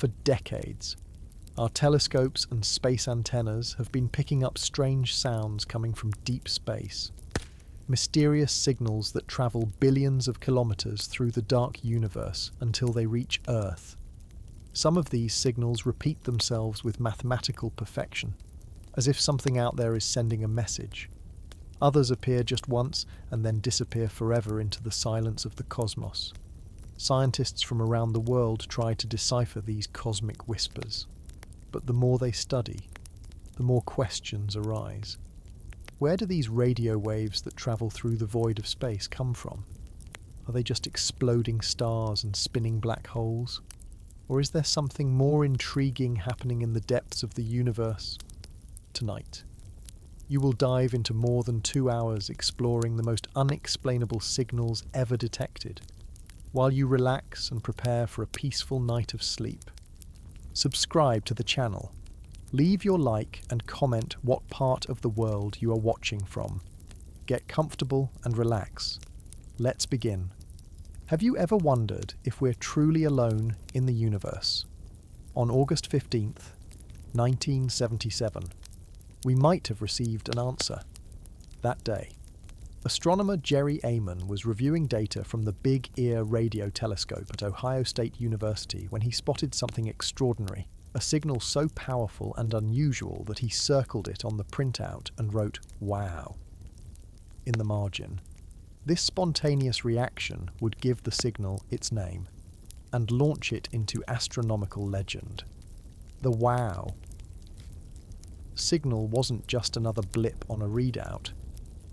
For decades, our telescopes and space antennas have been picking up strange sounds coming from deep space. Mysterious signals that travel billions of kilometers through the dark universe until they reach Earth. Some of these signals repeat themselves with mathematical perfection, as if something out there is sending a message. Others appear just once and then disappear forever into the silence of the cosmos. Scientists from around the world try to decipher these cosmic whispers. But the more they study, the more questions arise. Where do these radio waves that travel through the void of space come from? Are they just exploding stars and spinning black holes? Or is there something more intriguing happening in the depths of the universe? Tonight, you will dive into more than 2 hours exploring the most unexplainable signals ever detected, while you relax and prepare for a peaceful night of sleep. Subscribe to the channel. Leave your like and comment what part of the world you are watching from. Get comfortable and relax. Let's begin. Have you ever wondered if we're truly alone in the universe? On August 15th, 1977, we might have received an answer. That day, astronomer Jerry Amon was reviewing data from the Big Ear radio telescope at Ohio State University when he spotted something extraordinary, a signal so powerful and unusual that he circled it on the printout and wrote, "Wow," in the margin. This spontaneous reaction would give the signal its name and launch it into astronomical legend. The "wow" signal wasn't just another blip on a readout.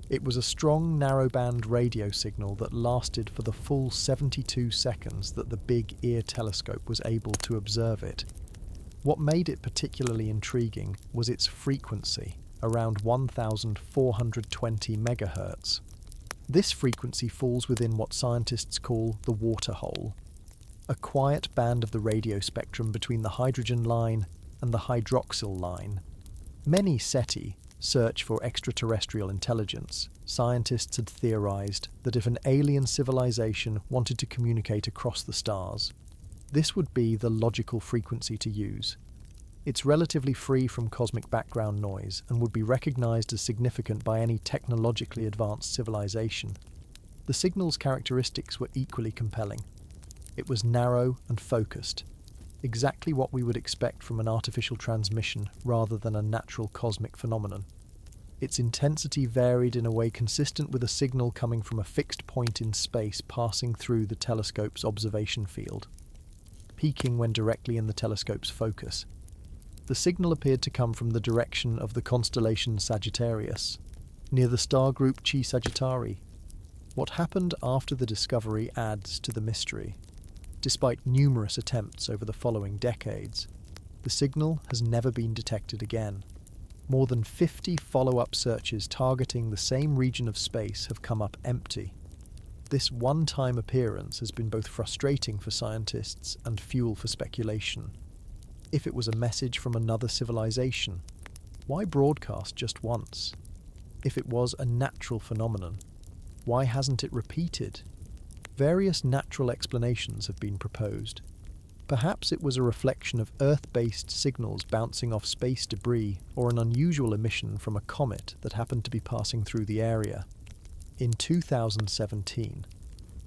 It was a strong narrowband radio signal that lasted for the full 72 seconds that the Big Ear telescope was able to observe it. What made it particularly intriguing was its frequency, around 1420 megahertz. This frequency falls within what scientists call the waterhole, a quiet band of the radio spectrum between the hydrogen line and the hydroxyl line. Many SETI search for extraterrestrial intelligence. Scientists had theorized that if an alien civilization wanted to communicate across the stars, this would be the logical frequency to use. It's relatively free from cosmic background noise and would be recognized as significant by any technologically advanced civilization. The signal's characteristics were equally compelling. It was narrow and focused, exactly what we would expect from an artificial transmission rather than a natural cosmic phenomenon. Its intensity varied in a way consistent with a signal coming from a fixed point in space passing through the telescope's observation field, peaking when directly in the telescope's focus. The signal appeared to come from the direction of the constellation Sagittarius, near the star group Chi Sagittarii. What happened after the discovery adds to the mystery. Despite numerous attempts over the following decades, the signal has never been detected again. More than 50 follow-up searches targeting the same region of space have come up empty. This one-time appearance has been both frustrating for scientists and fuel for speculation. If it was a message from another civilization, why broadcast just once? If it was a natural phenomenon, why hasn't it repeated? Various natural explanations have been proposed. Perhaps it was a reflection of Earth-based signals bouncing off space debris or an unusual emission from a comet that happened to be passing through the area. In 2017,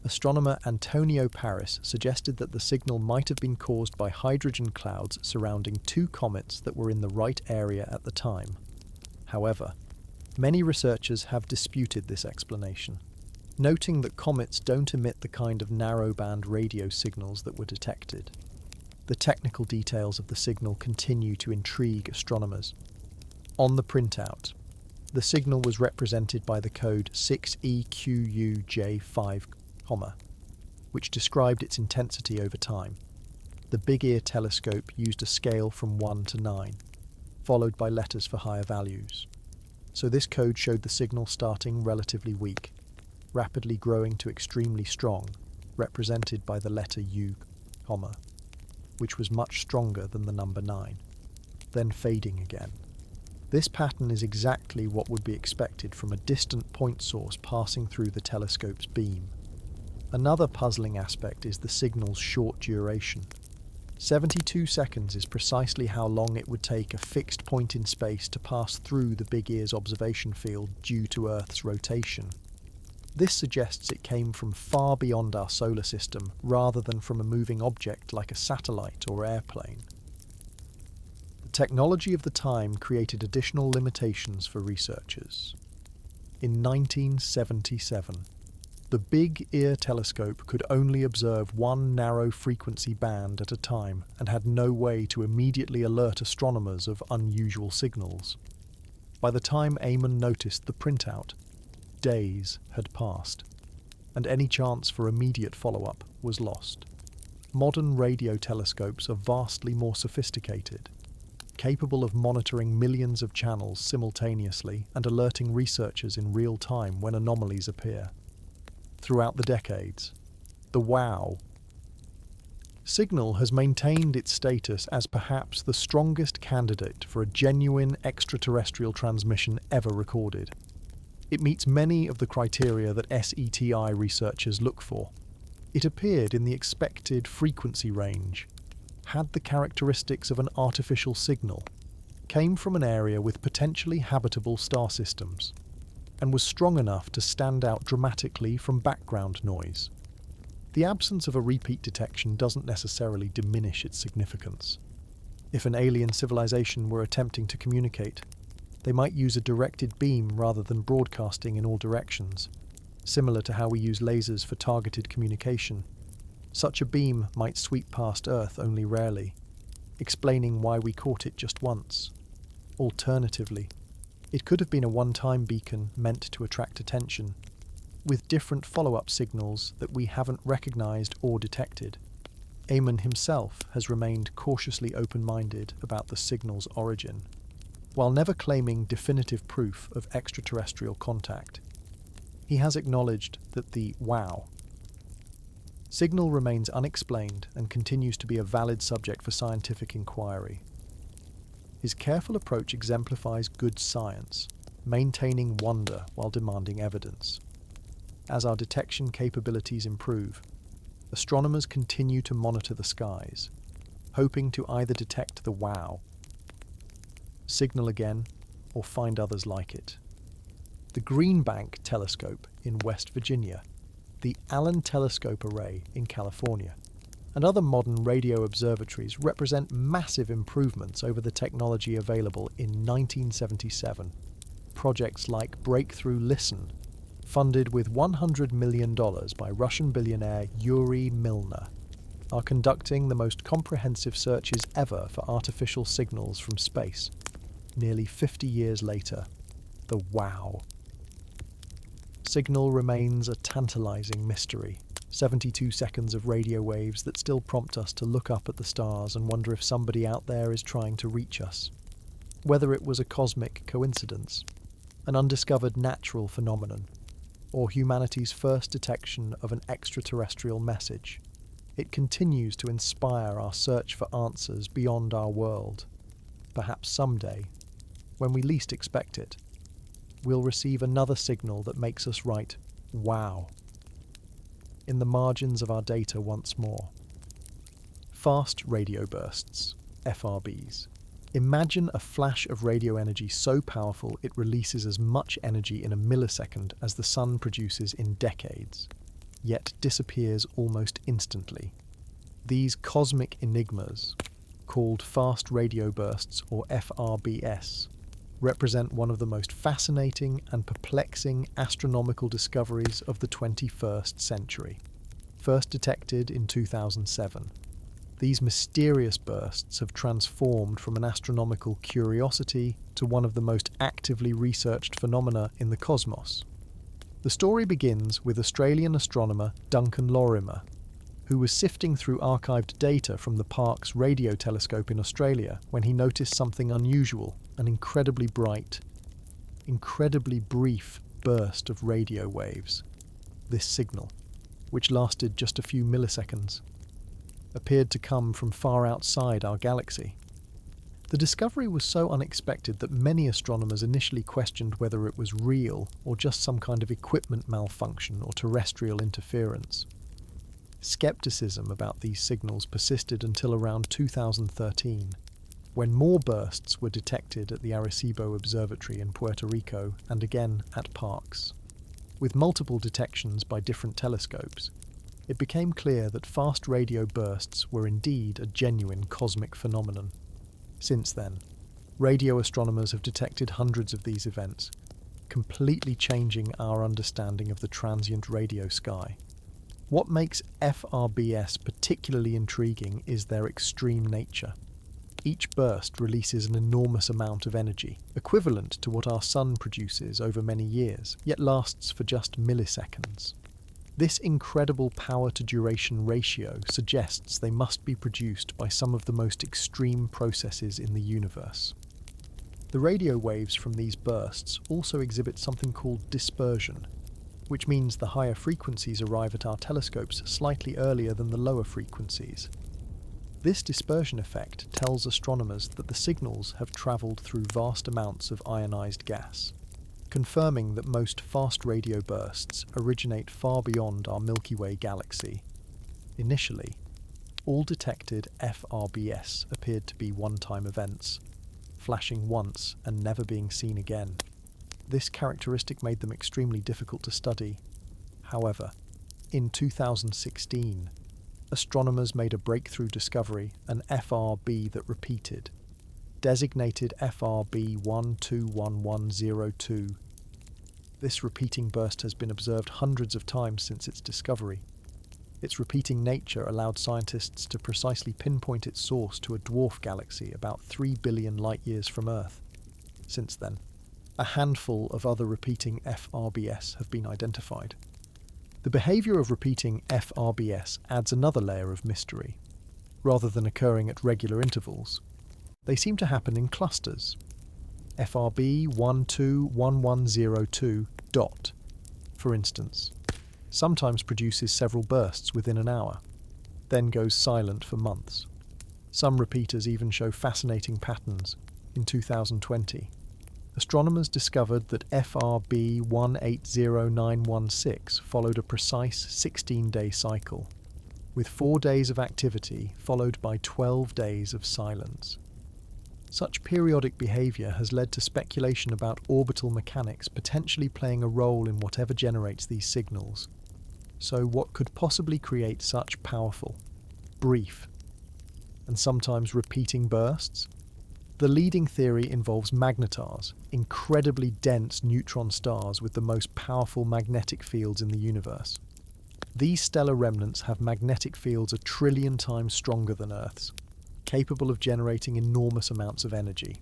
astronomer Antonio Paris suggested that the signal might have been caused by hydrogen clouds surrounding two comets that were in the right area at the time. However, many researchers have disputed this explanation, noting that comets don't emit the kind of narrowband radio signals that were detected. The technical details of the signal continue to intrigue astronomers. On the printout, the signal was represented by the code 6EQUJ5, which described its intensity over time. The Big Ear telescope used a scale from 1 to 9, followed by letters for higher values. So this code showed the signal starting relatively weak, rapidly growing to extremely strong, represented by the letter U, which was much stronger than the number 9, then fading again. This pattern is exactly what would be expected from a distant point source passing through the telescope's beam. Another puzzling aspect is the signal's short duration. 72 seconds is precisely how long it would take a fixed point in space to pass through the Big Ear's observation field due to Earth's rotation. This suggests it came from far beyond our solar system rather than from a moving object like a satellite or airplane. The technology of the time created additional limitations for researchers. In 1977, the Big Ear telescope could only observe one narrow frequency band at a time and had no way to immediately alert astronomers of unusual signals. By the time Eamon noticed the printout, days had passed, and any chance for immediate follow-up was lost. Modern radio telescopes are vastly more sophisticated, capable of monitoring millions of channels simultaneously and alerting researchers in real time when anomalies appear. Throughout the decades, the WOW signal has maintained its status as perhaps the strongest candidate for a genuine extraterrestrial transmission ever recorded. It meets many of the criteria that SETI researchers look for. It appeared in the expected frequency range, had the characteristics of an artificial signal, came from an area with potentially habitable star systems, and was strong enough to stand out dramatically from background noise. The absence of a repeat detection doesn't necessarily diminish its significance. If an alien civilization were attempting to communicate, they might use a directed beam rather than broadcasting in all directions, similar to how we use lasers for targeted communication. Such a beam might sweep past Earth only rarely, explaining why we caught it just once. Alternatively, it could have been a one-time beacon meant to attract attention, with different follow-up signals that we haven't recognized or detected. Eamon himself has remained cautiously open-minded about the signal's origin, while never claiming definitive proof of extraterrestrial contact. He has acknowledged that the WOW signal remains unexplained and continues to be a valid subject for scientific inquiry. His careful approach exemplifies good science, maintaining wonder while demanding evidence. As our detection capabilities improve, astronomers continue to monitor the skies, hoping to either detect the WOW signal again, or find others like it. The Green Bank Telescope in West Virginia, the Allen Telescope Array in California, and other modern radio observatories represent massive improvements over the technology available in 1977. Projects like Breakthrough Listen, funded with $100 million by Russian billionaire Yuri Milner, are conducting the most comprehensive searches ever for artificial signals from space. Nearly 50 years later, the WOW signal remains a tantalizing mystery. 72 seconds of radio waves that still prompt us to look up at the stars and wonder if somebody out there is trying to reach us. Whether it was a cosmic coincidence, an undiscovered natural phenomenon, or humanity's first detection of an extraterrestrial message, it continues to inspire our search for answers beyond our world. Perhaps someday, when we least expect it, we'll receive another signal that makes us write, "Wow," in the margins of our data once more. Fast radio bursts, FRBs. Imagine a flash of radio energy so powerful it releases as much energy in a millisecond as the sun produces in decades, yet disappears almost instantly. These cosmic enigmas, called fast radio bursts or FRBS, represent one of the most fascinating and perplexing astronomical discoveries of the 21st century. First detected in 2007, these mysterious bursts have transformed from an astronomical curiosity to one of the most actively researched phenomena in the cosmos. The story begins with Australian astronomer Duncan Lorimer, who was sifting through archived data from the Parkes radio telescope in Australia when he noticed something unusual, an incredibly bright, incredibly brief burst of radio waves. This signal, which lasted just a few milliseconds, appeared to come from far outside our galaxy. The discovery was so unexpected that many astronomers initially questioned whether it was real or just some kind of equipment malfunction or terrestrial interference. Skepticism about these signals persisted until around 2013, when more bursts were detected at the Arecibo Observatory in Puerto Rico and again at Parkes. With multiple detections by different telescopes, it became clear that fast radio bursts were indeed a genuine cosmic phenomenon. Since then, radio astronomers have detected hundreds of these events, completely changing our understanding of the transient radio sky. What makes FRBS particularly intriguing is their extreme nature. Each burst releases an enormous amount of energy, equivalent to what our Sun produces over many years, yet lasts for just milliseconds. This incredible power-to-duration ratio suggests they must be produced by some of the most extreme processes in the universe. The radio waves from these bursts also exhibit something called dispersion, which means the higher frequencies arrive at our telescopes slightly earlier than the lower frequencies. This dispersion effect tells astronomers that the signals have travelled through vast amounts of ionized gas, confirming that most fast radio bursts originate far beyond our Milky Way galaxy. Initially, all detected FRBS appeared to be one-time events, flashing once and never being seen again. This characteristic made them extremely difficult to study. However, in 2016, astronomers made a breakthrough discovery, an FRB that repeated, designated FRB 121102. This repeating burst has been observed hundreds of times since its discovery. Its repeating nature allowed scientists to precisely pinpoint its source to a dwarf galaxy about 3 billion light-years from Earth. Since then, a handful of other repeating FRBS have been identified. The behaviour of repeating FRBS adds another layer of mystery. Rather than occurring at regular intervals, they seem to happen in clusters. FRB 121102 dot, for instance, sometimes produces several bursts within an hour, then goes silent for months. Some repeaters even show fascinating patterns. In 2020, astronomers discovered that FRB 180916 followed a precise 16-day cycle, with 4 days of activity followed by 12 days of silence. Such periodic behaviour has led to speculation about orbital mechanics potentially playing a role in whatever generates these signals. So what could possibly create such powerful, brief, and sometimes repeating bursts? The leading theory involves magnetars, incredibly dense neutron stars with the most powerful magnetic fields in the universe. These stellar remnants have magnetic fields 1 trillion times stronger than Earth's, capable of generating enormous amounts of energy.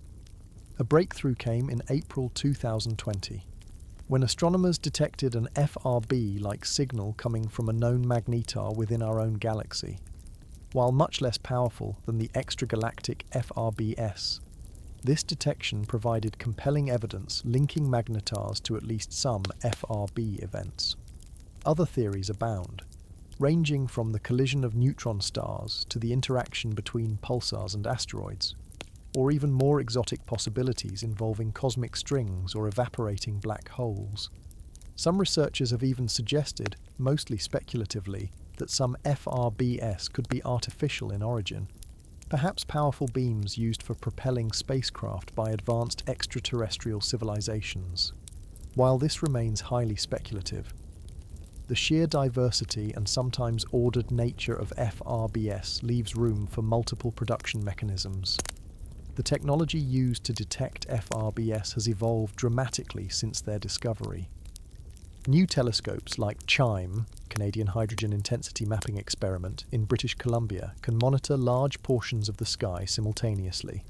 A breakthrough came in April 2020, when astronomers detected an FRB-like signal coming from a known magnetar within our own galaxy. While much less powerful than the extragalactic FRBS, this detection provided compelling evidence linking magnetars to at least some FRB events. Other theories abound, ranging from the collision of neutron stars to the interaction between pulsars and asteroids, or even more exotic possibilities involving cosmic strings or evaporating black holes. Some researchers have even suggested, mostly speculatively, that some FRBS could be artificial in origin, perhaps powerful beams used for propelling spacecraft by advanced extraterrestrial civilizations. While this remains highly speculative, the sheer diversity and sometimes ordered nature of FRBS leaves room for multiple production mechanisms. The technology used to detect FRBS has evolved dramatically since their discovery. New telescopes like CHIME, Canadian Hydrogen Intensity Mapping Experiment, in British Columbia can monitor large portions of the sky simultaneously,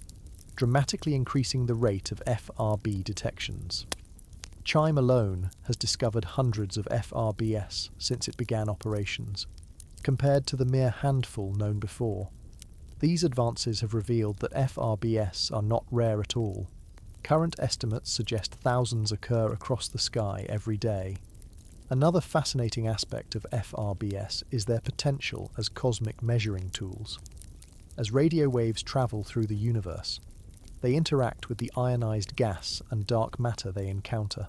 dramatically increasing the rate of FRB detections. CHIME alone has discovered hundreds of FRBS since it began operations, compared to the mere handful known before. These advances have revealed that FRBS are not rare at all. Current estimates suggest thousands occur across the sky every day. Another fascinating aspect of FRBS is their potential as cosmic measuring tools. As radio waves travel through the universe, they interact with the ionized gas and dark matter they encounter.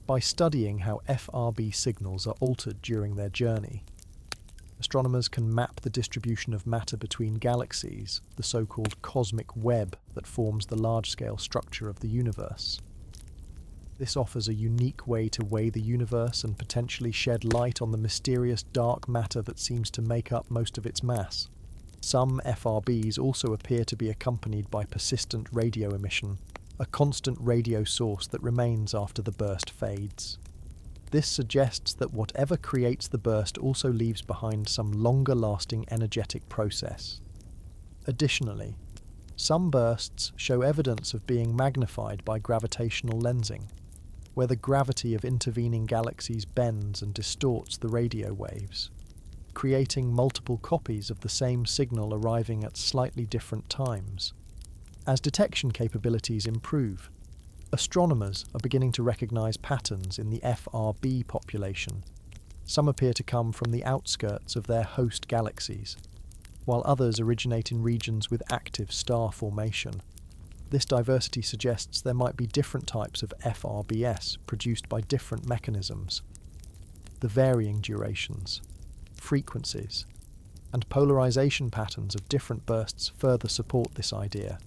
By studying how FRB signals are altered during their journey, astronomers can map the distribution of matter between galaxies, the so-called cosmic web that forms the large-scale structure of the universe. This offers a unique way to weigh the universe and potentially shed light on the mysterious dark matter that seems to make up most of its mass. Some FRBs also appear to be accompanied by persistent radio emission, a constant radio source that remains after the burst fades. This suggests that whatever creates the burst also leaves behind some longer-lasting energetic process. Additionally, some bursts show evidence of being magnified by gravitational lensing, where the gravity of intervening galaxies bends and distorts the radio waves, creating multiple copies of the same signal arriving at slightly different times. As detection capabilities improve, astronomers are beginning to recognize patterns in the FRB population. Some appear to come from the outskirts of their host galaxies, while others originate in regions with active star formation. This diversity suggests there might be different types of FRBS produced by different mechanisms. The varying durations, frequencies, and polarization patterns of different bursts further support this idea.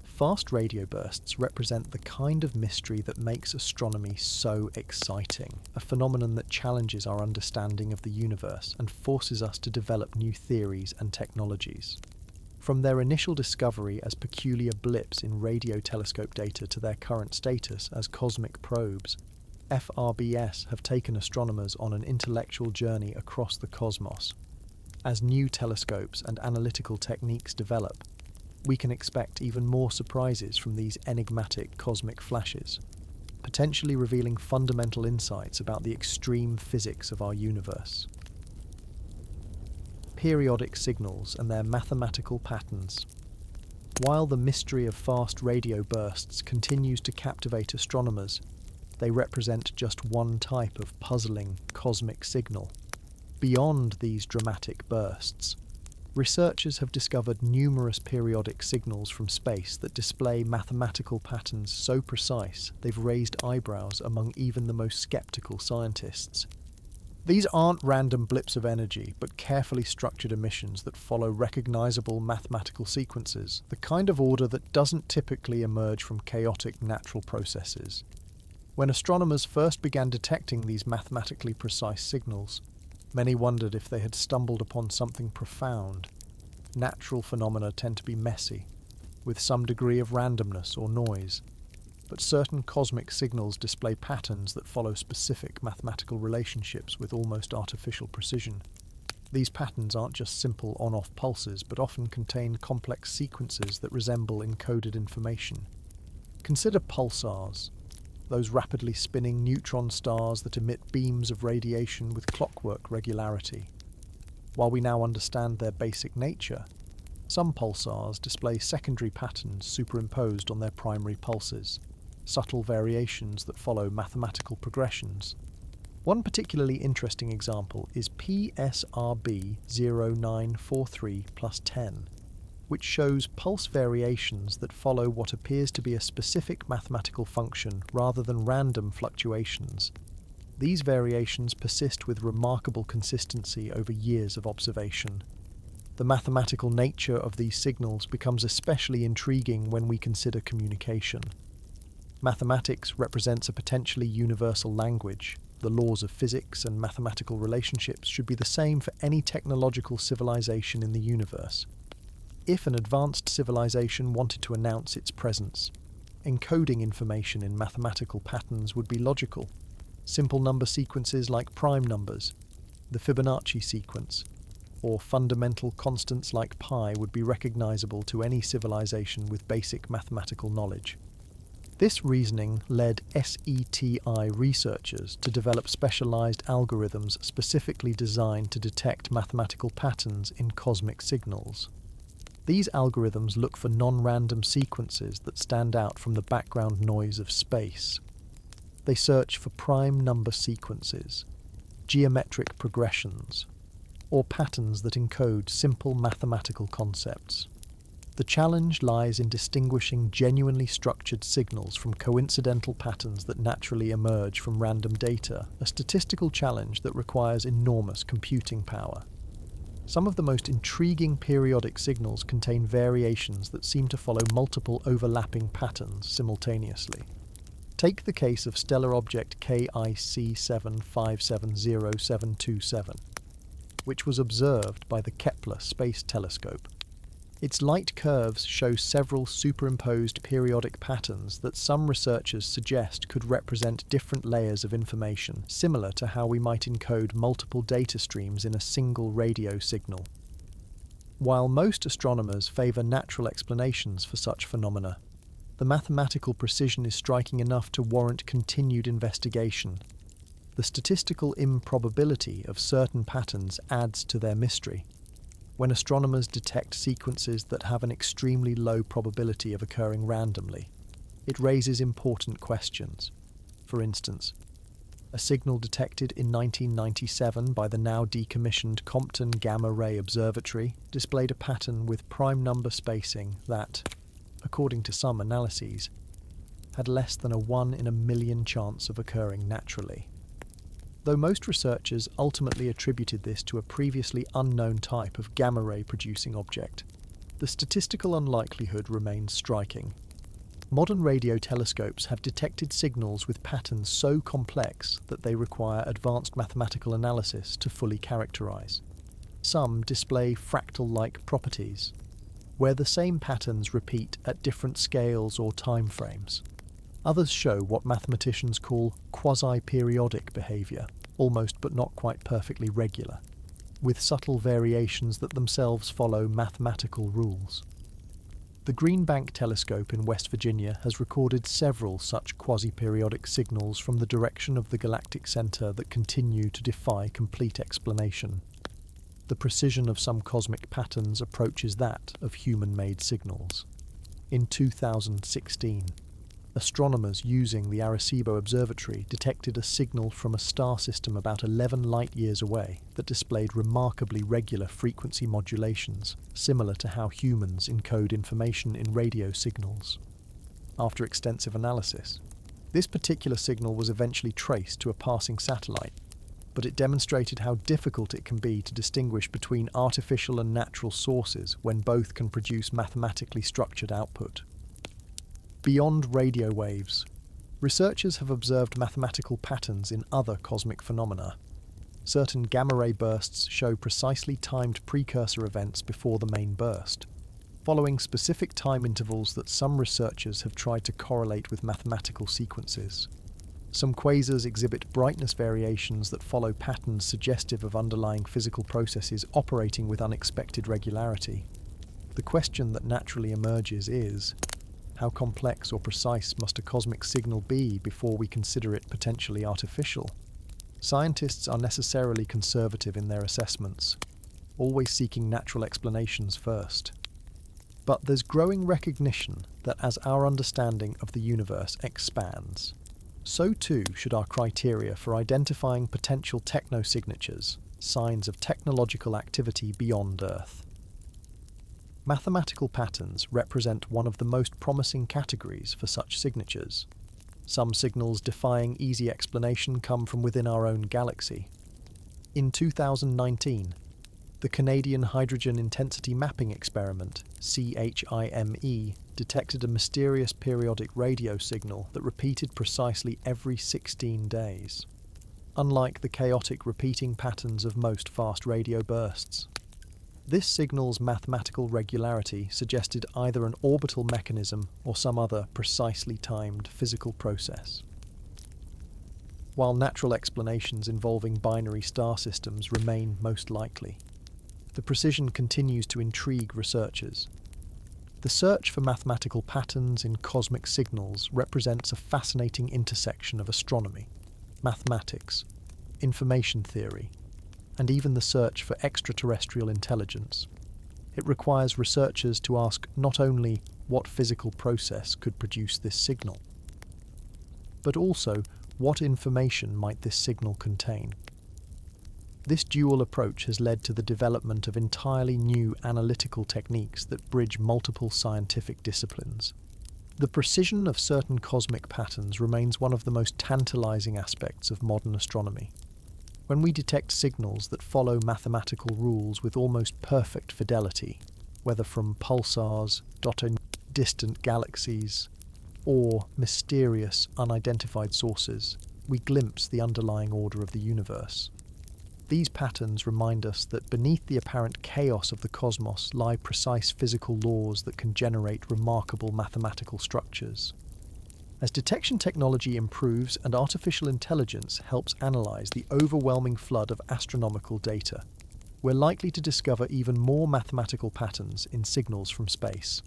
Fast radio bursts represent the kind of mystery that makes astronomy so exciting, a phenomenon that challenges our understanding of the universe and forces us to develop new theories and technologies. From their initial discovery as peculiar blips in radio telescope data to their current status as cosmic probes, FRBS have taken astronomers on an intellectual journey across the cosmos. As new telescopes and analytical techniques develop, we can expect even more surprises from these enigmatic cosmic flashes, potentially revealing fundamental insights about the extreme physics of our universe. Periodic signals and their mathematical patterns. While the mystery of fast radio bursts continues to captivate astronomers, they represent just one type of puzzling cosmic signal. Beyond these dramatic bursts, researchers have discovered numerous periodic signals from space that display mathematical patterns so precise they've raised eyebrows among even the most skeptical scientists. These aren't random blips of energy, but carefully structured emissions that follow recognizable mathematical sequences, the kind of order that doesn't typically emerge from chaotic natural processes. When astronomers first began detecting these mathematically precise signals, many wondered if they had stumbled upon something profound. Natural phenomena tend to be messy, with some degree of randomness or noise, but certain cosmic signals display patterns that follow specific mathematical relationships with almost artificial precision. These patterns aren't just simple on-off pulses, but often contain complex sequences that resemble encoded information. Consider pulsars, those rapidly spinning neutron stars that emit beams of radiation with clockwork regularity. While we now understand their basic nature, some pulsars display secondary patterns superimposed on their primary pulses, subtle variations that follow mathematical progressions. One particularly interesting example is PSRB 0943 plus 10, which shows pulse variations that follow what appears to be a specific mathematical function rather than random fluctuations. These variations persist with remarkable consistency over years of observation. The mathematical nature of these signals becomes especially intriguing when we consider communication. Mathematics represents a potentially universal language. The laws of physics and mathematical relationships should be the same for any technological civilization in the universe. If an advanced civilization wanted to announce its presence, encoding information in mathematical patterns would be logical. Simple number sequences like prime numbers, the Fibonacci sequence, or fundamental constants like pi would be recognizable to any civilization with basic mathematical knowledge. This reasoning led SETI researchers to develop specialized algorithms specifically designed to detect mathematical patterns in cosmic signals. These algorithms look for non-random sequences that stand out from the background noise of space. They search for prime number sequences, geometric progressions, or patterns that encode simple mathematical concepts. The challenge lies in distinguishing genuinely structured signals from coincidental patterns that naturally emerge from random data, a statistical challenge that requires enormous computing power. Some of the most intriguing periodic signals contain variations that seem to follow multiple overlapping patterns simultaneously. Take the case of stellar object KIC 7570727, which was observed by the Kepler Space Telescope. Its light curves show several superimposed periodic patterns that some researchers suggest could represent different layers of information, similar to how we might encode multiple data streams in a single radio signal. While most astronomers favour natural explanations for such phenomena, the mathematical precision is striking enough to warrant continued investigation. The statistical improbability of certain patterns adds to their mystery. When astronomers detect sequences that have an extremely low probability of occurring randomly, it raises important questions. For instance, a signal detected in 1997 by the now decommissioned Compton Gamma Ray Observatory displayed a pattern with prime number spacing that, according to some analyses, had less than a 1 in a million chance of occurring naturally. Though most researchers ultimately attributed this to a previously unknown type of gamma-ray producing object, the statistical unlikelihood remains striking. Modern radio telescopes have detected signals with patterns so complex that they require advanced mathematical analysis to fully characterize. Some display fractal-like properties, where the same patterns repeat at different scales or time frames. Others show what mathematicians call quasi-periodic behaviour, almost but not quite perfectly regular, with subtle variations that themselves follow mathematical rules. The Green Bank Telescope in West Virginia has recorded several such quasi-periodic signals from the direction of the galactic centre that continue to defy complete explanation. The precision of some cosmic patterns approaches that of human-made signals. In 2016, astronomers using the Arecibo Observatory detected a signal from a star system about 11 light-years away that displayed remarkably regular frequency modulations, similar to how humans encode information in radio signals. After extensive analysis, this particular signal was eventually traced to a passing satellite, but it demonstrated how difficult it can be to distinguish between artificial and natural sources when both can produce mathematically structured output. Beyond radio waves, researchers have observed mathematical patterns in other cosmic phenomena. Certain gamma-ray bursts show precisely timed precursor events before the main burst, following specific time intervals that some researchers have tried to correlate with mathematical sequences. Some quasars exhibit brightness variations that follow patterns suggestive of underlying physical processes operating with unexpected regularity. The question that naturally emerges is, how complex or precise must a cosmic signal be before we consider it potentially artificial? Scientists are necessarily conservative in their assessments, always seeking natural explanations first. But there's growing recognition that as our understanding of the universe expands, so too should our criteria for identifying potential technosignatures, signs of technological activity beyond Earth. Mathematical patterns represent one of the most promising categories for such signatures. Some signals defying easy explanation come from within our own galaxy. In 2019, the Canadian Hydrogen Intensity Mapping Experiment, CHIME, detected a mysterious periodic radio signal that repeated precisely every 16 days, unlike the chaotic repeating patterns of most fast radio bursts. This signal's mathematical regularity suggested either an orbital mechanism or some other precisely timed physical process. While natural explanations involving binary star systems remain most likely, the precision continues to intrigue researchers. The search for mathematical patterns in cosmic signals represents a fascinating intersection of astronomy, mathematics, information theory, and even the search for extraterrestrial intelligence. It requires researchers to ask not only what physical process could produce this signal, but also what information might this signal contain. This dual approach has led to the development of entirely new analytical techniques that bridge multiple scientific disciplines. The precision of certain cosmic patterns remains one of the most tantalizing aspects of modern astronomy. When we detect signals that follow mathematical rules with almost perfect fidelity, whether from pulsars, dotting distant galaxies, or mysterious, unidentified sources, we glimpse the underlying order of the universe. These patterns remind us that beneath the apparent chaos of the cosmos lie precise physical laws that can generate remarkable mathematical structures. As detection technology improves and artificial intelligence helps analyze the overwhelming flood of astronomical data, we're likely to discover even more mathematical patterns in signals from space.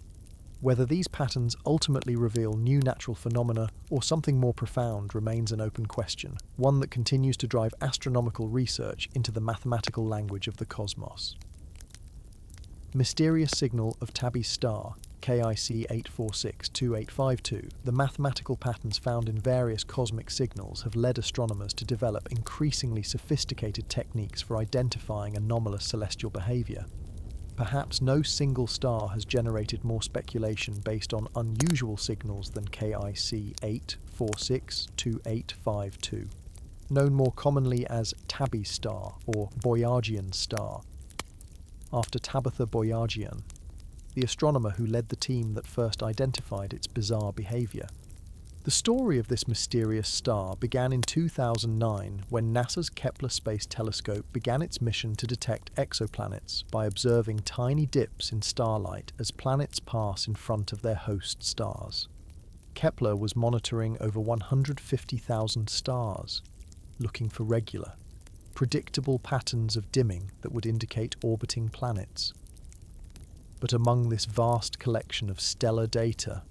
Whether these patterns ultimately reveal new natural phenomena or something more profound remains an open question, one that continues to drive astronomical research into the mathematical language of the cosmos. Mysterious signal of Tabby's star, KIC 8462852. The mathematical patterns found in various cosmic signals have led astronomers to develop increasingly sophisticated techniques for identifying anomalous celestial behavior. Perhaps no single star has generated more speculation based on unusual signals than KIC 8462852, known more commonly as Tabby's star or Boyajian star, after Tabitha Boyajian, the astronomer who led the team that first identified its bizarre behavior. The story of this mysterious star began in 2009 when NASA's Kepler Space Telescope began its mission to detect exoplanets by observing tiny dips in starlight as planets pass in front of their host stars. Kepler was monitoring over 150,000 stars, looking for regular, predictable patterns of dimming that would indicate orbiting planets. But among this vast collection of stellar data,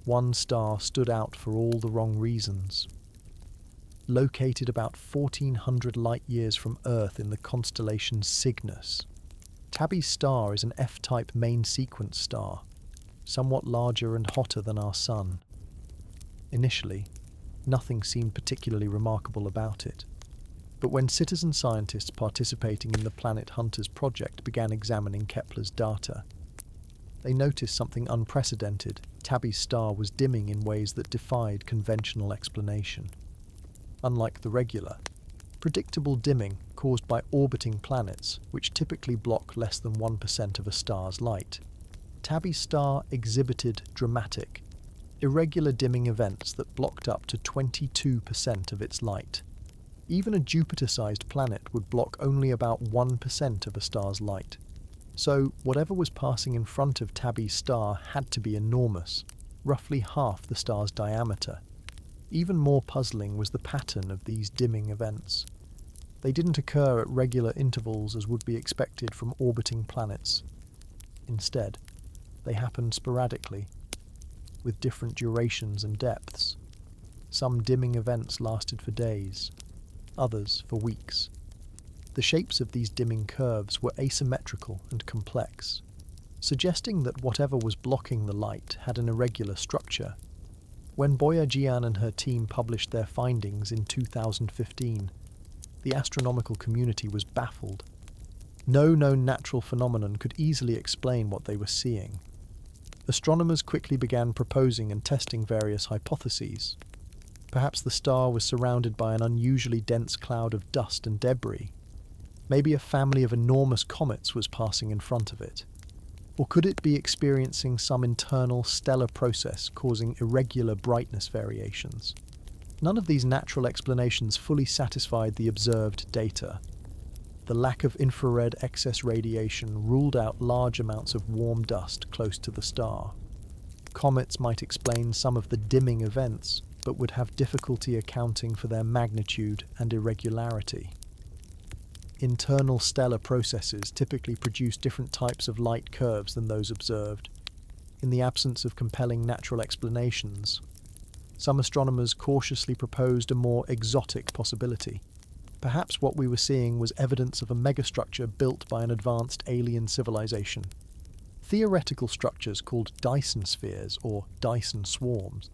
one star stood out for all the wrong reasons. Located about 1,400 light-years from Earth in the constellation Cygnus, Tabby's star is an F-type main sequence star, somewhat larger and hotter than our Sun. Initially, nothing seemed particularly remarkable about it. But when citizen scientists participating in the Planet Hunters project began examining Kepler's data, they noticed something unprecedented. Tabby's star was dimming in ways that defied conventional explanation. Unlike the regular, predictable dimming caused by orbiting planets, which typically block less than 1% of a star's light, Tabby's star exhibited dramatic, irregular dimming events that blocked up to 22% of its light. Even a Jupiter-sized planet would block only about 1% of a star's light. So, whatever was passing in front of Tabby's star had to be enormous, roughly half the star's diameter. Even more puzzling was the pattern of these dimming events. They didn't occur at regular intervals as would be expected from orbiting planets. Instead, they happened sporadically, with different durations and depths. Some dimming events lasted for days, others for weeks. The shapes of these dimming curves were asymmetrical and complex, suggesting that whatever was blocking the light had an irregular structure. When Boyajian and her team published their findings in 2015, the astronomical community was baffled. No known natural phenomenon could easily explain what they were seeing. Astronomers quickly began proposing and testing various hypotheses. Perhaps the star was surrounded by an unusually dense cloud of dust and debris. Maybe a family of enormous comets was passing in front of it. Or could it be experiencing some internal stellar process causing irregular brightness variations? None of these natural explanations fully satisfied the observed data. The lack of infrared excess radiation ruled out large amounts of warm dust close to the star. Comets might explain some of the dimming events, but would have difficulty accounting for their magnitude and irregularity. Internal stellar processes typically produce different types of light curves than those observed. In the absence of compelling natural explanations, some astronomers cautiously proposed a more exotic possibility. Perhaps what we were seeing was evidence of a megastructure built by an advanced alien civilization. Theoretical structures called Dyson spheres or Dyson swarms,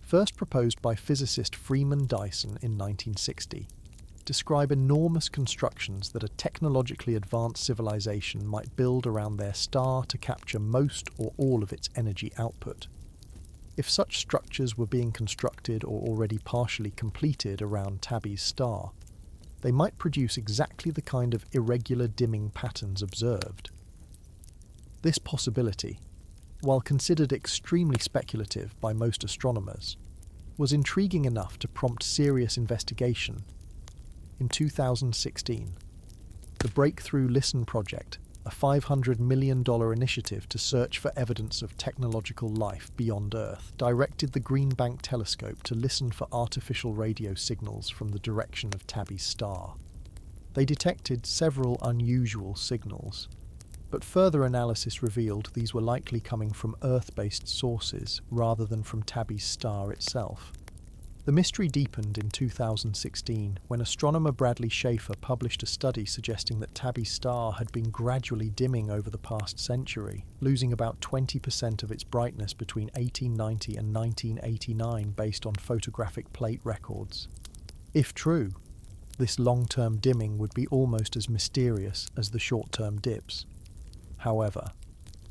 first proposed by physicist Freeman Dyson in 1960, describe enormous constructions that a technologically advanced civilization might build around their star to capture most or all of its energy output. If such structures were being constructed or already partially completed around Tabby's star, they might produce exactly the kind of irregular dimming patterns observed. This possibility, while considered extremely speculative by most astronomers, was intriguing enough to prompt serious investigation. In 2016, the Breakthrough Listen project, a $500 million initiative to search for evidence of technological life beyond Earth, directed the Green Bank telescope to listen for artificial radio signals from the direction of Tabby's star. They detected several unusual signals, but further analysis revealed these were likely coming from Earth-based sources rather than from Tabby's star itself. The mystery deepened in 2016 when astronomer Bradley Schaefer published a study suggesting that Tabby's star had been gradually dimming over the past century, losing about 20% of its brightness between 1890 and 1989 based on photographic plate records. If true, this long-term dimming would be almost as mysterious as the short-term dips. However,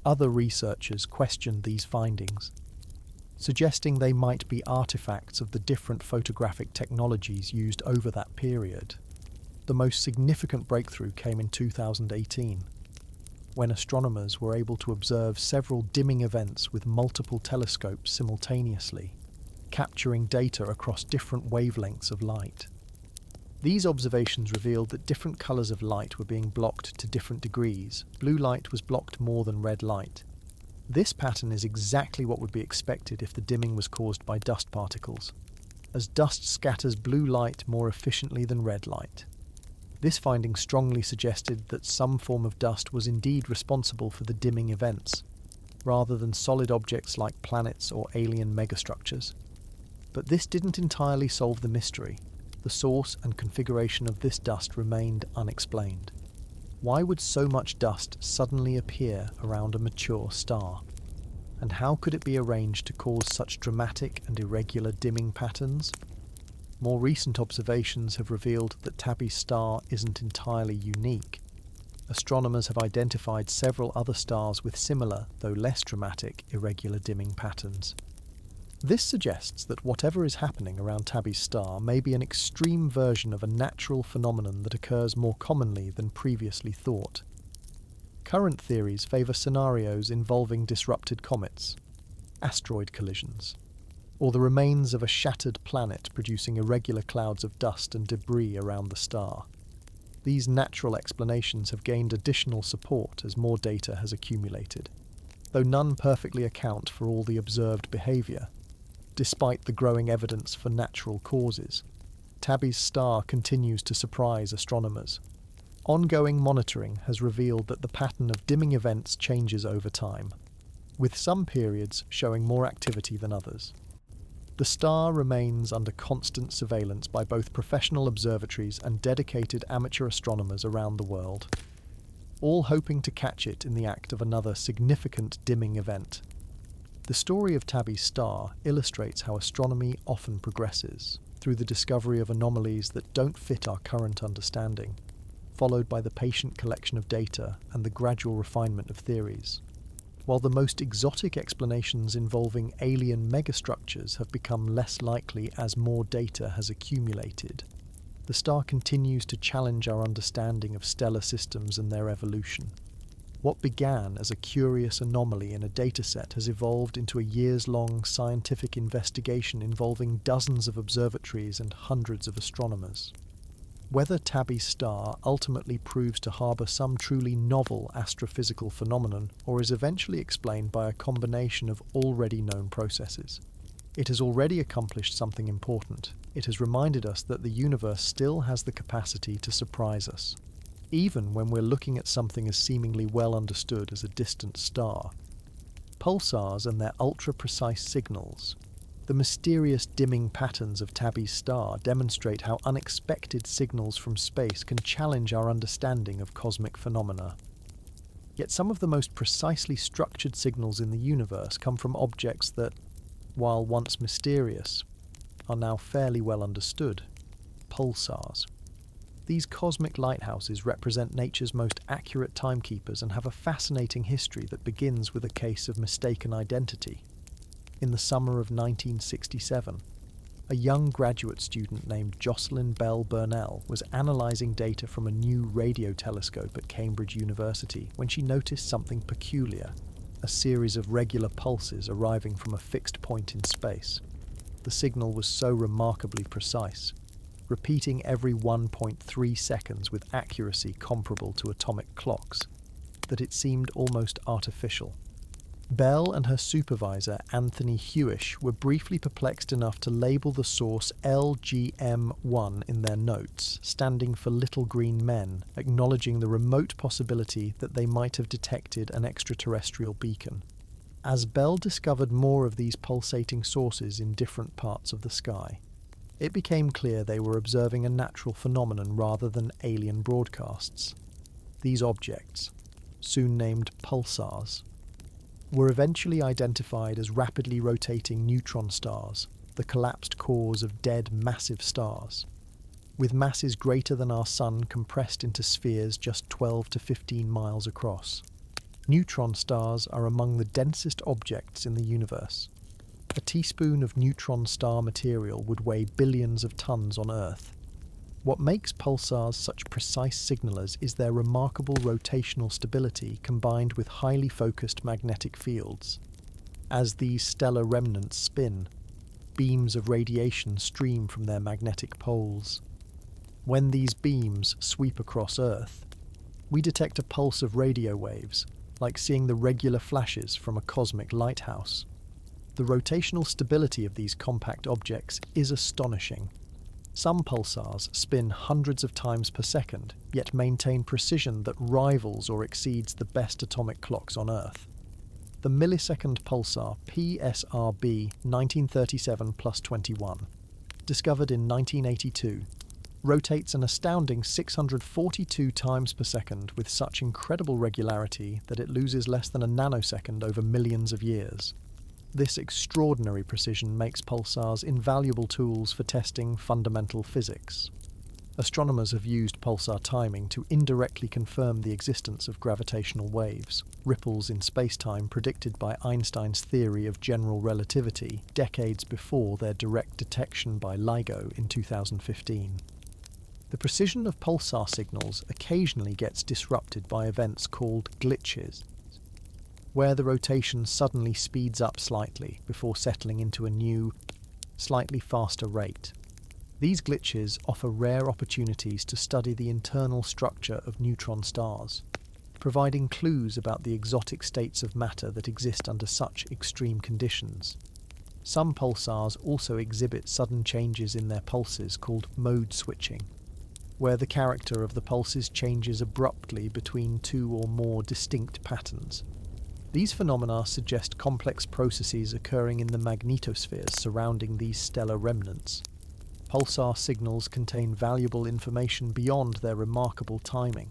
other researchers questioned these findings, suggesting they might be artifacts of the different photographic technologies used over that period. The most significant breakthrough came in 2018, when astronomers were able to observe several dimming events with multiple telescopes simultaneously, capturing data across different wavelengths of light. These observations revealed that different colours of light were being blocked to different degrees. Blue light was blocked more than red light. This pattern is exactly what would be expected if the dimming was caused by dust particles, as dust scatters blue light more efficiently than red light. This finding strongly suggested that some form of dust was indeed responsible for the dimming events, rather than solid objects like planets or alien megastructures. But this didn't entirely solve the mystery. The source and configuration of this dust remained unexplained. Why would so much dust suddenly appear around a mature star? And how could it be arranged to cause such dramatic and irregular dimming patterns? More recent observations have revealed that Tabby's star isn't entirely unique. Astronomers have identified several other stars with similar, though less dramatic, irregular dimming patterns. This suggests that whatever is happening around Tabby's star may be an extreme version of a natural phenomenon that occurs more commonly than previously thought. Current theories favour scenarios involving disrupted comets, asteroid collisions, or the remains of a shattered planet producing irregular clouds of dust and debris around the star. These natural explanations have gained additional support as more data has accumulated, though none perfectly account for all the observed behaviour. Despite the growing evidence for natural causes, Tabby's star continues to surprise astronomers. Ongoing monitoring has revealed that the pattern of dimming events changes over time, with some periods showing more activity than others. The star remains under constant surveillance by both professional observatories and dedicated amateur astronomers around the world, all hoping to catch it in the act of another significant dimming event. The story of Tabby's star illustrates how astronomy often progresses through the discovery of anomalies that don't fit our current understanding, followed by the patient collection of data and the gradual refinement of theories. While the most exotic explanations involving alien megastructures have become less likely as more data has accumulated, the star continues to challenge our understanding of stellar systems and their evolution. What began as a curious anomaly in a dataset has evolved into a years-long scientific investigation involving dozens of observatories and hundreds of astronomers. Whether Tabby's star ultimately proves to harbour some truly novel astrophysical phenomenon or is eventually explained by a combination of already known processes, it has already accomplished something important. It has reminded us that the universe still has the capacity to surprise us, even when we're looking at something as seemingly well understood as a distant star. Pulsars and their ultra-precise signals, the mysterious dimming patterns of Tabby's star, demonstrate how unexpected signals from space can challenge our understanding of cosmic phenomena. Yet some of the most precisely structured signals in the universe come from objects that, while once mysterious, are now fairly well understood: pulsars. These cosmic lighthouses represent nature's most accurate timekeepers and have a fascinating history that begins with a case of mistaken identity. In the summer of 1967, A young graduate student named Jocelyn Bell Burnell was analysing data from a new radio telescope at Cambridge University when she noticed something peculiar, a series of regular pulses arriving from a fixed point in space. The signal was so remarkably precise, repeating every 1.3 seconds with accuracy comparable to atomic clocks, that it seemed almost artificial. Bell and her supervisor, Anthony Hewish, were briefly perplexed enough to label the source LGM-1 in their notes, standing for Little Green Men, acknowledging the remote possibility that they might have detected an extraterrestrial beacon. As Bell discovered more of these pulsating sources in different parts of the sky, it became clear they were observing a natural phenomenon rather than alien broadcasts. These objects, soon named pulsars, were eventually identified as rapidly rotating neutron stars, the collapsed cores of dead massive stars, with masses greater than our Sun compressed into spheres just 12 to 15 miles across. Neutron stars are among the densest objects in the universe. A teaspoon of neutron star material would weigh billions of tons on Earth. What makes pulsars such precise signalers is their remarkable rotational stability combined with highly focused magnetic fields. As these stellar remnants spin, beams of radiation stream from their magnetic poles. When these beams sweep across Earth, we detect a pulse of radio waves, like seeing the regular flashes from a cosmic lighthouse. The rotational stability of these compact objects is astonishing. Some pulsars spin hundreds of times per second, yet maintain precision that rivals or exceeds the best atomic clocks on Earth. The millisecond pulsar PSRB 1937+21, discovered in 1982, rotates an astounding 642 times per second with such incredible regularity that it loses less than a nanosecond over millions of years. This extraordinary precision makes pulsars invaluable tools for testing fundamental physics. Astronomers have used pulsar timing to indirectly confirm the existence of gravitational waves, ripples in spacetime predicted by Einstein's theory of general relativity decades before their direct detection by LIGO in 2015. The precision of pulsar signals occasionally gets disrupted by events called glitches, where the rotation suddenly speeds up slightly before settling into a new, slightly faster rate. These glitches offer rare opportunities to study the internal structure of neutron stars, providing clues about the exotic states of matter that exist under such extreme conditions. Some pulsars also exhibit sudden changes in their pulses called mode switching, where the character of the pulses changes abruptly between two or more distinct patterns. These phenomena suggest complex processes occurring in the magnetospheres surrounding these stellar remnants. Pulsar signals contain valuable information beyond their remarkable timing.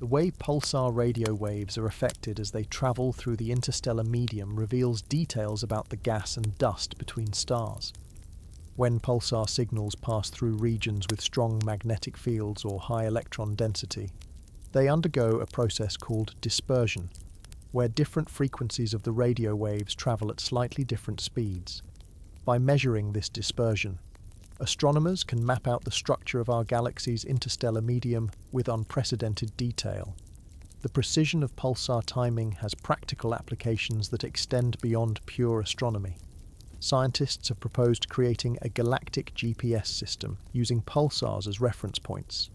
The way pulsar radio waves are affected as they travel through the interstellar medium reveals details about the gas and dust between stars. When pulsar signals pass through regions with strong magnetic fields or high electron density, they undergo a process called dispersion, where different frequencies of the radio waves travel at slightly different speeds. By measuring this dispersion, astronomers can map out the structure of our galaxy's interstellar medium with unprecedented detail. The precision of pulsar timing has practical applications that extend beyond pure astronomy. Scientists have proposed creating a galactic GPS system using pulsars as reference points.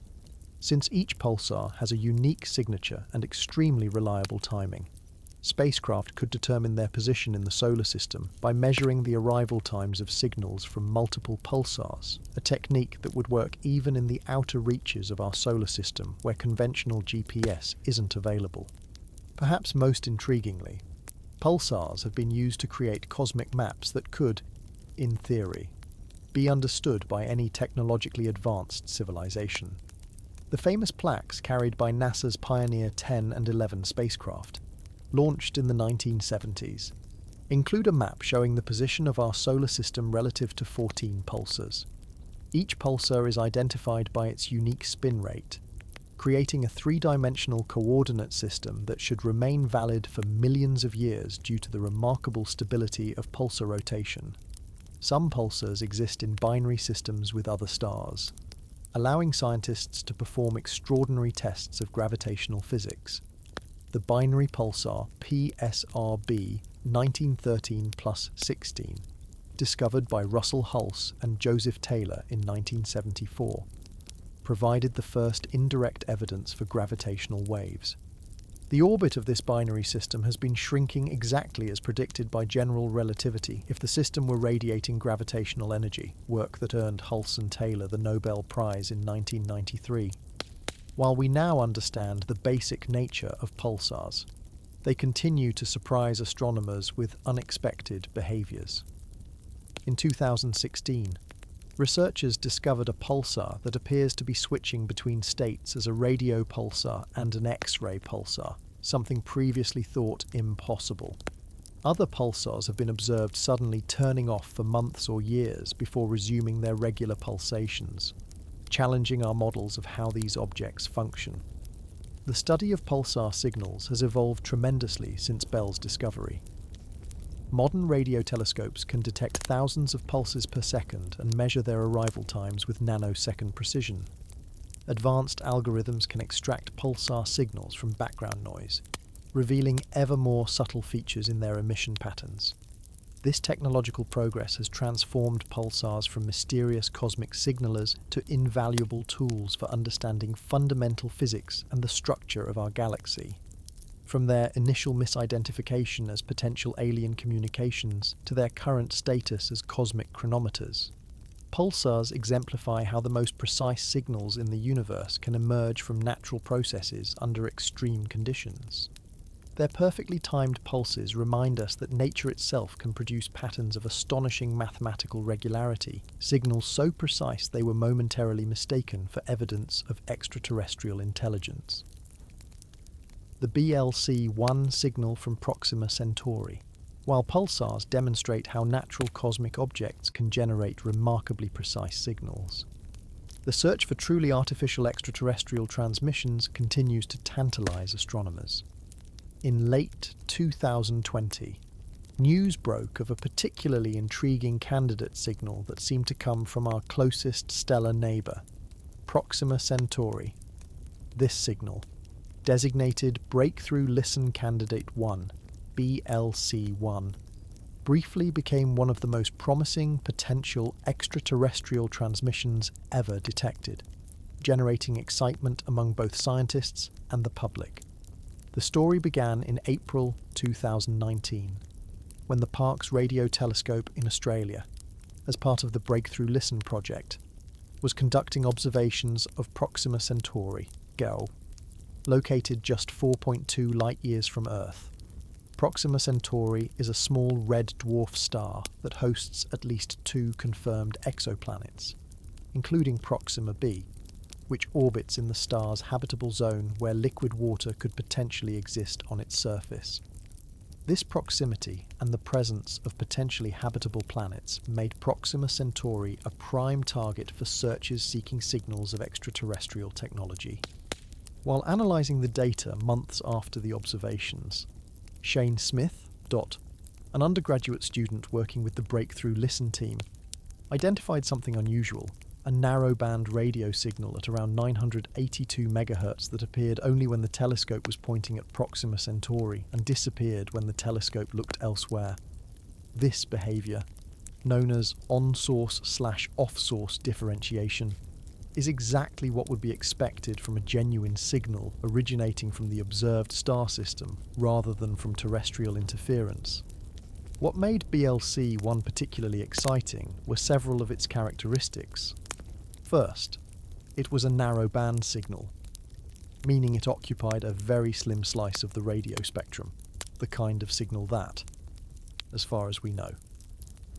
Since each pulsar has a unique signature and extremely reliable timing, spacecraft could determine their position in the solar system by measuring the arrival times of signals from multiple pulsars, a technique that would work even in the outer reaches of our solar system where conventional GPS isn't available. Perhaps most intriguingly, pulsars have been used to create cosmic maps that could, in theory, be understood by any technologically advanced civilization. The famous plaques carried by NASA's Pioneer 10 and 11 spacecraft, launched in the 1970s, include a map showing the position of our solar system relative to 14 pulsars. Each pulsar is identified by its unique spin rate, creating a three-dimensional coordinate system that should remain valid for millions of years due to the remarkable stability of pulsar rotation. Some pulsars exist in binary systems with other stars, allowing scientists to perform extraordinary tests of gravitational physics. The binary pulsar PSRB 1913+16, discovered by Russell Hulse and Joseph Taylor in 1974, provided the first indirect evidence for gravitational waves. The orbit of this binary system has been shrinking exactly as predicted by general relativity if the system were radiating gravitational energy, work that earned Hulse and Taylor the Nobel Prize in 1993. While we now understand the basic nature of pulsars, they continue to surprise astronomers with unexpected behaviours. In 2016, researchers discovered a pulsar that appears to be switching between states as a radio pulsar and an X-ray pulsar, something previously thought impossible. Other pulsars have been observed suddenly turning off for months or years before resuming their regular pulsations, challenging our models of how these objects function. The study of pulsar signals has evolved tremendously since Bell's discovery. Modern radio telescopes can detect thousands of pulses per second and measure their arrival times with nanosecond precision. Advanced algorithms can extract pulsar signals from background noise, revealing ever more subtle features in their emission patterns. This technological progress has transformed pulsars from mysterious cosmic signalers to invaluable tools for understanding fundamental physics and the structure of our galaxy. From their initial misidentification as potential alien communications to their current status as cosmic chronometers, pulsars exemplify how the most precise signals in the universe can emerge from natural processes under extreme conditions. Their perfectly timed pulses remind us that nature itself can produce patterns of astonishing mathematical regularity, signals so precise they were momentarily mistaken for evidence of extraterrestrial intelligence. The BLC-1 signal from Proxima Centauri. While pulsars demonstrate how natural cosmic objects can generate remarkably precise signals, the search for truly artificial extraterrestrial transmissions continues to tantalize astronomers. In late 2020, news broke of a particularly intriguing candidate signal that seemed to come from our closest stellar neighbour, Proxima Centauri. This signal, designated Breakthrough Listen Candidate 1, BLC-1, briefly became one of the most promising potential extraterrestrial transmissions ever detected, generating excitement among both scientists and the public. The story began in April 2019, when the Parkes Radio Telescope in Australia, as part of the Breakthrough Listen project, was conducting observations of Proxima Centauri, GEO, located just 4.2 light-years from Earth. Proxima Centauri is a small red dwarf star that hosts at least 2 confirmed exoplanets, including Proxima b, which orbits in the star's habitable zone where liquid water could potentially exist on its surface. This proximity and the presence of potentially habitable planets made Proxima Centauri a prime target for searchers seeking signals of extraterrestrial technology. While analysing the data months after the observations, Shane Smith, an undergraduate student working with the Breakthrough Listen team, identified something unusual, a narrowband radio signal at around 982 MHz that appeared only when the telescope was pointing at Proxima Centauri and disappeared when the telescope looked elsewhere. This behaviour, known as on-source/off-source differentiation, is exactly what would be expected from a genuine signal originating from the observed star system rather than from terrestrial interference. What made BLC-1 particularly exciting were several of its characteristics. First, it was a narrow-band signal, meaning it occupied a very slim slice of the radio spectrum, the kind of signal that, as far as we know,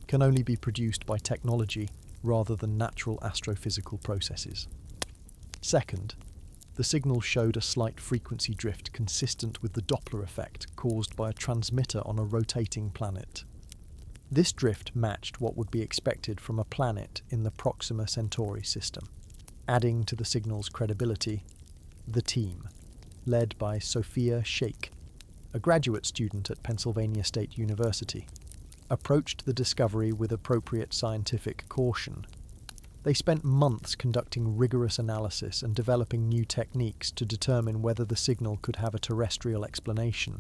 can only be produced by technology rather than natural astrophysical processes. Second, the signal showed a slight frequency drift consistent with the Doppler effect caused by a transmitter on a rotating planet. This drift matched what would be expected from a planet in the Proxima Centauri system. Adding to the signal's credibility, the team, led by Sophia Sheikh, a graduate student at Pennsylvania State University, approached the discovery with appropriate scientific caution. They spent months conducting rigorous analysis and developing new techniques to determine whether the signal could have a terrestrial explanation.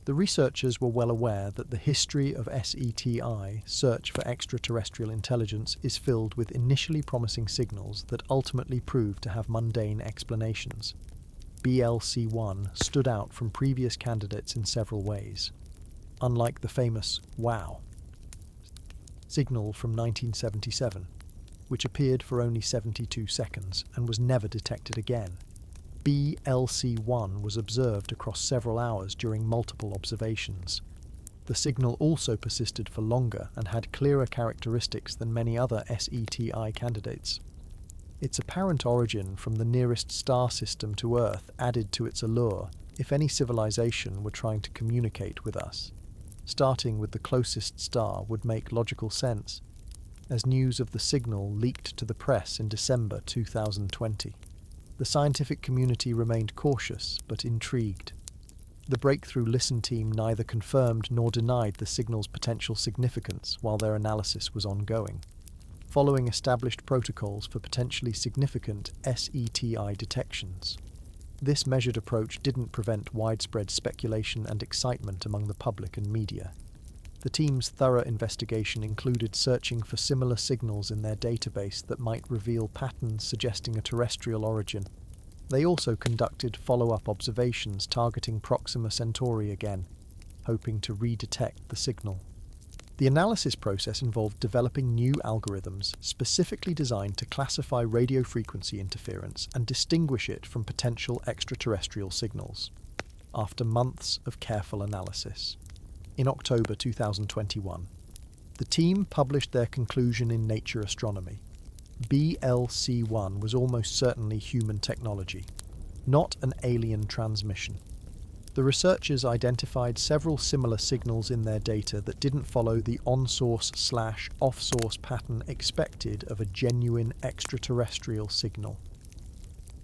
The researchers were well aware that the history of SETI, search for extraterrestrial intelligence, is filled with initially promising signals that ultimately proved to have mundane explanations. BLC-1 stood out from previous candidates in several ways. Unlike the famous "wow" signal from 1977, which appeared for only 72 seconds and was never detected again, BLC-1 was observed across several hours during multiple observations. The signal also persisted for longer and had clearer characteristics than many other SETI candidates. Its apparent origin from the nearest star system to Earth added to its allure if any civilization were trying to communicate with us. Starting with the closest star would make logical sense, as news of the signal leaked to the press in December 2020. The scientific community remained cautious but intrigued. The Breakthrough Listen team neither confirmed nor denied the signal's potential significance while their analysis was ongoing, following established protocols for potentially significant SETI detections. This measured approach didn't prevent widespread speculation and excitement among the public and media. The team's thorough investigation included searching for similar signals in their database that might reveal patterns suggesting a terrestrial origin. They also conducted follow-up observations targeting Proxima Centauri again, hoping to redetect the signal. The analysis process involved developing new algorithms specifically designed to classify radio frequency interference and distinguish it from potential extraterrestrial signals. After months of careful analysis, in October 2021, the team published their conclusion in Nature Astronomy. BLC-1 was almost certainly human technology, not an alien transmission. The researchers identified several similar signals in their data that didn't follow the on-source/off-source pattern expected of a genuine extraterrestrial signal.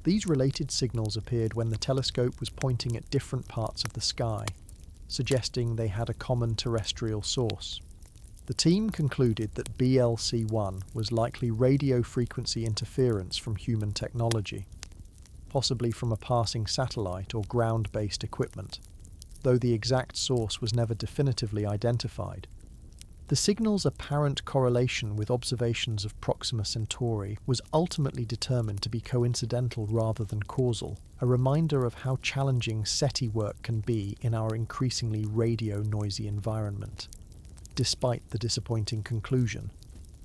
These related signals appeared when the telescope was pointing at different parts of the sky, suggesting they had a common terrestrial source. The team concluded that BLC-1 was likely radio frequency interference from human technology, possibly from a passing satellite or ground-based equipment, though the exact source was never definitively identified. The signal's apparent correlation with observations of Proxima Centauri was ultimately determined to be coincidental rather than causal, a reminder of how challenging SETI work can be in our increasingly radio-noisy environment. Despite the disappointing conclusion,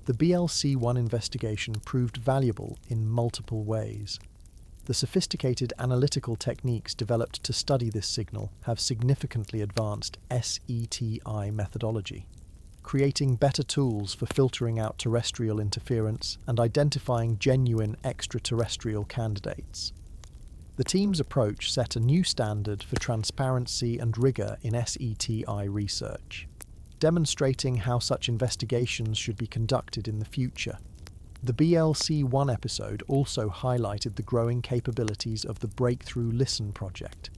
the BLC-1 investigation proved valuable in multiple ways. The sophisticated analytical techniques developed to study this signal have significantly advanced SETI methodology, creating better tools for filtering out terrestrial interference and identifying genuine extraterrestrial candidates. The team's approach set a new standard for transparency and rigor in SETI research, demonstrating how such investigations should be conducted in the future. The BLC-1 episode also highlighted the growing capabilities of the Breakthrough Listen project,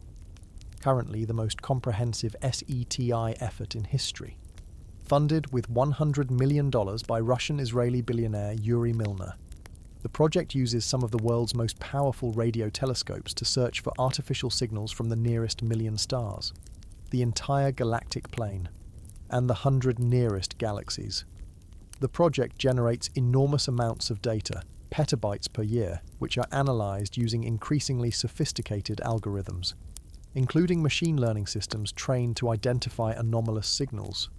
currently the most comprehensive SETI effort in history. Funded with $100 million by Russian-Israeli billionaire Yuri Milner, the project uses some of the world's most powerful radio telescopes to search for artificial signals from the nearest million stars, the entire galactic plane, and the 100 nearest galaxies. The project generates enormous amounts of data, petabytes per year, which are analysed using increasingly sophisticated algorithms, including machine learning systems trained to identify anomalous signals.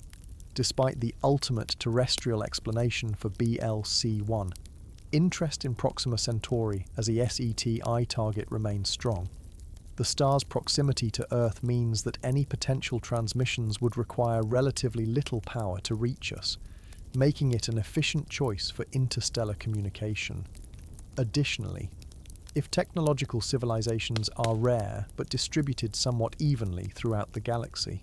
Despite the ultimate terrestrial explanation for BLC-1, interest in Proxima Centauri as a SETI target remains strong. The star's proximity to Earth means that any potential transmissions would require relatively little power to reach us, making it an efficient choice for interstellar communication. Additionally, if technological civilizations are rare but distributed somewhat evenly throughout the galaxy,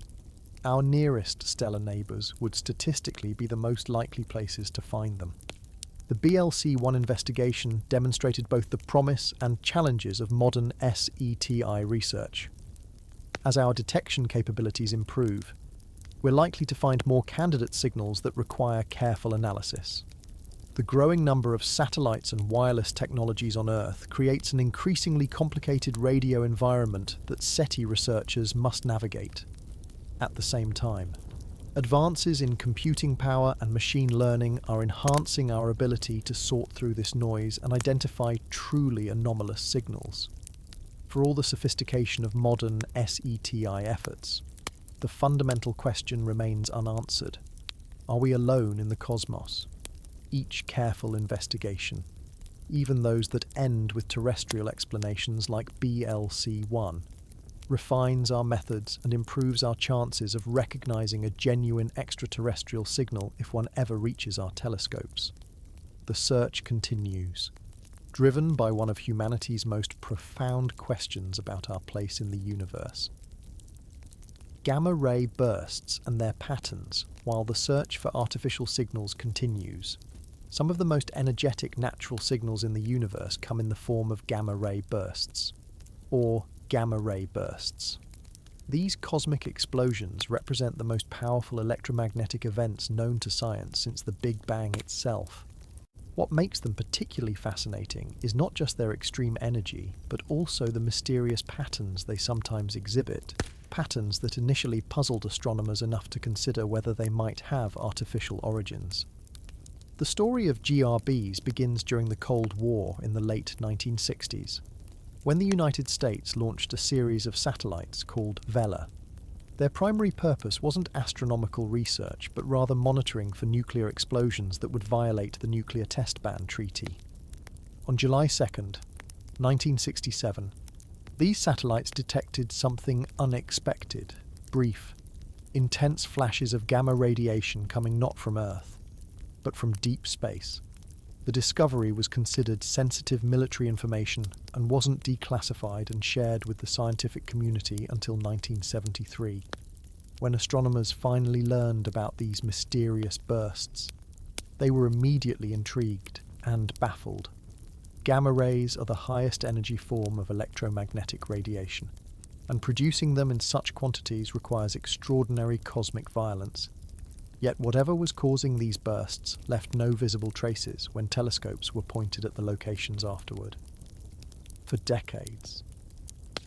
our nearest stellar neighbours would statistically be the most likely places to find them. The BLC-1 investigation demonstrated both the promise and challenges of modern SETI research. As our detection capabilities improve, we're likely to find more candidate signals that require careful analysis. The growing number of satellites and wireless technologies on Earth creates an increasingly complicated radio environment that SETI researchers must navigate. At the same time, advances in computing power and machine learning are enhancing our ability to sort through this noise and identify truly anomalous signals. For all the sophistication of modern SETI efforts, the fundamental question remains unanswered. Are we alone in the cosmos? Each careful investigation, even those that end with terrestrial explanations like BLC-1, refines our methods and improves our chances of recognizing a genuine extraterrestrial signal if one ever reaches our telescopes. The search continues, driven by one of humanity's most profound questions about our place in the universe. Gamma-ray bursts and their patterns, while the search for artificial signals continues. Some of the most energetic natural signals in the universe come in the form of gamma-ray bursts, or gamma-ray bursts. These cosmic explosions represent the most powerful electromagnetic events known to science since the Big Bang itself. What makes them particularly fascinating is not just their extreme energy, but also the mysterious patterns they sometimes exhibit, patterns that initially puzzled astronomers enough to consider whether they might have artificial origins. The story of GRBs begins during the Cold War in the late 1960s, when the United States launched a series of satellites called Vela. Their primary purpose wasn't astronomical research, but rather monitoring for nuclear explosions that would violate the Nuclear Test Ban Treaty. On July 2nd, 1967, these satellites detected something unexpected, brief, intense flashes of gamma radiation coming not from Earth, but from deep space. The discovery was considered sensitive military information and wasn't declassified and shared with the scientific community until 1973, when astronomers finally learned about these mysterious bursts. They were immediately intrigued and baffled. Gamma rays are the highest energy form of electromagnetic radiation, and producing them in such quantities requires extraordinary cosmic violence. Yet whatever was causing these bursts left no visible traces when telescopes were pointed at the locations afterward. For decades,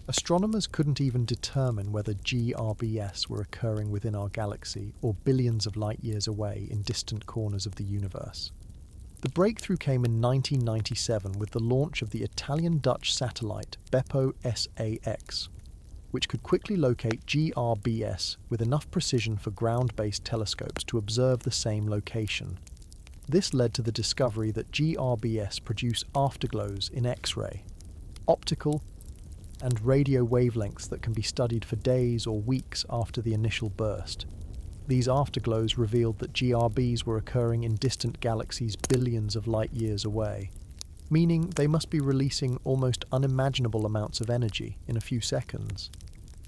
astronomers couldn't even determine whether GRBS were occurring within our galaxy or billions of light years away in distant corners of the universe. The breakthrough came in 1997 with the launch of the Italian-Dutch satellite Beppo-SAX, which could quickly locate GRBS with enough precision for ground-based telescopes to observe the same location. This led to the discovery that GRBS produce afterglows in X-ray, optical and radio wavelengths that can be studied for days or weeks after the initial burst. These afterglows revealed that GRBs were occurring in distant galaxies billions of light years away, meaning they must be releasing almost unimaginable amounts of energy in a few seconds.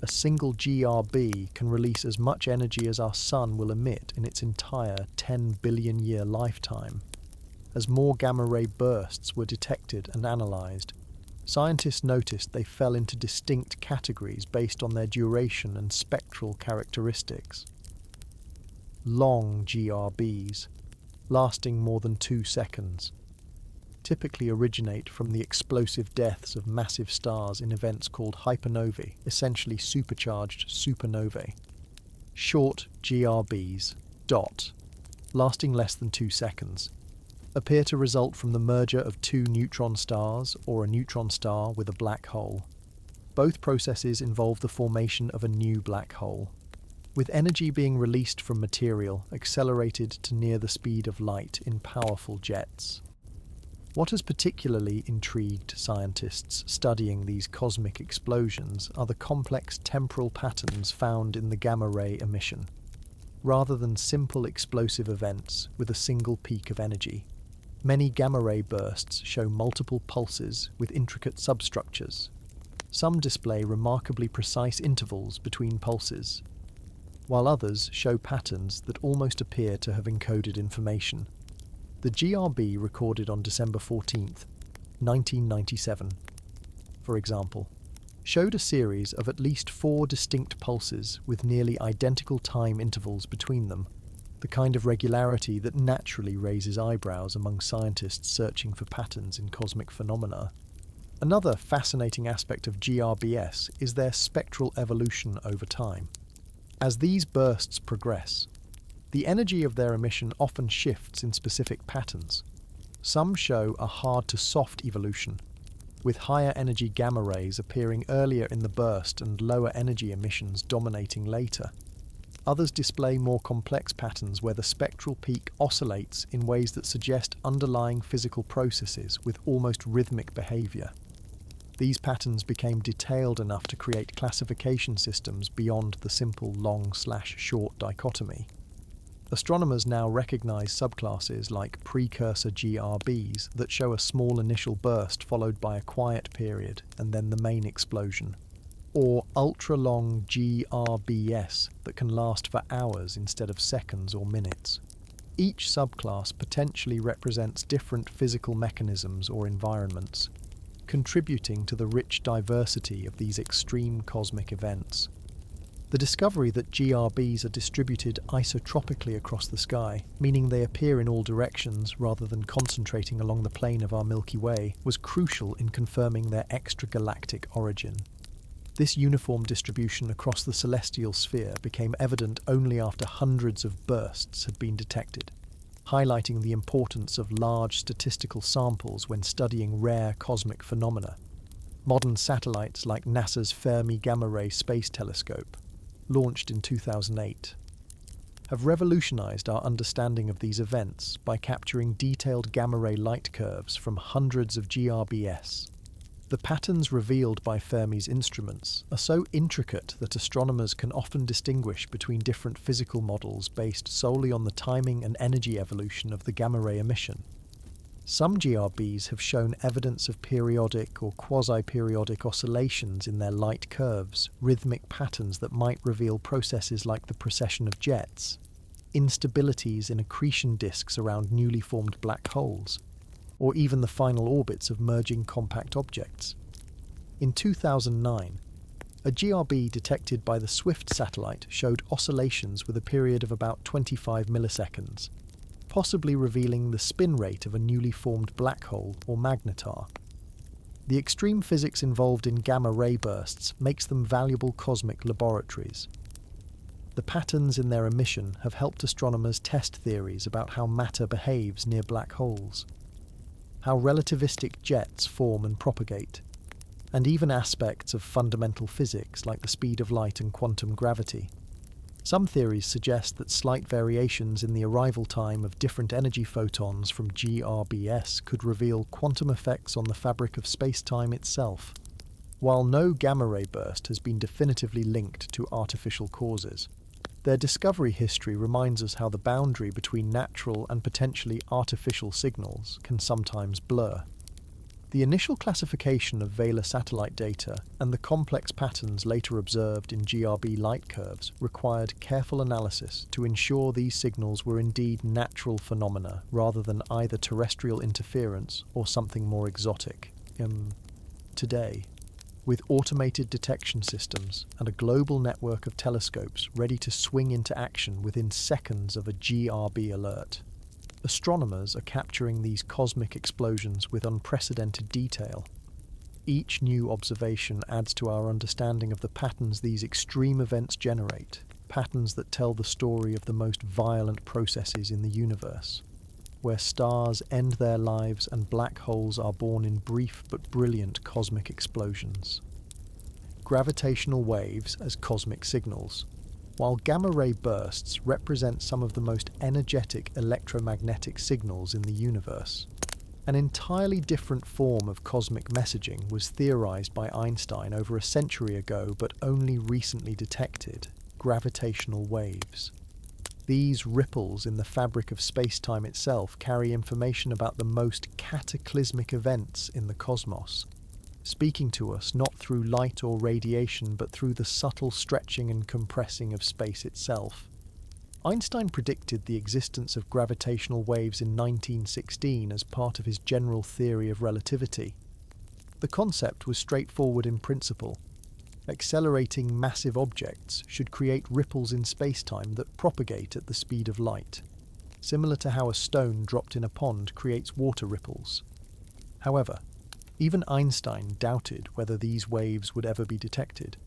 A single GRB can release as much energy as our Sun will emit in its entire 10 billion year lifetime. As more gamma-ray bursts were detected and analysed, scientists noticed they fell into distinct categories based on their duration and spectral characteristics. Long GRBs, lasting more than 2 seconds, typically originate from the explosive deaths of massive stars in events called hypernovae, essentially supercharged supernovae. Short GRBs, DOT, lasting less than 2 seconds, appear to result from the merger of two neutron stars or a neutron star with a black hole. Both processes involve the formation of a new black hole, with energy being released from material accelerated to near the speed of light in powerful jets. What has particularly intrigued scientists studying these cosmic explosions are the complex temporal patterns found in the gamma-ray emission. Rather than simple explosive events with a single peak of energy, many gamma-ray bursts show multiple pulses with intricate substructures. Some display remarkably precise intervals between pulses, while others show patterns that almost appear to have encoded information. The GRB recorded on December 14, 1997, for example, showed a series of at least 4 distinct pulses with nearly identical time intervals between them, the kind of regularity that naturally raises eyebrows among scientists searching for patterns in cosmic phenomena. Another fascinating aspect of GRBS is their spectral evolution over time. As these bursts progress, the energy of their emission often shifts in specific patterns. Some show a hard-to-soft evolution, with higher energy gamma rays appearing earlier in the burst and lower energy emissions dominating later. Others display more complex patterns where the spectral peak oscillates in ways that suggest underlying physical processes with almost rhythmic behavior. These patterns became detailed enough to create classification systems beyond the simple long/short dichotomy. Astronomers now recognize subclasses like precursor GRBs that show a small initial burst followed by a quiet period and then the main explosion, or ultra-long GRBS that can last for hours instead of seconds or minutes. Each subclass potentially represents different physical mechanisms or environments, contributing to the rich diversity of these extreme cosmic events. The discovery that GRBs are distributed isotropically across the sky, meaning they appear in all directions rather than concentrating along the plane of our Milky Way, was crucial in confirming their extragalactic origin. This uniform distribution across the celestial sphere became evident only after hundreds of bursts had been detected, highlighting the importance of large statistical samples when studying rare cosmic phenomena. Modern satellites like NASA's Fermi Gamma Ray Space Telescope, launched in 2008, have revolutionized our understanding of these events by capturing detailed gamma-ray light curves from hundreds of GRBS. The patterns revealed by Fermi's instruments are so intricate that astronomers can often distinguish between different physical models based solely on the timing and energy evolution of the gamma-ray emission. Some GRBs have shown evidence of periodic or quasi-periodic oscillations in their light curves, rhythmic patterns that might reveal processes like the precession of jets, instabilities in accretion disks around newly formed black holes, or even the final orbits of merging compact objects. In 2009, a GRB detected by the SWIFT satellite showed oscillations with a period of about 25 milliseconds, possibly revealing the spin rate of a newly formed black hole or magnetar. The extreme physics involved in gamma-ray bursts makes them valuable cosmic laboratories. The patterns in their emission have helped astronomers test theories about how matter behaves near black holes, how relativistic jets form and propagate, and even aspects of fundamental physics like the speed of light and quantum gravity. Some theories suggest that slight variations in the arrival time of different energy photons from GRBS could reveal quantum effects on the fabric of space-time itself. While no gamma-ray burst has been definitively linked to artificial causes, their discovery history reminds us how the boundary between natural and potentially artificial signals can sometimes blur. The initial classification of Vela satellite data and the complex patterns later observed in GRB light curves required careful analysis to ensure these signals were indeed natural phenomena rather than either terrestrial interference or something more exotic. Today, with automated detection systems and a global network of telescopes ready to swing into action within seconds of a GRB alert, astronomers are capturing these cosmic explosions with unprecedented detail. Each new observation adds to our understanding of the patterns these extreme events generate, patterns that tell the story of the most violent processes in the universe, where stars end their lives and black holes are born in brief but brilliant cosmic explosions. Gravitational waves as cosmic signals. While gamma-ray bursts represent some of the most energetic electromagnetic signals in the universe, an entirely different form of cosmic messaging was theorized by Einstein over a century ago but only recently detected: gravitational waves. These ripples in the fabric of space-time itself carry information about the most cataclysmic events in the cosmos, speaking to us not through light or radiation but through the subtle stretching and compressing of space itself. Einstein predicted the existence of gravitational waves in 1916 as part of his general theory of relativity. The concept was straightforward in principle. Accelerating massive objects should create ripples in spacetime that propagate at the speed of light, similar to how a stone dropped in a pond creates water ripples. However, even Einstein doubted whether these waves would ever be detected,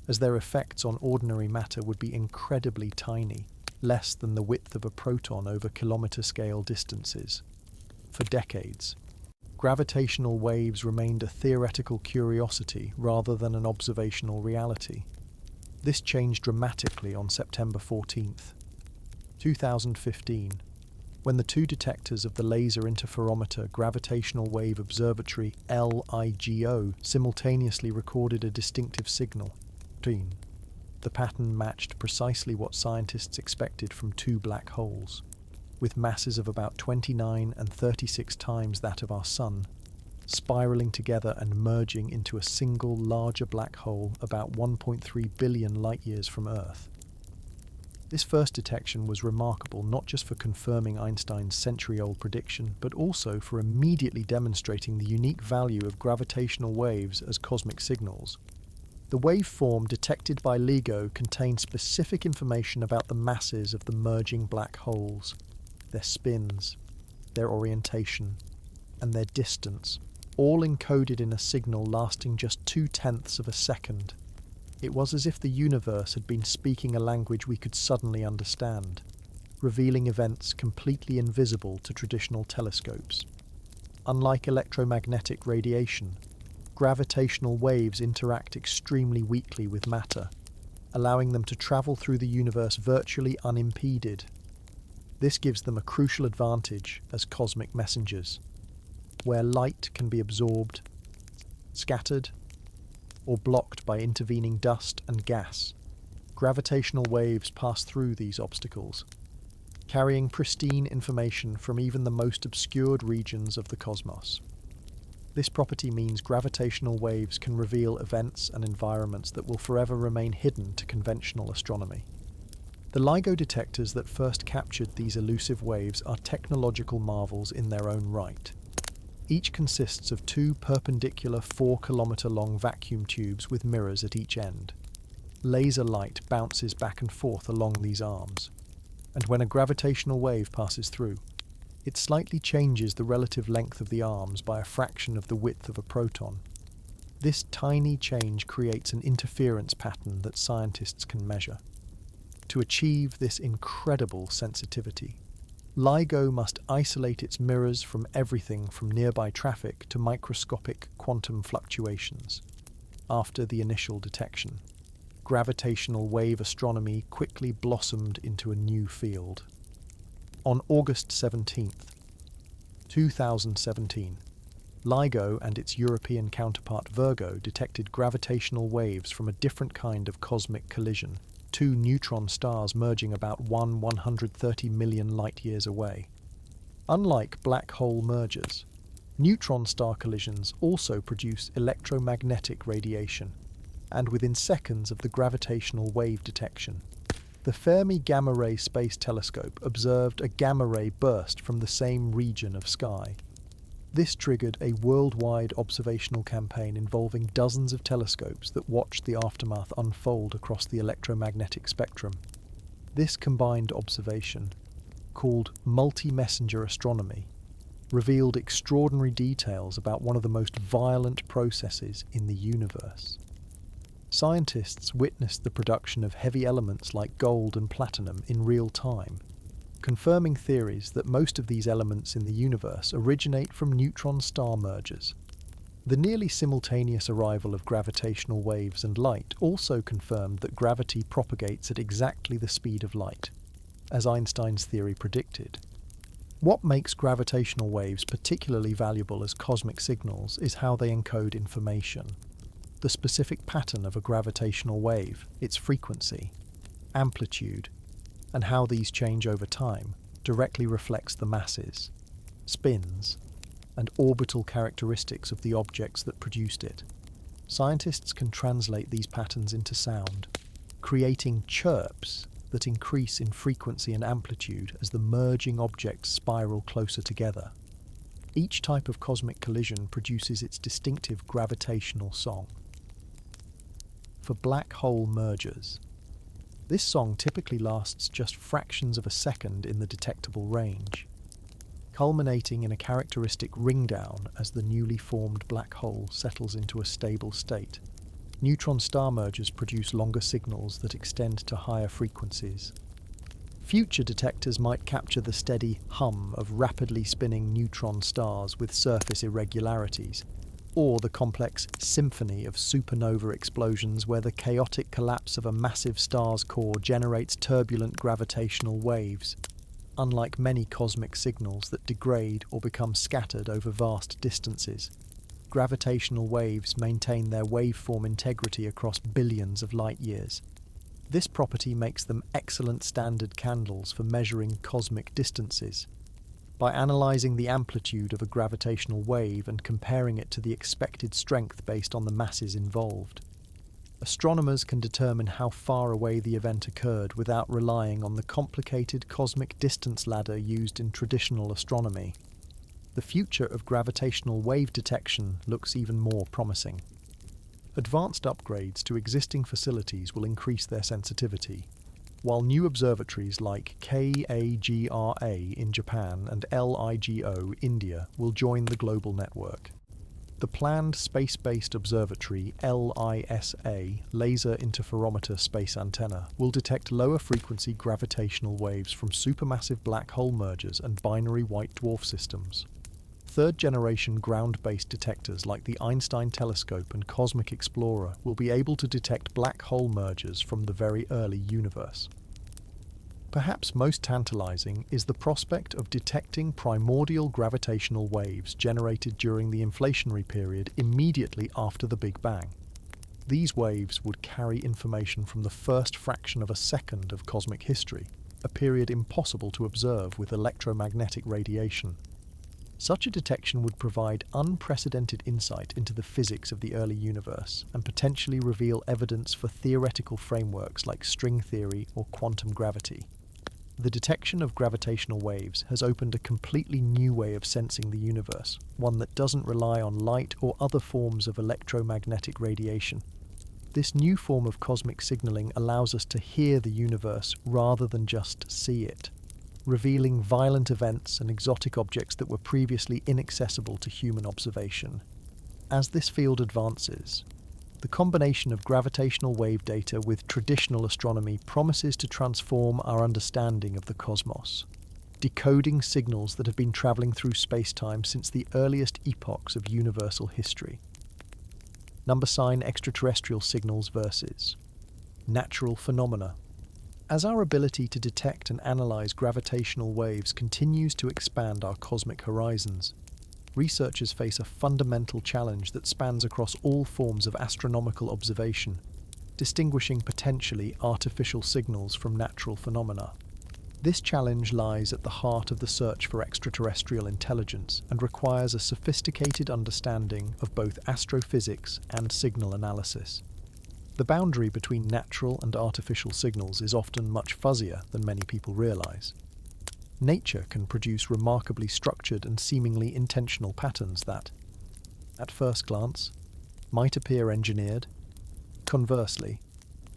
as their effects on ordinary matter would be incredibly tiny, less than the width of a proton over kilometre-scale distances. For decades, gravitational waves remained a theoretical curiosity rather than an observational reality. This changed dramatically on September 14th, 2015, when the two detectors of the Laser Interferometer Gravitational Wave Observatory LIGO simultaneously recorded a distinctive signal. The pattern matched precisely what scientists expected from two black holes, with masses of about 29 and 36 times that of our Sun, spiraling together and merging into a single larger black hole about 1.3 billion light-years from Earth. This first detection was remarkable not just for confirming Einstein's century-old prediction, but also for immediately demonstrating the unique value of gravitational waves as cosmic signals. The waveform detected by LIGO contained specific information about the masses of the merging black holes, their spins, their orientation, and their distance, all encoded in a signal lasting just 0.2 of a second. It was as if the universe had been speaking a language we could suddenly understand, revealing events completely invisible to traditional telescopes. Unlike electromagnetic radiation, gravitational waves interact extremely weakly with matter, allowing them to travel through the universe virtually unimpeded. This gives them a crucial advantage as cosmic messengers, where light can be absorbed, scattered, or blocked by intervening dust and gas. Gravitational waves pass through these obstacles, carrying pristine information from even the most obscured regions of the cosmos. This property means gravitational waves can reveal events and environments that will forever remain hidden to conventional astronomy. The LIGO detectors that first captured these elusive waves are technological marvels in their own right. Each consists of two perpendicular 4-kilometre-long vacuum tubes with mirrors at each end. Laser light bounces back and forth along these arms, and when a gravitational wave passes through, it slightly changes the relative length of the arms by a fraction of the width of a proton. This tiny change creates an interference pattern that scientists can measure. To achieve this incredible sensitivity, LIGO must isolate its mirrors from everything from nearby traffic to microscopic quantum fluctuations. After the initial detection, gravitational wave astronomy quickly blossomed into a new field. On August 17th, 2017, LIGO and its European counterpart Virgo detected gravitational waves from a different kind of cosmic collision, two neutron stars merging about 130 million light-years away. Unlike black hole mergers, neutron star collisions also produce electromagnetic radiation, and within seconds of the gravitational wave detection, the Fermi Gamma Ray Space Telescope observed a gamma ray burst from the same region of sky. This triggered a worldwide observational campaign involving dozens of telescopes that watched the aftermath unfold across the electromagnetic spectrum. This combined observation, called multi-messenger astronomy, revealed extraordinary details about one of the most violent processes in the universe. Scientists witnessed the production of heavy elements like gold and platinum in real time, confirming theories that most of these elements in the universe originate from neutron star mergers. The nearly simultaneous arrival of gravitational waves and light also confirmed that gravity propagates at exactly the speed of light, as Einstein's theory predicted. What makes gravitational waves particularly valuable as cosmic signals is how they encode information. The specific pattern of a gravitational wave, its frequency, amplitude, and how these change over time directly reflects the masses, spins, and orbital characteristics of the objects that produced it. Scientists can translate these patterns into sound, creating chirps that increase in frequency and amplitude as the merging objects spiral closer together. Each type of cosmic collision produces its distinctive gravitational song. for black hole mergers. This song typically lasts just fractions of a second in the detectable range, culminating in a characteristic ringdown as the newly formed black hole settles into a stable state. Neutron star mergers produce longer signals that extend to higher frequencies. Future detectors might capture the steady hum of rapidly spinning neutron stars with surface irregularities, or the complex symphony of supernova explosions where the chaotic collapse of a massive star's core generates turbulent gravitational waves. Unlike many cosmic signals that degrade or become scattered over vast distances, gravitational waves maintain their waveform integrity across billions of light years. This property makes them excellent standard candles for measuring cosmic distances. By analysing the amplitude of a gravitational wave and comparing it to the expected strength based on the masses involved, astronomers can determine how far away the event occurred without relying on the complicated cosmic distance ladder used in traditional astronomy. The future of gravitational wave detection looks even more promising. Advanced upgrades to existing facilities will increase their sensitivity, while new observatories like KAGRA in Japan and LIGO India will join the global network. The planned space-based observatory LISA, Laser Interferometer Space Antenna, will detect lower-frequency gravitational waves from supermassive black hole mergers and binary white dwarf systems. Third-generation ground-based detectors like the Einstein Telescope and Cosmic Explorer will be able to detect black hole mergers from the very early universe. Perhaps most tantalizing is the prospect of detecting primordial gravitational waves generated during the inflationary period immediately after the Big Bang. These waves would carry information from the first fraction of a second of cosmic history, a period impossible to observe with electromagnetic radiation. Such a detection would provide unprecedented insight into the physics of the early universe and potentially reveal evidence for theoretical frameworks like string theory or quantum gravity. The detection of gravitational waves has opened a completely new way of sensing the universe, one that doesn't rely on light or other forms of electromagnetic radiation. This new form of cosmic signaling allows us to hear the universe rather than just see it, revealing violent events and exotic objects that were previously inaccessible to human observation. As this field advances, the combination of gravitational wave data with traditional astronomy promises to transform our understanding of the cosmos, decoding signals that have been travelling through space-time since the earliest epochs of universal history. Number sign extraterrestrial signals versus natural phenomena. As our ability to detect and analyse gravitational waves continues to expand our cosmic horizons, researchers face a fundamental challenge that spans across all forms of astronomical observation, distinguishing potentially artificial signals from natural phenomena. This challenge lies at the heart of the search for extraterrestrial intelligence and requires a sophisticated understanding of both astrophysics and signal analysis. The boundary between natural and artificial signals is often much fuzzier than many people realise. Nature can produce remarkably structured and seemingly intentional patterns that, at first glance, might appear engineered. Conversely,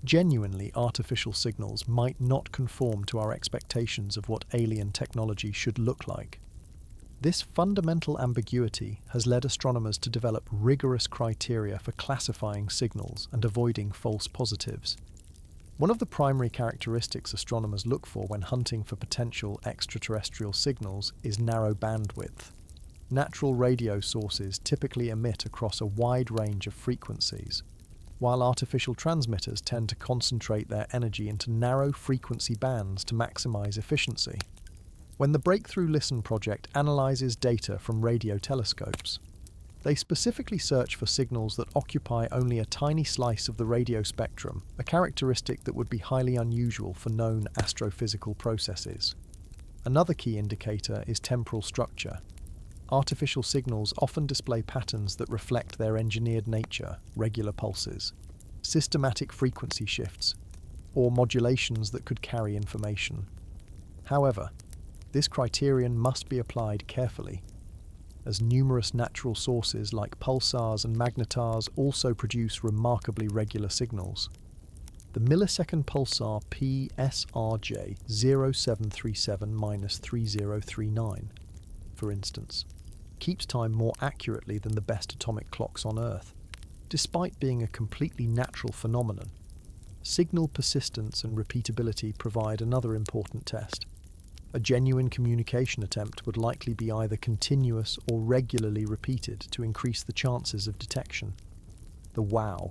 genuinely artificial signals might not conform to our expectations of what alien technology should look like. This fundamental ambiguity has led astronomers to develop rigorous criteria for classifying signals and avoiding false positives. One of the primary characteristics astronomers look for when hunting for potential extraterrestrial signals is narrow bandwidth. Natural radio sources typically emit across a wide range of frequencies, while artificial transmitters tend to concentrate their energy into narrow frequency bands to maximize efficiency. When the Breakthrough Listen project analyzes data from radio telescopes, they specifically search for signals that occupy only a tiny slice of the radio spectrum, a characteristic that would be highly unusual for known astrophysical processes. Another key indicator is temporal structure. Artificial signals often display patterns that reflect their engineered nature, regular pulses, systematic frequency shifts, or modulations that could carry information. However, this criterion must be applied carefully. as numerous natural sources like pulsars and magnetars also produce remarkably regular signals. The millisecond pulsar PSRJ 0737-3039, for instance, keeps time more accurately than the best atomic clocks on Earth, despite being a completely natural phenomenon. Signal persistence and repeatability provide another important test. A genuine communication attempt would likely be either continuous or regularly repeated to increase the chances of detection. The wow.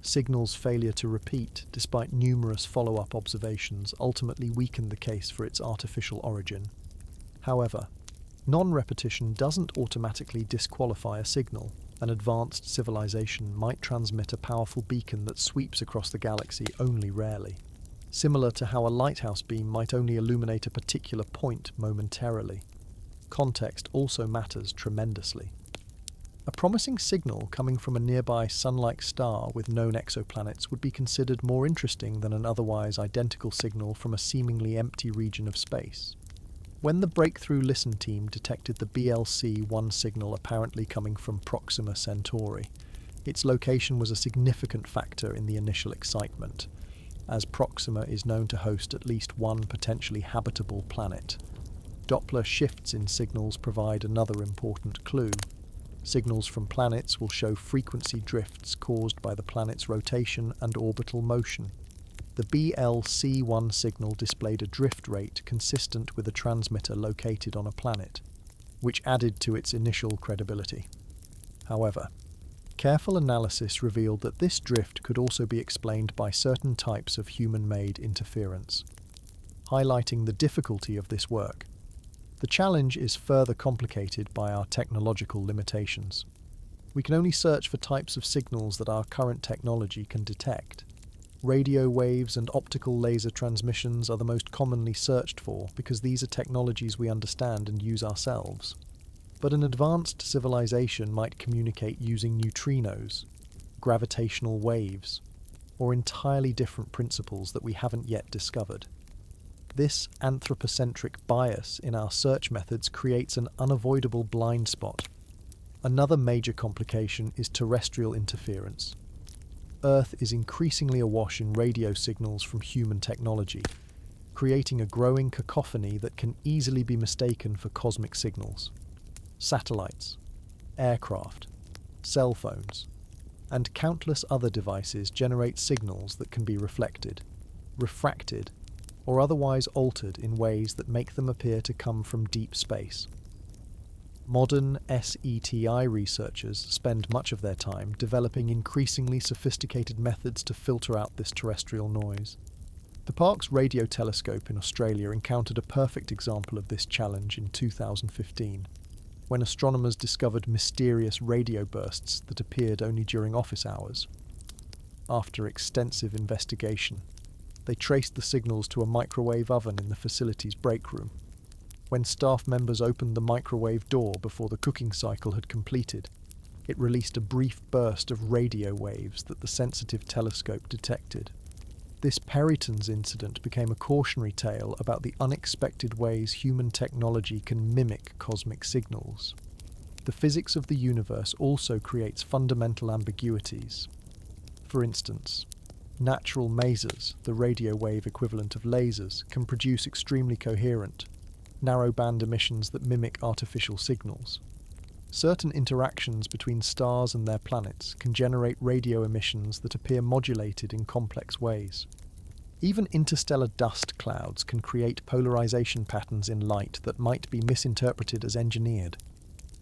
Signal's failure to repeat, despite numerous follow-up observations, ultimately weakened the case for its artificial origin. However, non-repetition doesn't automatically disqualify a signal. An advanced civilization might transmit a powerful beacon that sweeps across the galaxy only rarely, similar to how a lighthouse beam might only illuminate a particular point momentarily. Context also matters tremendously. A promising signal coming from a nearby sun-like star with known exoplanets would be considered more interesting than an otherwise identical signal from a seemingly empty region of space. When the Breakthrough Listen team detected the BLC-1 signal apparently coming from Proxima Centauri, its location was a significant factor in the initial excitement, as Proxima is known to host at least one potentially habitable planet. Doppler shifts in signals provide another important clue. Signals from planets will show frequency drifts caused by the planet's rotation and orbital motion. The BLC-1 signal displayed a drift rate consistent with a transmitter located on a planet, which added to its initial credibility. However, careful analysis revealed that this drift could also be explained by certain types of human-made interference, highlighting the difficulty of this work. The challenge is further complicated by our technological limitations. We can only search for types of signals that our current technology can detect. Radio waves and optical laser transmissions are the most commonly searched for because these are technologies we understand and use ourselves. But an advanced civilization might communicate using neutrinos, gravitational waves, or entirely different principles that we haven't yet discovered. This anthropocentric bias in our search methods creates an unavoidable blind spot. Another major complication is terrestrial interference. Earth is increasingly awash in radio signals from human technology, creating a growing cacophony that can easily be mistaken for cosmic signals. Satellites, aircraft, cell phones, and countless other devices generate signals that can be reflected, refracted, or otherwise altered in ways that make them appear to come from deep space. Modern SETI researchers spend much of their time developing increasingly sophisticated methods to filter out this terrestrial noise. The Parkes Radio Telescope in Australia encountered a perfect example of this challenge in 2015, when astronomers discovered mysterious radio bursts that appeared only during office hours. After extensive investigation, they traced the signals to a microwave oven in the facility's break room. When staff members opened the microwave door before the cooking cycle had completed, it released a brief burst of radio waves that the sensitive telescope detected. This Peryton's incident became a cautionary tale about the unexpected ways human technology can mimic cosmic signals. The physics of the universe also creates fundamental ambiguities. For instance, natural masers, the radio wave equivalent of lasers, can produce extremely coherent, narrow-band emissions that mimic artificial signals. Certain interactions between stars and their planets can generate radio emissions that appear modulated in complex ways. Even interstellar dust clouds can create polarization patterns in light that might be misinterpreted as engineered.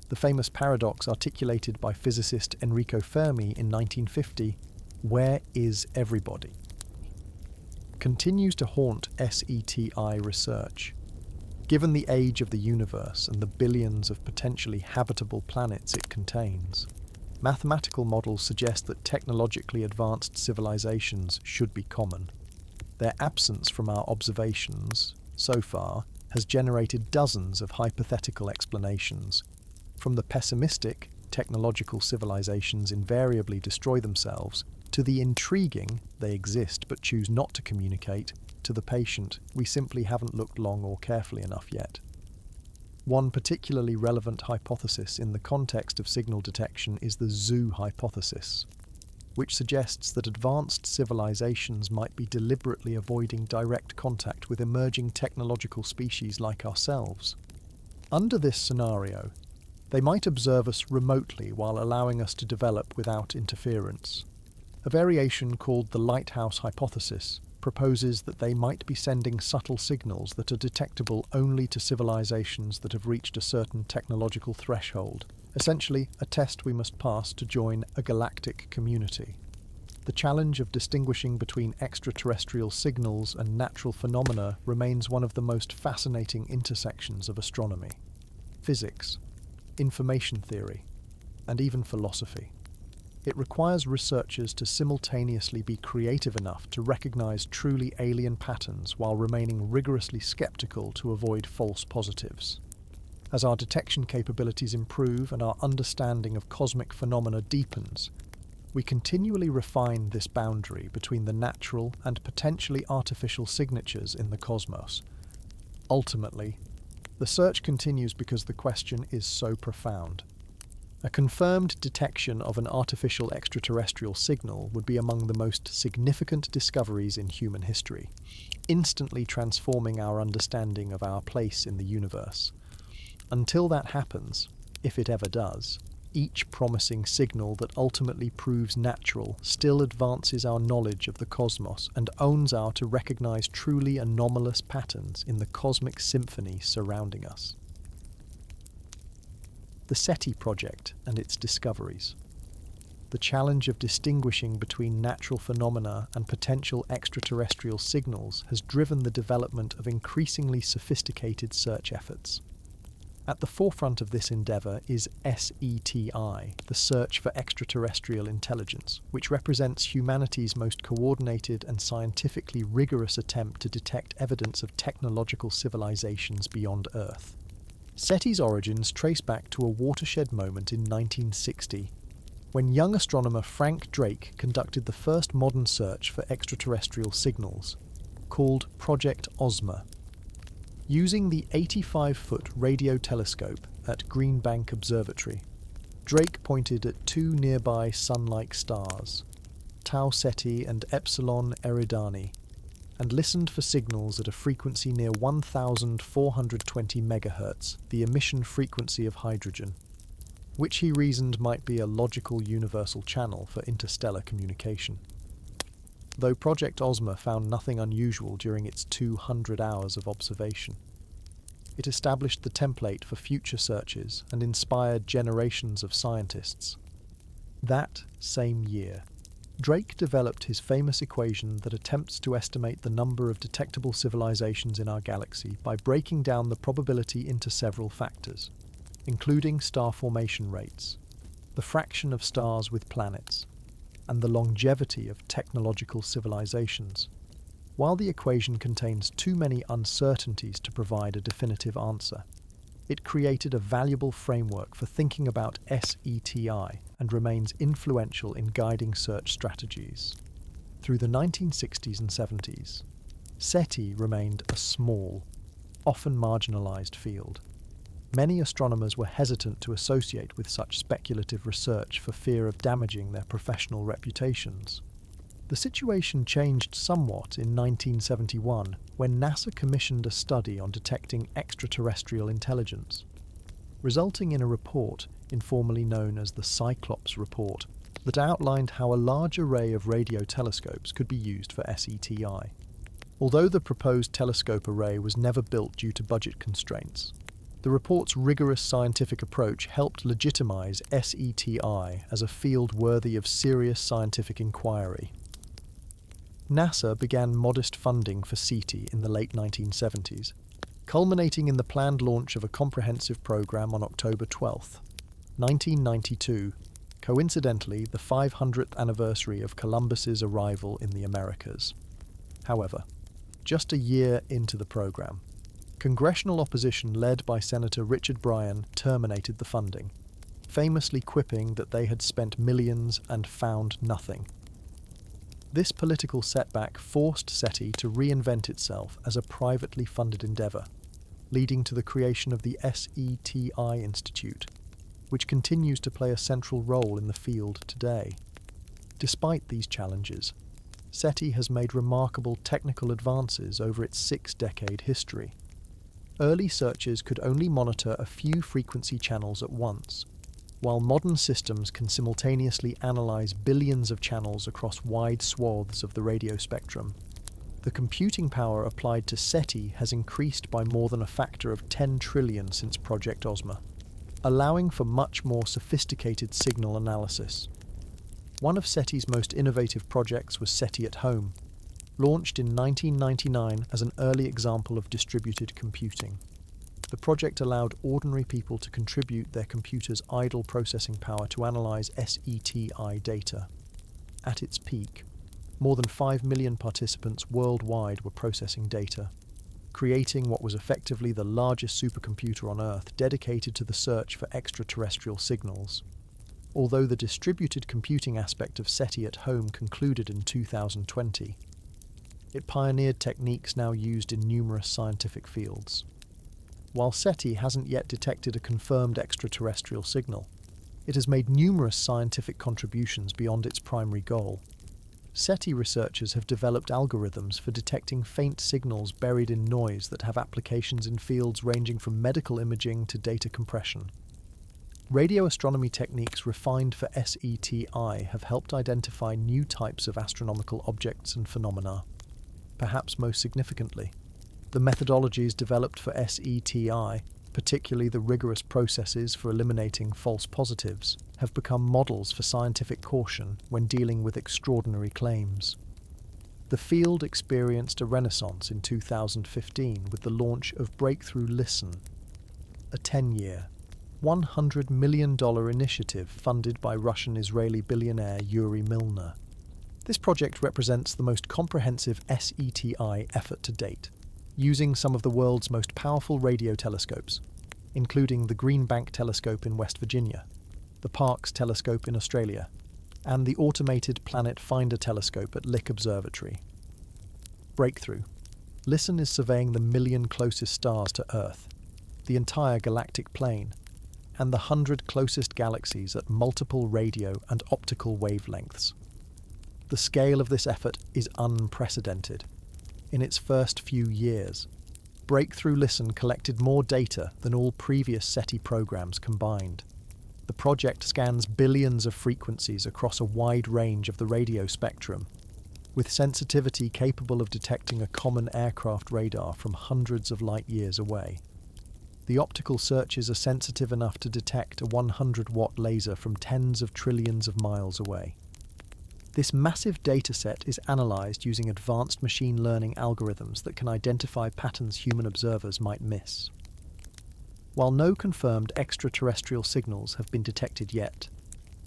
The famous paradox articulated by physicist Enrico Fermi in 1950, "Where is everybody?" continues to haunt SETI research. Given the age of the universe and the billions of potentially habitable planets it contains, mathematical models suggest that technologically advanced civilizations should be common. Their absence from our observations, so far, has generated dozens of hypothetical explanations. From the pessimistic, technological civilizations invariably destroy themselves, to the intriguing, they exist but choose not to communicate, to the patient, we simply haven't looked long or carefully enough yet. One particularly relevant hypothesis in the context of signal detection is the zoo hypothesis, which suggests that advanced civilizations might be deliberately avoiding direct contact with emerging technological species like ourselves. Under this scenario, they might observe us remotely while allowing us to develop without interference. A variation called the lighthouse hypothesis proposes that they might be sending subtle signals that are detectable only to civilizations that have reached a certain technological threshold, essentially a test we must pass to join a galactic community. The challenge of distinguishing between extraterrestrial signals and natural phenomena remains one of the most fascinating intersections of astronomy, physics, information theory, and even philosophy. It requires researchers to simultaneously be creative enough to recognize truly alien patterns while remaining rigorously skeptical to avoid false positives. As our detection capabilities improve and our understanding of cosmic phenomena deepens, we continually refine this boundary between the natural and potentially artificial signatures in the cosmos. Ultimately, the search continues because the question is so profound. A confirmed detection of an artificial extraterrestrial signal would be among the most significant discoveries in human history, instantly transforming our understanding of our place in the universe. Until that happens, if it ever does, each promising signal that ultimately proves natural still advances our knowledge of the cosmos and owns our to recognize truly anomalous patterns in the cosmic symphony surrounding us. The SETI project and its discoveries. The challenge of distinguishing between natural phenomena and potential extraterrestrial signals has driven the development of increasingly sophisticated search efforts. At the forefront of this endeavour is SETI, the Search for Extraterrestrial Intelligence, which represents humanity's most coordinated and scientifically rigorous attempt to detect evidence of technological civilizations beyond Earth. SETI's origins trace back to a watershed moment in 1960, when young astronomer Frank Drake conducted the first modern search for extraterrestrial signals, called Project Ozma. Using the 85-foot radio telescope at Green Bank Observatory, Drake pointed at two nearby sun-like stars, Tau Ceti and Epsilon Eridani, and listened for signals at a frequency near 1,420 MHz, the emission frequency of hydrogen, which he reasoned might be a logical universal channel for interstellar communication. Though Project Ozma found nothing unusual during its 200 hours of observation, it established the template for future searches and inspired generations of scientists. That same year, Drake developed his famous equation that attempts to estimate the number of detectable civilizations in our galaxy by breaking down the probability into several factors, including star formation rates, the fraction of stars with planets, and the longevity of technological civilizations. While the equation contains too many uncertainties to provide a definitive answer, it created a valuable framework for thinking about SETI and remains influential in guiding search strategies. Through the 1960s and 70s, SETI remained a small, often marginalized field. Many astronomers were hesitant to associate with such speculative research for fear of damaging their professional reputations. The situation changed somewhat in 1971 when NASA commissioned a study on detecting extraterrestrial intelligence, resulting in a report informally known as the Cyclops Report that outlined how a large array of radio telescopes could be used for SETI. Although the proposed telescope array was never built due to budget constraints, the report's rigorous scientific approach helped legitimize SETI as a field worthy of serious scientific inquiry. NASA began modest funding for SETI in the late 1970s, culminating in the planned launch of a comprehensive program on October 12, 1992, coincidentally the 500th anniversary of Columbus's arrival in the Americas. However, just a year into the program, congressional opposition led by Senator Richard Bryan terminated the funding, famously quipping that they had spent millions and found nothing. This political setback forced SETI to reinvent itself as a privately funded endeavour, leading to the creation of the SETI Institute, which continues to play a central role in the field today. Despite these challenges, SETI has made remarkable technical advances over its 6-decade history. Early searches could only monitor a few frequency channels at once, while modern systems can simultaneously analyze billions of channels across wide swaths of the radio spectrum. The computing power applied to SETI has increased by more than a factor of 10 trillion since Project Ozma, allowing for much more sophisticated signal analysis. One of SETI's most innovative projects was SETI at Home, launched in 1999 as an early example of distributed computing. The project allowed ordinary people to contribute their computer's idle processing power to analyze SETI data. At its peak, more than 5 million participants worldwide were processing data, creating what was effectively the largest supercomputer on Earth dedicated to the search for extraterrestrial signals. Although the distributed computing aspect of SETI at Home concluded in 2020, it pioneered techniques now used in numerous scientific fields. While SETI hasn't yet detected a confirmed extraterrestrial signal, it has made numerous scientific contributions beyond its primary goal. SETI researchers have developed algorithms for detecting faint signals buried in noise that have applications in fields ranging from medical imaging to data compression. Radio astronomy techniques refined for SETI have helped identify new types of astronomical objects and phenomena. Perhaps most significantly, the methodologies developed for SETI, particularly the rigorous processes for eliminating false positives, have become models for scientific caution when dealing with extraordinary claims. The field experienced a renaissance in 2015 with the launch of Breakthrough Listen, a 10-year, $100 million initiative funded by Russian-Israeli billionaire Yuri Milner. This project represents the most comprehensive SETI effort to date, using some of the world's most powerful radio telescopes, including the Green Bank Telescope in West Virginia, the Parkes Telescope in Australia, and the automated Planet Finder Telescope at Lick Observatory. Breakthrough. Listen is surveying the million closest stars to Earth, the entire galactic plane, and the 100 closest galaxies at multiple radio and optical wavelengths. The scale of this effort is unprecedented. In its first few years, Breakthrough Listen collected more data than all previous SETI programs combined. The project scans billions of frequencies across a wide range of the radio spectrum, with sensitivity capable of detecting a common aircraft radar from hundreds of light years away. The optical searches are sensitive enough to detect a 100-watt laser from tens of trillions of miles away. This massive dataset is analysed using advanced machine learning algorithms that can identify patterns human observers might miss. While no confirmed extraterrestrial signals have been detected yet,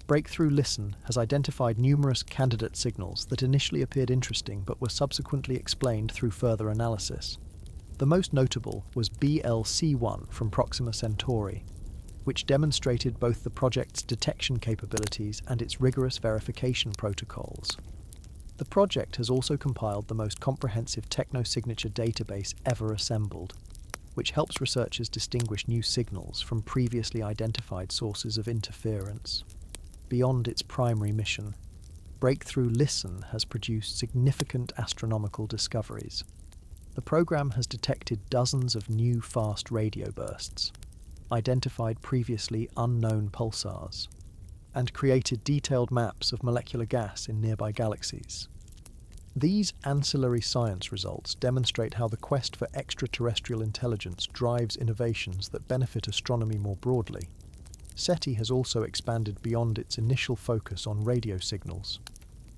Breakthrough Listen has identified numerous candidate signals that initially appeared interesting but were subsequently explained through further analysis. The most notable was BLC-1 from Proxima Centauri, which demonstrated both the project's detection capabilities and its rigorous verification protocols. The project has also compiled the most comprehensive technosignature database ever assembled, which helps researchers distinguish new signals from previously identified sources of interference. Beyond its primary mission, Breakthrough Listen has produced significant astronomical discoveries. The program has detected dozens of new fast radio bursts, identified previously unknown pulsars, and created detailed maps of molecular gas in nearby galaxies. These ancillary science results demonstrate how the quest for extraterrestrial intelligence drives innovations that benefit astronomy more broadly. SETI has also expanded beyond its initial focus on radio signals.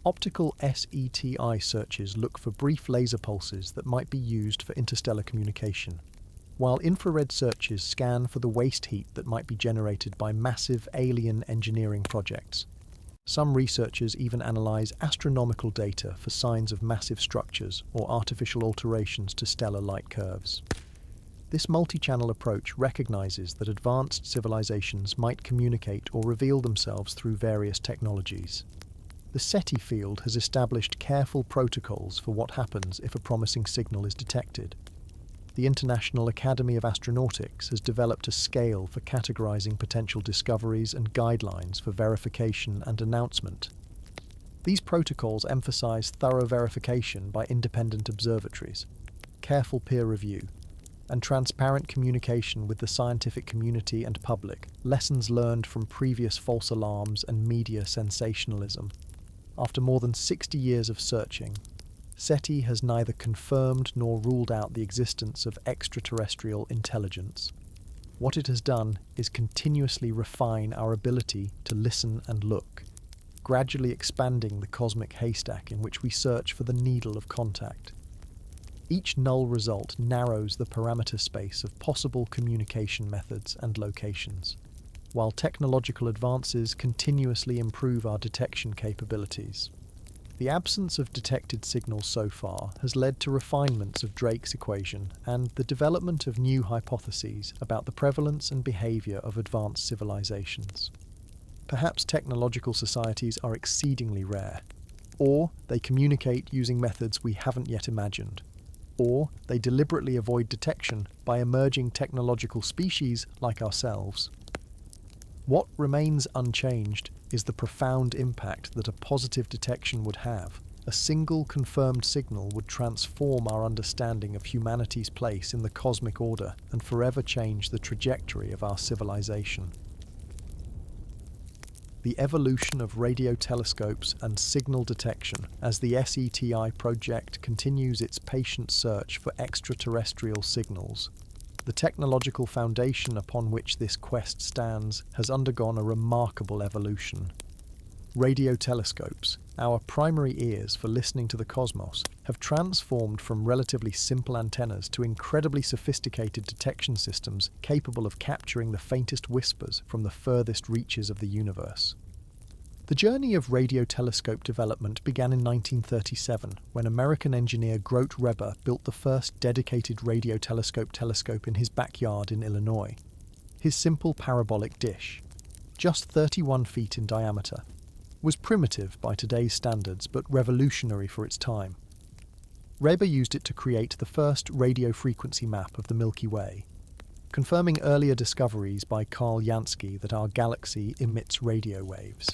Optical SETI searches look for brief laser pulses that might be used for interstellar communication, while infrared searches scan for the waste heat that might be generated by massive alien engineering projects. Some researchers even analyze astronomical data for signs of massive structures or artificial alterations to stellar light curves. This multi-channel approach recognizes that advanced civilizations might communicate or reveal themselves through various technologies. The SETI field has established careful protocols for what happens if a promising signal is detected. the International Academy of Astronautics has developed a scale for categorizing potential discoveries and guidelines for verification and announcement. These protocols emphasize thorough verification by independent observatories, careful peer review, and transparent communication with the scientific community and public, lessons learned from previous false alarms and media sensationalism. After more than 60 years of searching, SETI has neither confirmed nor ruled out the existence of extraterrestrial intelligence. What it has done is continuously refine our ability to listen and look, gradually expanding the cosmic haystack in which we search for the needle of contact. Each null result narrows the parameter space of possible communication methods and locations, while technological advances continuously improve our detection capabilities. The absence of detected signals so far has led to refinements of Drake's equation and the development of new hypotheses about the prevalence and behavior of advanced civilizations. Perhaps technological societies are exceedingly rare, or they communicate using methods we haven't yet imagined, or they deliberately avoid detection by emerging technological species like ourselves. What remains unchanged is the profound impact that a positive detection would have. A single confirmed signal would transform our understanding of humanity's place in the cosmic order and forever change the trajectory of our civilization. The evolution of radio telescopes and signal detection as the SETI project continues its patient search for extraterrestrial signals. The technological foundation upon which this quest stands has undergone a remarkable evolution. Radio telescopes, our primary ears for listening to the cosmos, have transformed from relatively simple antennas to incredibly sophisticated detection systems capable of capturing the faintest whispers from the furthest reaches of the universe. The journey of radio telescope development began in 1937 when American engineer Grote Reber built the first dedicated radio telescope in his backyard in Illinois. His simple parabolic dish, just 31 feet in diameter, was primitive by today's standards but revolutionary for its time. Reber used it to create the first radio frequency map of the Milky Way, confirming earlier discoveries by Carl Jansky that our galaxy emits radio waves.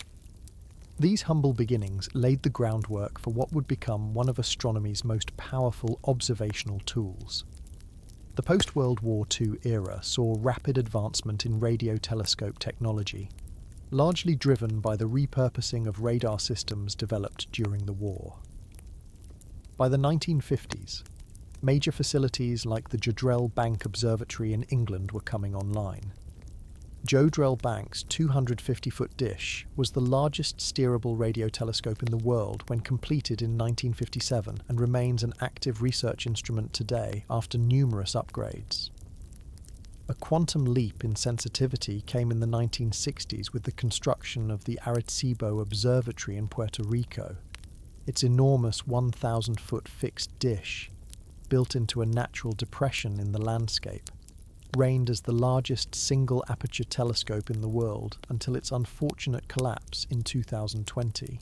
These humble beginnings laid the groundwork for what would become one of astronomy's most powerful observational tools. The post-World War II era saw rapid advancement in radio telescope technology, largely driven by the repurposing of radar systems developed during the war. By the 1950s, major facilities like the Jodrell Bank Observatory in England were coming online. Jodrell Bank's 250-foot dish was the largest steerable radio telescope in the world when completed in 1957 and remains an active research instrument today after numerous upgrades. A quantum leap in sensitivity came in the 1960s with the construction of the Arecibo Observatory in Puerto Rico. Its enormous 1,000-foot fixed dish, built into a natural depression in the landscape, reigned as the largest single-aperture telescope in the world until its unfortunate collapse in 2020.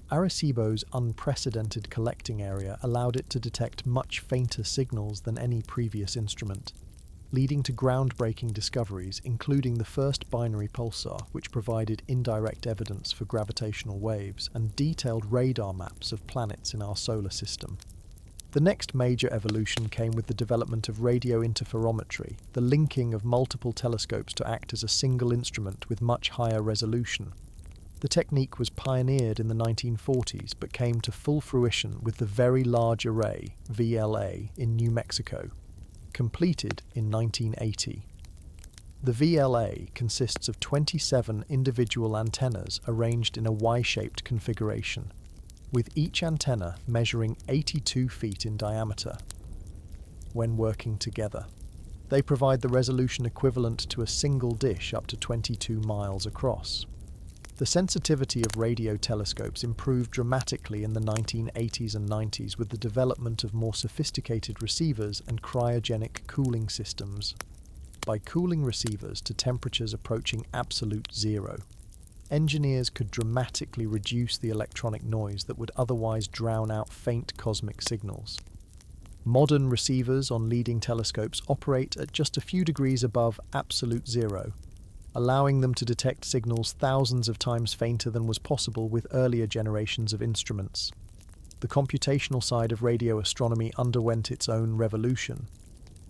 Arecibo's unprecedented collecting area allowed it to detect much fainter signals than any previous instrument, leading to groundbreaking discoveries, including the first binary pulsar, which provided indirect evidence for gravitational waves and detailed radar maps of planets in our solar system. The next major evolution came with the development of radio interferometry, the linking of multiple telescopes to act as a single instrument with much higher resolution. The technique was pioneered in the 1940s but came to full fruition with the Very Large Array, VLA, in New Mexico, completed in 1980. The VLA consists of 27 individual antennas arranged in a Y-shaped configuration, with each antenna measuring 82 feet in diameter. When working together, they provide the resolution equivalent to a single dish up to 22 miles across. The sensitivity of radio telescopes improved dramatically in the 1980s and 90s with the development of more sophisticated receivers and cryogenic cooling systems. By cooling receivers to temperatures approaching absolute zero, engineers could dramatically reduce the electronic noise that would otherwise drown out faint cosmic signals. Modern receivers on leading telescopes operate at just a few degrees above absolute zero, allowing them to detect signals thousands of times fainter than was possible with earlier generations of instruments. The computational side of radio astronomy underwent its own revolution.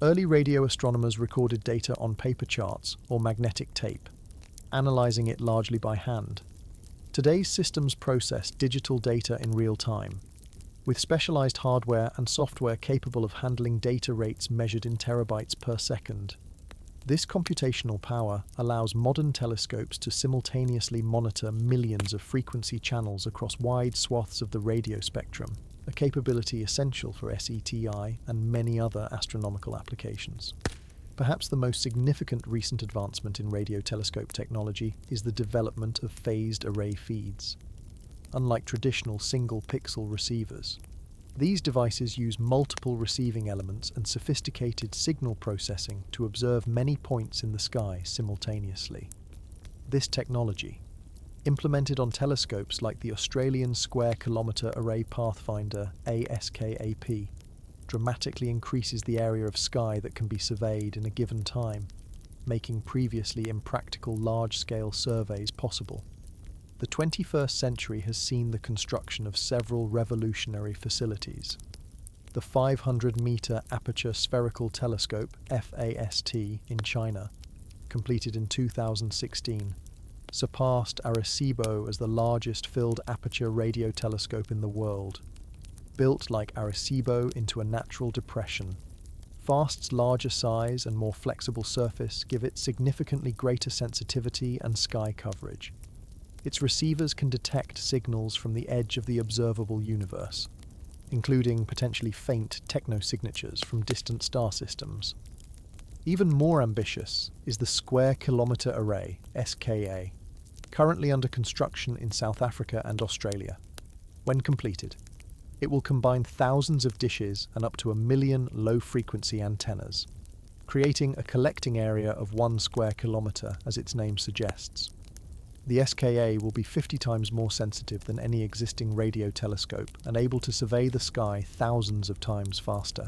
Early radio astronomers recorded data on paper charts or magnetic tape, analysing it largely by hand. Today's systems process digital data in real time, with specialised hardware and software capable of handling data rates measured in terabytes per second. This computational power allows modern telescopes to simultaneously monitor millions of frequency channels across wide swaths of the radio spectrum, a capability essential for SETI and many other astronomical applications. Perhaps the most significant recent advancement in radio telescope technology is the development of phased array feeds. Unlike traditional single-pixel receivers, these devices use multiple receiving elements and sophisticated signal processing to observe many points in the sky simultaneously. This technology, implemented on telescopes like the Australian Square Kilometre Array Pathfinder ASKAP, dramatically increases the area of sky that can be surveyed in a given time, making previously impractical large-scale surveys possible. The 21st century has seen the construction of several revolutionary facilities. The 500-metre Aperture Spherical Telescope, FAST, in China, completed in 2016, surpassed Arecibo as the largest filled aperture radio telescope in the world. Built like Arecibo into a natural depression, FAST's larger size and more flexible surface give it significantly greater sensitivity and sky coverage. Its receivers can detect signals from the edge of the observable universe, including potentially faint technosignatures from distant star systems. Even more ambitious is the Square Kilometre Array, SKA, currently under construction in South Africa and Australia. When completed, it will combine thousands of dishes and up to 1 million low-frequency antennas, creating a collecting area of 1 square kilometre, as its name suggests. The SKA will be 50 times more sensitive than any existing radio telescope and able to survey the sky thousands of times faster.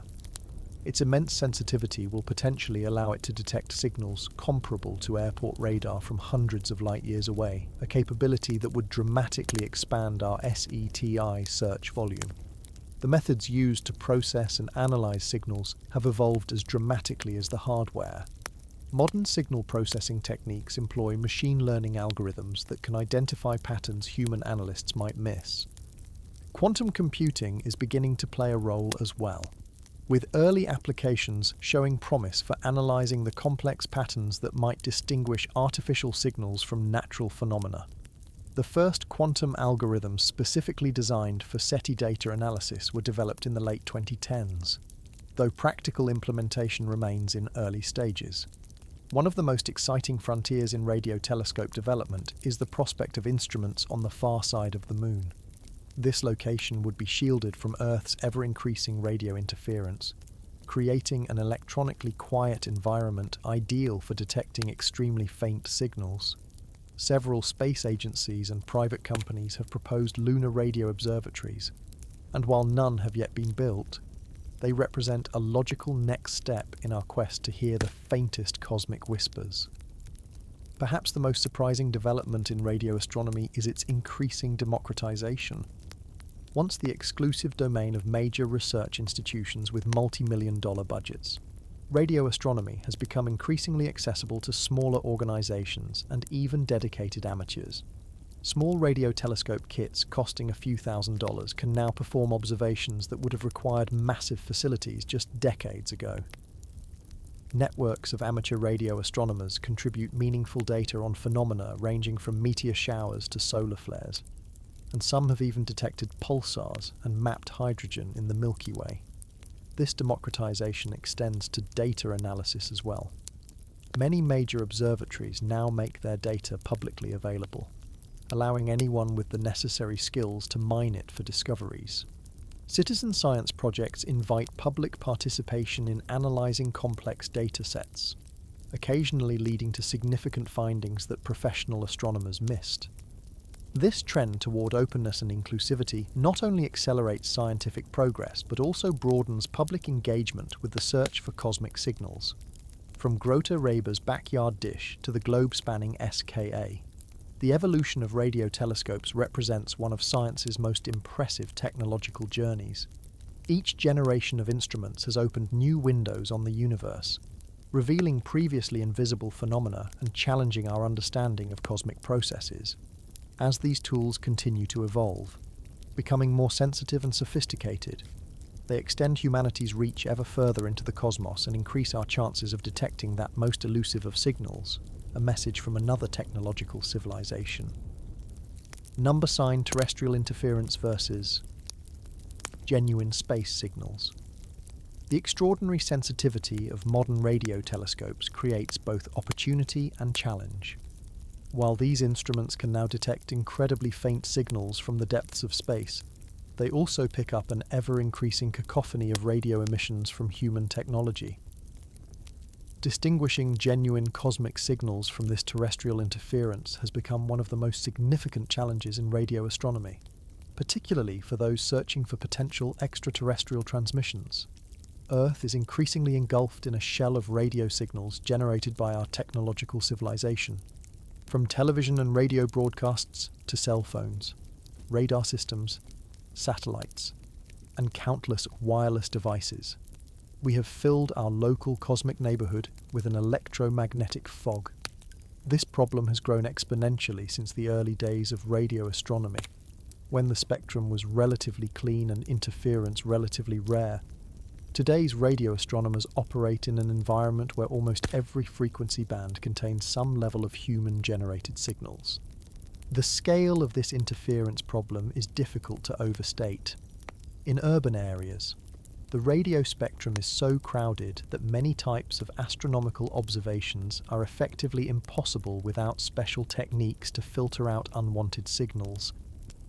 Its immense sensitivity will potentially allow it to detect signals comparable to airport radar from hundreds of light years away, a capability that would dramatically expand our SETI search volume. The methods used to process and analyze signals have evolved as dramatically as the hardware. Modern signal processing techniques employ machine learning algorithms that can identify patterns human analysts might miss. Quantum computing is beginning to play a role as well, with early applications showing promise for analyzing the complex patterns that might distinguish artificial signals from natural phenomena. The first quantum algorithms specifically designed for SETI data analysis were developed in the late 2010s, though practical implementation remains in early stages. One of the most exciting frontiers in radio telescope development is the prospect of instruments on the far side of the Moon. This location would be shielded from Earth's ever-increasing radio interference, creating an electronically quiet environment ideal for detecting extremely faint signals. Several space agencies and private companies have proposed lunar radio observatories, and while none have yet been built, they represent a logical next step in our quest to hear the faintest cosmic whispers. Perhaps the most surprising development in radio astronomy is its increasing democratization. Once the exclusive domain of major research institutions with multi-million-dollar budgets, radio astronomy has become increasingly accessible to smaller organizations and even dedicated amateurs. Small radio telescope kits costing a few $1,000s can now perform observations that would have required massive facilities just decades ago. Networks of amateur radio astronomers contribute meaningful data on phenomena ranging from meteor showers to solar flares, and some have even detected pulsars and mapped hydrogen in the Milky Way. This democratization extends to data analysis as well. Many major observatories now make their data publicly available, allowing anyone with the necessary skills to mine it for discoveries. Citizen science projects invite public participation in analysing complex data sets, occasionally leading to significant findings that professional astronomers missed. This trend toward openness and inclusivity not only accelerates scientific progress but also broadens public engagement with the search for cosmic signals. From Grota Reber's backyard dish to the globe-spanning SKA, the evolution of radio telescopes represents one of science's most impressive technological journeys. Each generation of instruments has opened new windows on the universe, revealing previously invisible phenomena and challenging our understanding of cosmic processes. As these tools continue to evolve, becoming more sensitive and sophisticated, they extend humanity's reach ever further into the cosmos and increase our chances of detecting that most elusive of signals, a message from another technological civilization. Number sign terrestrial interference versus genuine space signals. The extraordinary sensitivity of modern radio telescopes creates both opportunity and challenge. While these instruments can now detect incredibly faint signals from the depths of space, they also pick up an ever-increasing cacophony of radio emissions from human technology. Distinguishing genuine cosmic signals from this terrestrial interference has become one of the most significant challenges in radio astronomy, particularly for those searching for potential extraterrestrial transmissions. Earth is increasingly engulfed in a shell of radio signals generated by our technological civilization. From television and radio broadcasts to cell phones, radar systems, satellites, and countless wireless devices, we have filled our local cosmic neighborhood with an electromagnetic fog. This problem has grown exponentially since the early days of radio astronomy, when the spectrum was relatively clean and interference relatively rare. Today's radio astronomers operate in an environment where almost every frequency band contains some level of human-generated signals. The scale of this interference problem is difficult to overstate. In urban areas, the radio spectrum is so crowded that many types of astronomical observations are effectively impossible without special techniques to filter out unwanted signals,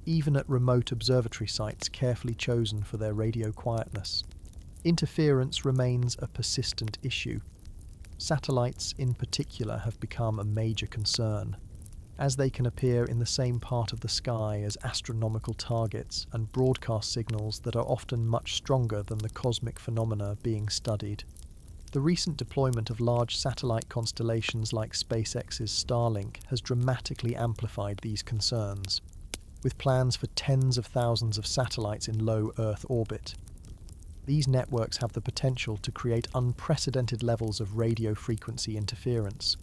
even at remote observatory sites carefully chosen for their radio quietness. Interference remains a persistent issue. Satellites, in particular, have become a major concern, as they can appear in the same part of the sky as astronomical targets and broadcast signals that are often much stronger than the cosmic phenomena being studied. The recent deployment of large satellite constellations like SpaceX's Starlink has dramatically amplified these concerns, with plans for tens of thousands of satellites in low Earth orbit. These networks have the potential to create unprecedented levels of radio frequency interference.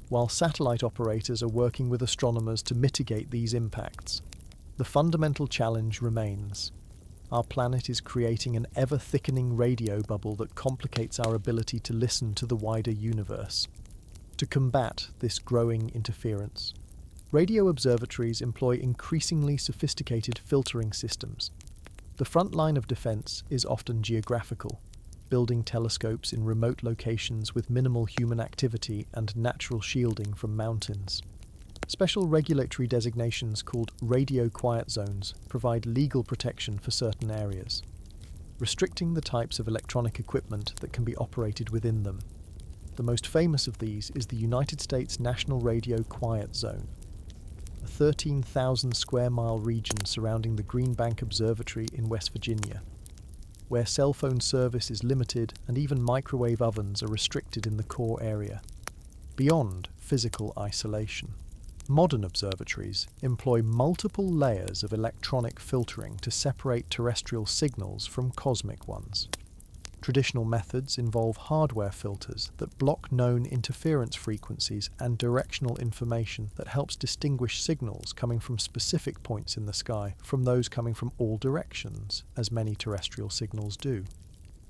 While satellite operators are working with astronomers to mitigate these impacts, the fundamental challenge remains. Our planet is creating an ever-thickening radio bubble that complicates our ability to listen to the wider universe. To combat this growing interference, radio observatories employ increasingly sophisticated filtering systems. The front line of defense is often geographical, building telescopes in remote locations with minimal human activity and natural shielding from mountains. Special regulatory designations called radio quiet zones provide legal protection for certain areas, restricting the types of electronic equipment that can be operated within them. The most famous of these is the United States National Radio Quiet Zone, a 13,000 square mile region surrounding the Green Bank Observatory in West Virginia, where cell phone service is limited and even microwave ovens are restricted in the core area. Beyond physical isolation, modern observatories employ multiple layers of electronic filtering to separate terrestrial signals from cosmic ones. Traditional methods involve hardware filters that block known interference frequencies and directional information that helps distinguish signals coming from specific points in the sky from those coming from all directions, as many terrestrial signals do.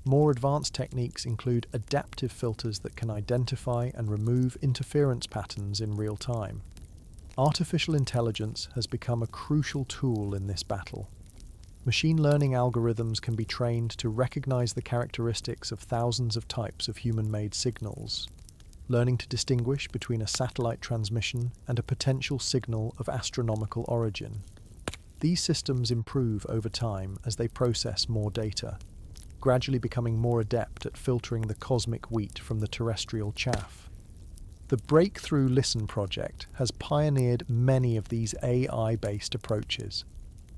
More advanced techniques include adaptive filters that can identify and remove interference patterns in real time. Artificial intelligence has become a crucial tool in this battle. Machine learning algorithms can be trained to recognize the characteristics of thousands of types of human-made signals, learning to distinguish between a satellite transmission and a potential signal of astronomical origin. These systems improve over time as they process more data, gradually becoming more adept at filtering the cosmic wheat from the terrestrial chaff. The Breakthrough Listen project has pioneered many of these AI-based approaches,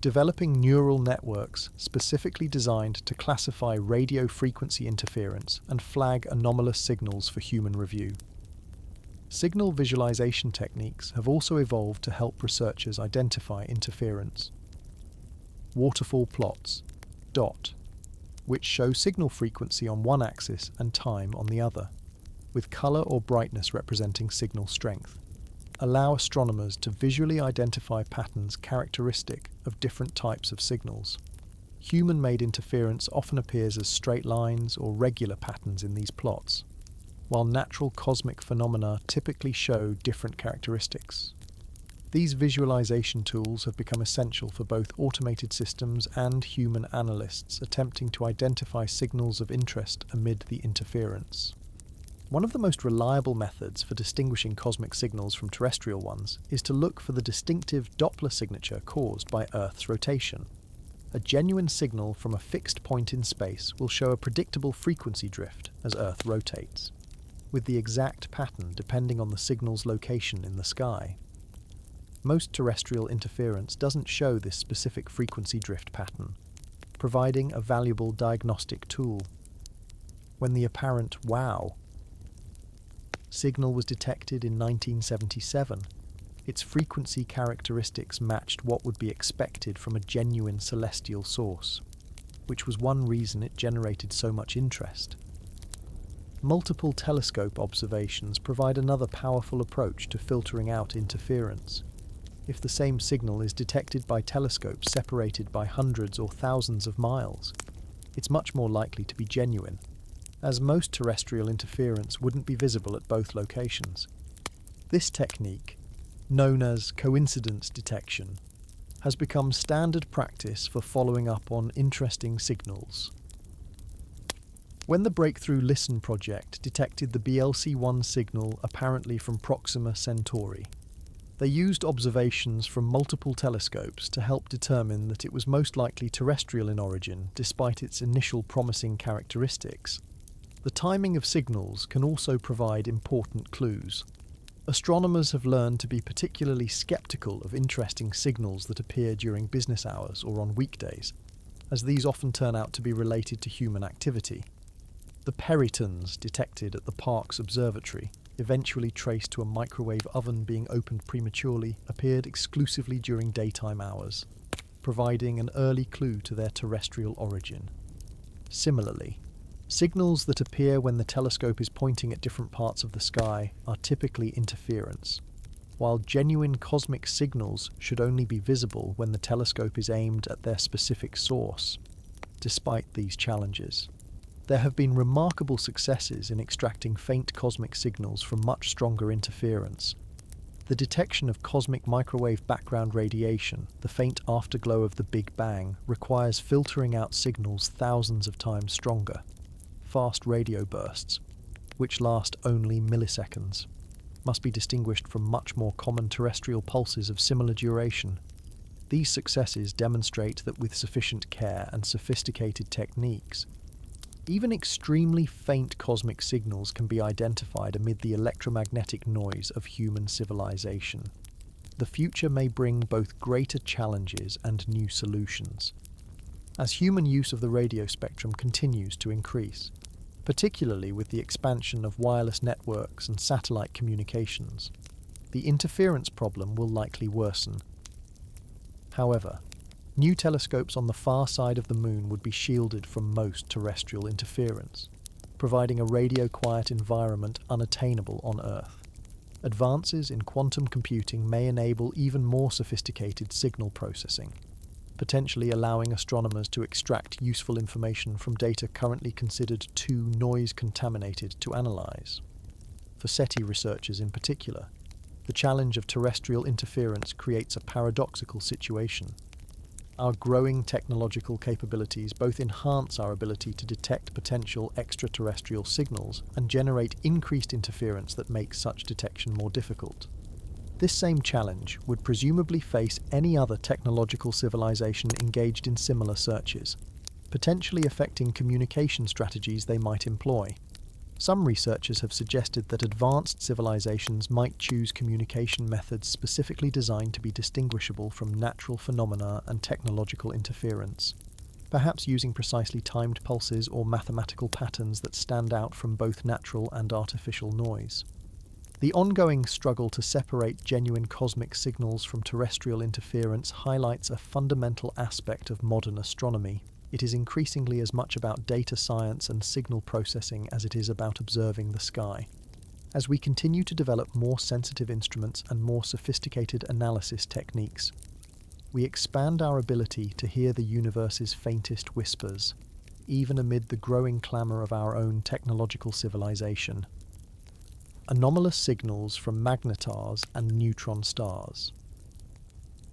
developing neural networks specifically designed to classify radio frequency interference and flag anomalous signals for human review. Signal visualization techniques have also evolved to help researchers identify interference. Waterfall plots, DOT, which show signal frequency on one axis and time on the other, with color or brightness representing signal strength, allow astronomers to visually identify patterns characteristic of different types of signals. Human-made interference often appears as straight lines or regular patterns in these plots, while natural cosmic phenomena typically show different characteristics. These visualization tools have become essential for both automated systems and human analysts attempting to identify signals of interest amid the interference. One of the most reliable methods for distinguishing cosmic signals from terrestrial ones is to look for the distinctive Doppler signature caused by Earth's rotation. A genuine signal from a fixed point in space will show a predictable frequency drift as Earth rotates, with the exact pattern depending on the signal's location in the sky. Most terrestrial interference doesn't show this specific frequency drift pattern, providing a valuable diagnostic tool. When the apparent "wow" signal was detected in 1977, its frequency characteristics matched what would be expected from a genuine celestial source, which was one reason it generated so much interest. Multiple telescope observations provide another powerful approach to filtering out interference. If the same signal is detected by telescopes separated by hundreds or thousands of miles, it's much more likely to be genuine, as most terrestrial interference wouldn't be visible at both locations. This technique, known as coincidence detection, has become standard practice for following up on interesting signals. When the Breakthrough Listen project detected the BLC-1 signal apparently from Proxima Centauri, they used observations from multiple telescopes to help determine that it was most likely terrestrial in origin despite its initial promising characteristics. The timing of signals can also provide important clues. Astronomers have learned to be particularly skeptical of interesting signals that appear during business hours or on weekdays, as these often turn out to be related to human activity. The peritons detected at the Parkes Observatory, eventually traced to a microwave oven being opened prematurely, appeared exclusively during daytime hours, providing an early clue to their terrestrial origin. Similarly, signals that appear when the telescope is pointing at different parts of the sky are typically interference, while genuine cosmic signals should only be visible when the telescope is aimed at their specific source. Despite these challenges, there have been remarkable successes in extracting faint cosmic signals from much stronger interference. The detection of cosmic microwave background radiation, the faint afterglow of the Big Bang, requires filtering out signals thousands of times stronger. Fast radio bursts, which last only milliseconds, must be distinguished from much more common terrestrial pulses of similar duration. These successes demonstrate that with sufficient care and sophisticated techniques, even extremely faint cosmic signals can be identified amid the electromagnetic noise of human civilization. The future may bring both greater challenges and new solutions, as human use of the radio spectrum continues to increase, particularly with the expansion of wireless networks and satellite communications. The interference problem will likely worsen. However, new telescopes on the far side of the Moon would be shielded from most terrestrial interference, providing a radio-quiet environment unattainable on Earth. Advances in quantum computing may enable even more sophisticated signal processing, potentially allowing astronomers to extract useful information from data currently considered too noise-contaminated to analyze. For SETI researchers in particular, the challenge of terrestrial interference creates a paradoxical situation. Our growing technological capabilities both enhance our ability to detect potential extraterrestrial signals and generate increased interference that makes such detection more difficult. This same challenge would presumably face any other technological civilization engaged in similar searches, potentially affecting communication strategies they might employ. Some researchers have suggested that advanced civilizations might choose communication methods specifically designed to be distinguishable from natural phenomena and technological interference, perhaps using precisely timed pulses or mathematical patterns that stand out from both natural and artificial noise. The ongoing struggle to separate genuine cosmic signals from terrestrial interference highlights a fundamental aspect of modern astronomy. It is increasingly as much about data science and signal processing as it is about observing the sky. As we continue to develop more sensitive instruments and more sophisticated analysis techniques, we expand our ability to hear the universe's faintest whispers, even amid the growing clamour of our own technological civilization. Anomalous signals from magnetars and neutron stars.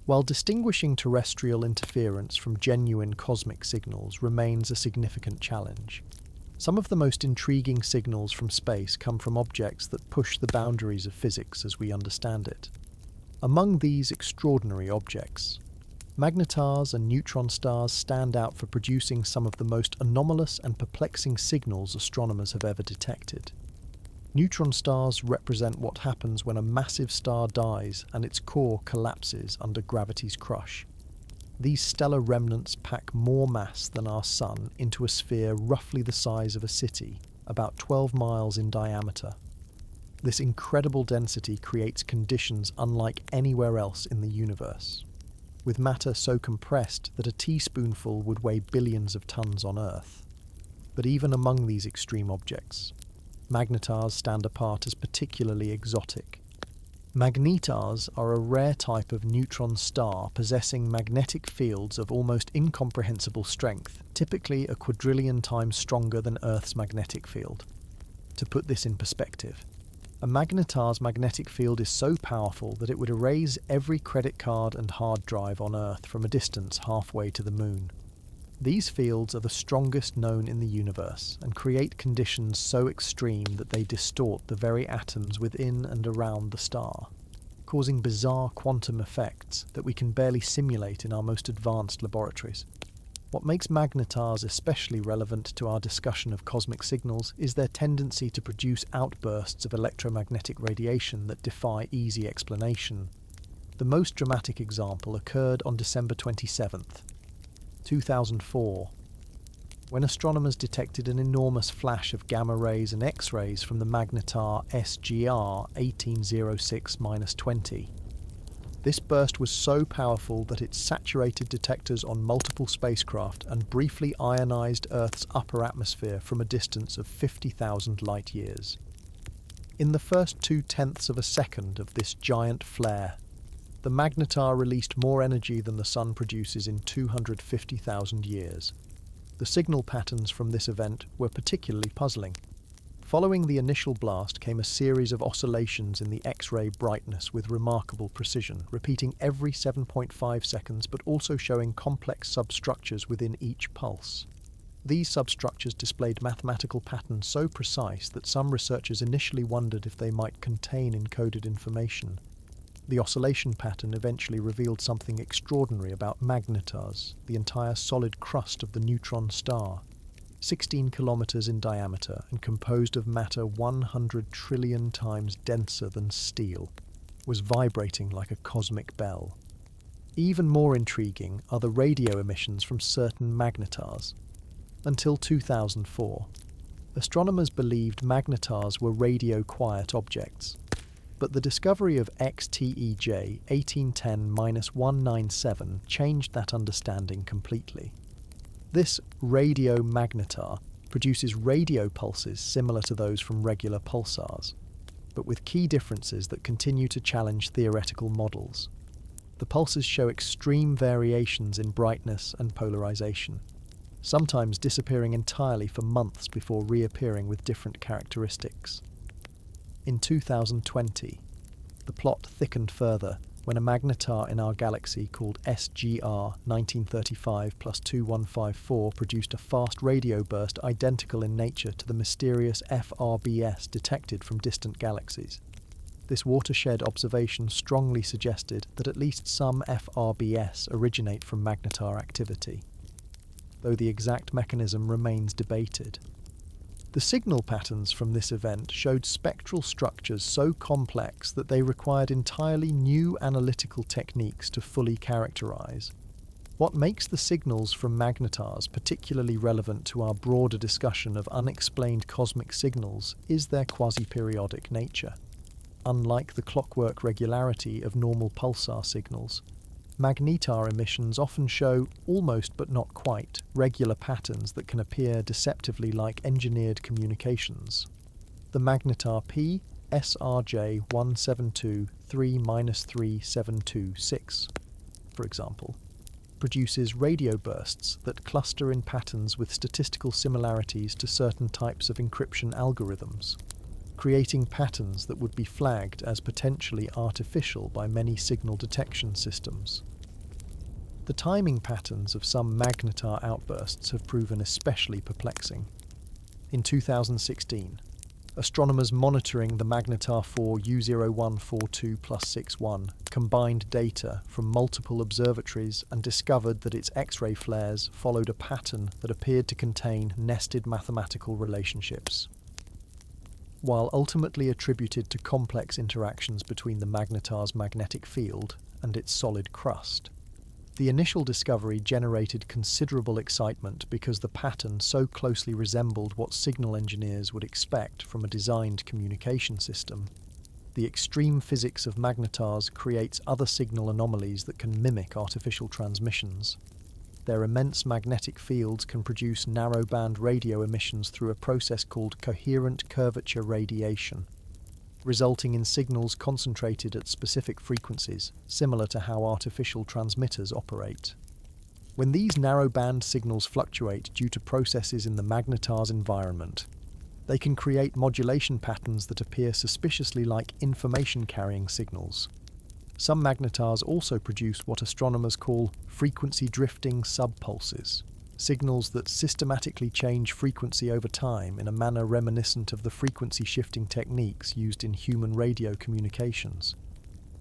While distinguishing terrestrial interference from genuine cosmic signals remains a significant challenge, some of the most intriguing signals from space come from objects that push the boundaries of physics as we understand it. Among these extraordinary objects, magnetars and neutron stars stand out for producing some of the most anomalous and perplexing signals astronomers have ever detected. Neutron stars represent what happens when a massive star dies and its core collapses under gravity's crush. These stellar remnants pack more mass than our Sun into a sphere roughly the size of a city, about 12 miles in diameter. This incredible density creates conditions unlike anywhere else in the universe, with matter so compressed that a teaspoonful would weigh billions of tons on Earth. But even among these extreme objects, magnetars stand apart as particularly exotic. Magnetars are a rare type of neutron star possessing magnetic fields of almost incomprehensible strength, typically a quadrillion times stronger than Earth's magnetic field. To put this in perspective, a magnetar's magnetic field is so powerful that it would erase every credit card and hard drive on Earth from a distance halfway to the Moon. These fields are the strongest known in the universe and create conditions so extreme that they distort the very atoms within and around the star, causing bizarre quantum effects that we can barely simulate in our most advanced laboratories. What makes magnetars especially relevant to our discussion of cosmic signals is their tendency to produce outbursts of electromagnetic radiation that defy easy explanation. The most dramatic example occurred on December 27th, 2004, when astronomers detected an enormous flash of gamma rays and X-rays from the magnetar SGR 1806-20. This burst was so powerful that it saturated detectors on multiple spacecraft and briefly ionized Earth's upper atmosphere from a distance of 50,000 light-years. In the first 0.2 of a second of this giant flare, the magnetar released more energy than the Sun produces in 250,000 years. The signal patterns from this event were particularly puzzling. Following the initial blast came a series of oscillations in the X-ray brightness with remarkable precision, repeating every 7.5 seconds but also showing complex substructures within each pulse. These substructures displayed mathematical patterns so precise that some researchers initially wondered if they might contain encoded information. The oscillation pattern eventually revealed something extraordinary about magnetars, the entire solid crust of the neutron star, 16 kilometers in diameter and composed of matter 100 trillion times denser than steel, was vibrating like a cosmic bell. Even more intriguing are the radio emissions from certain magnetars. Until 2004, astronomers believed magnetars were radio-quiet objects. But the discovery of XTEJ 1810-197 changed that understanding completely. This radio magnetar produces radio pulses similar to those from regular pulsars, but with key differences that continue to challenge theoretical models. The pulses show extreme variations in brightness and polarization, sometimes disappearing entirely for months before reappearing with different characteristics. In 2020, the plot thickened further when a magnetar in our galaxy called SGR 1935+2154 produced a fast radio burst identical in nature to the mysterious FRBS detected from distant galaxies. This watershed observation strongly suggested that at least some FRBS originate from magnetar activity, though the exact mechanism remains debated. The signal patterns from this event showed spectral structures so complex that they required entirely new analytical techniques to fully characterize. What makes the signals from magnetars particularly relevant to our broader discussion of unexplained cosmic signals is their quasi-periodic nature. Unlike the clockwork regularity of normal pulsar signals, magnetar emissions often show, almost but not quite, regular patterns that can appear deceptively like engineered communications. The magnetar P SRJ 172-3-3726, for example, produces radio bursts that cluster in patterns with statistical similarities to certain types of encryption algorithms, creating patterns that would be flagged as potentially artificial by many signal detection systems. The timing patterns of some magnetar outbursts have proven especially perplexing. In 2016, astronomers monitoring the magnetar 4 U0142+61 combined data from multiple observatories and discovered that its X-ray flares followed a pattern that appeared to contain nested mathematical relationships. While ultimately attributed to complex interactions between the magnetar's magnetic field and its solid crust, the initial discovery generated considerable excitement because the pattern so closely resembled what signal engineers would expect from a designed communication system. The extreme physics of magnetars creates other signal anomalies that can mimic artificial transmissions. Their immense magnetic fields can produce narrowband radio emissions through a process called coherent curvature radiation, resulting in signals concentrated at specific frequencies, similar to how artificial transmitters operate. When these narrowband signals fluctuate due to processes in the magnetar's environment, they can create modulation patterns that appear suspiciously like information-carrying signals. Some magnetars also produce what astronomers call frequency-drifting subpulses, signals that systematically change frequency over time in a manner reminiscent of the frequency-shifting techniques used in human radio communications.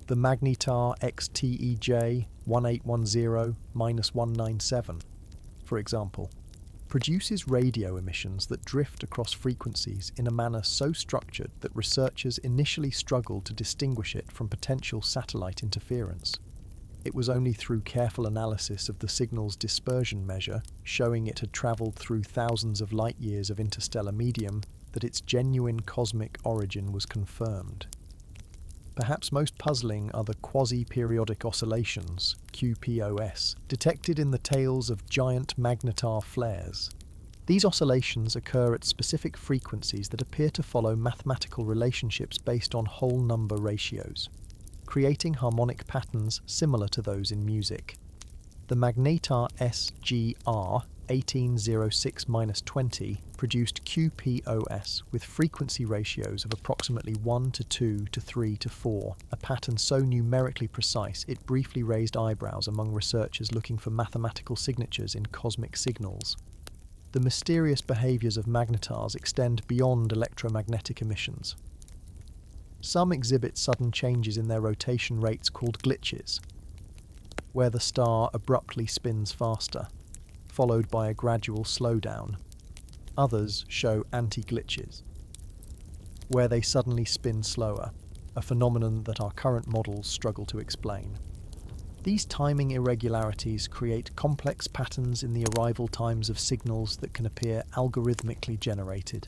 The magnetar XTEJ 1810-197, for example, produces radio emissions that drift across frequencies in a manner so structured that researchers initially struggled to distinguish it from potential satellite interference. It was only through careful analysis of the signal's dispersion measure, showing it had travelled through thousands of light-years of interstellar medium, that its genuine cosmic origin was confirmed. Perhaps most puzzling are the quasi-periodic oscillations, QPOS, detected in the tails of giant magnetar flares. These oscillations occur at specific frequencies that appear to follow mathematical relationships based on whole number ratios, creating harmonic patterns similar to those in music. The magnetar SGR 1806-20 produced QPOS with frequency ratios of approximately 1 to 2 to 3 to 4, a pattern so numerically precise it briefly raised eyebrows among researchers looking for mathematical signatures in cosmic signals. The mysterious behaviours of magnetars extend beyond electromagnetic emissions. Some exhibit sudden changes in their rotation rates called glitches, where the star abruptly spins faster, followed by a gradual slowdown. Others show anti-glitches, where they suddenly spin slower, a phenomenon that our current models struggle to explain. These timing irregularities create complex patterns in the arrival times of signals that can appear algorithmically generated,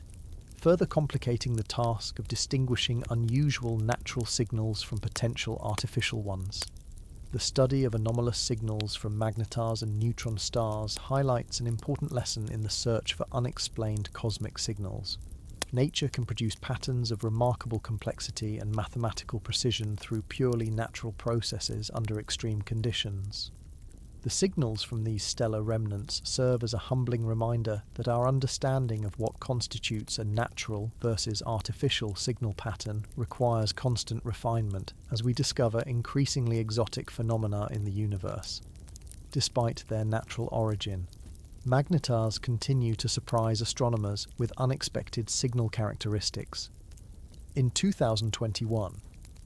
further complicating the task of distinguishing unusual natural signals from potential artificial ones. The study of anomalous signals from magnetars and neutron stars highlights an important lesson in the search for unexplained cosmic signals. Nature can produce patterns of remarkable complexity and mathematical precision through purely natural processes under extreme conditions. The signals from these stellar remnants serve as a humbling reminder that our understanding of what constitutes a natural versus artificial signal pattern requires constant refinement as we discover increasingly exotic phenomena in the universe. Despite their natural origin, magnetars continue to surprise astronomers with unexpected signal characteristics. In 2021,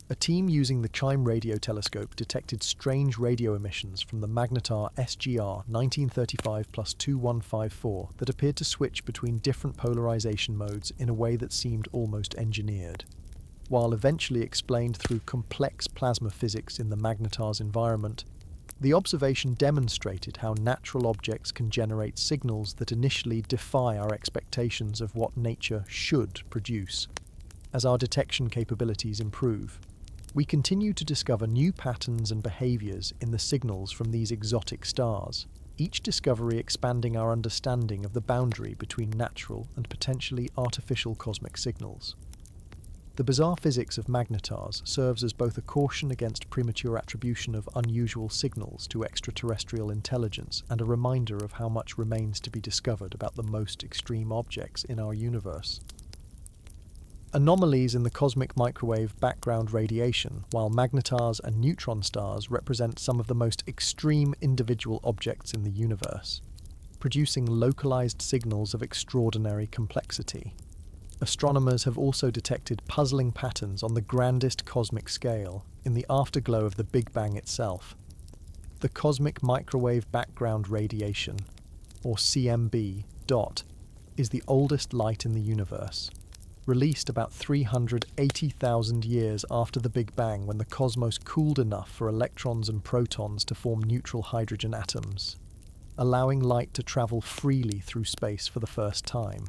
A team using the CHIME radio telescope detected strange radio emissions from the magnetar SGR 1935 plus 2154 that appeared to switch between different polarization modes in a way that seemed almost engineered. While eventually explained through complex plasma physics in the magnetar's environment, the observation demonstrated how natural objects can generate signals that initially defy our expectations of what nature should produce. As our detection capabilities improve, we continue to discover new patterns and behaviours in the signals from these exotic stars, each discovery expanding our understanding of the boundary between natural and potentially artificial cosmic signals. The bizarre physics of magnetars serves as both a caution against premature attribution of unusual signals to extraterrestrial intelligence and a reminder of how much remains to be discovered about the most extreme objects in our universe. Anomalies in the cosmic microwave background radiation, while magnetars and neutron stars represent some of the most extreme individual objects in the universe, producing localized signals of extraordinary complexity. Astronomers have also detected puzzling patterns on the grandest cosmic scale in the afterglow of the Big Bang itself. The cosmic microwave background radiation, or CMB, dot, is the oldest light in the universe, released about 380,000 years after the Big Bang, when the cosmos cooled enough for electrons and protons to form neutral hydrogen atoms, allowing light to travel freely through space for the first time.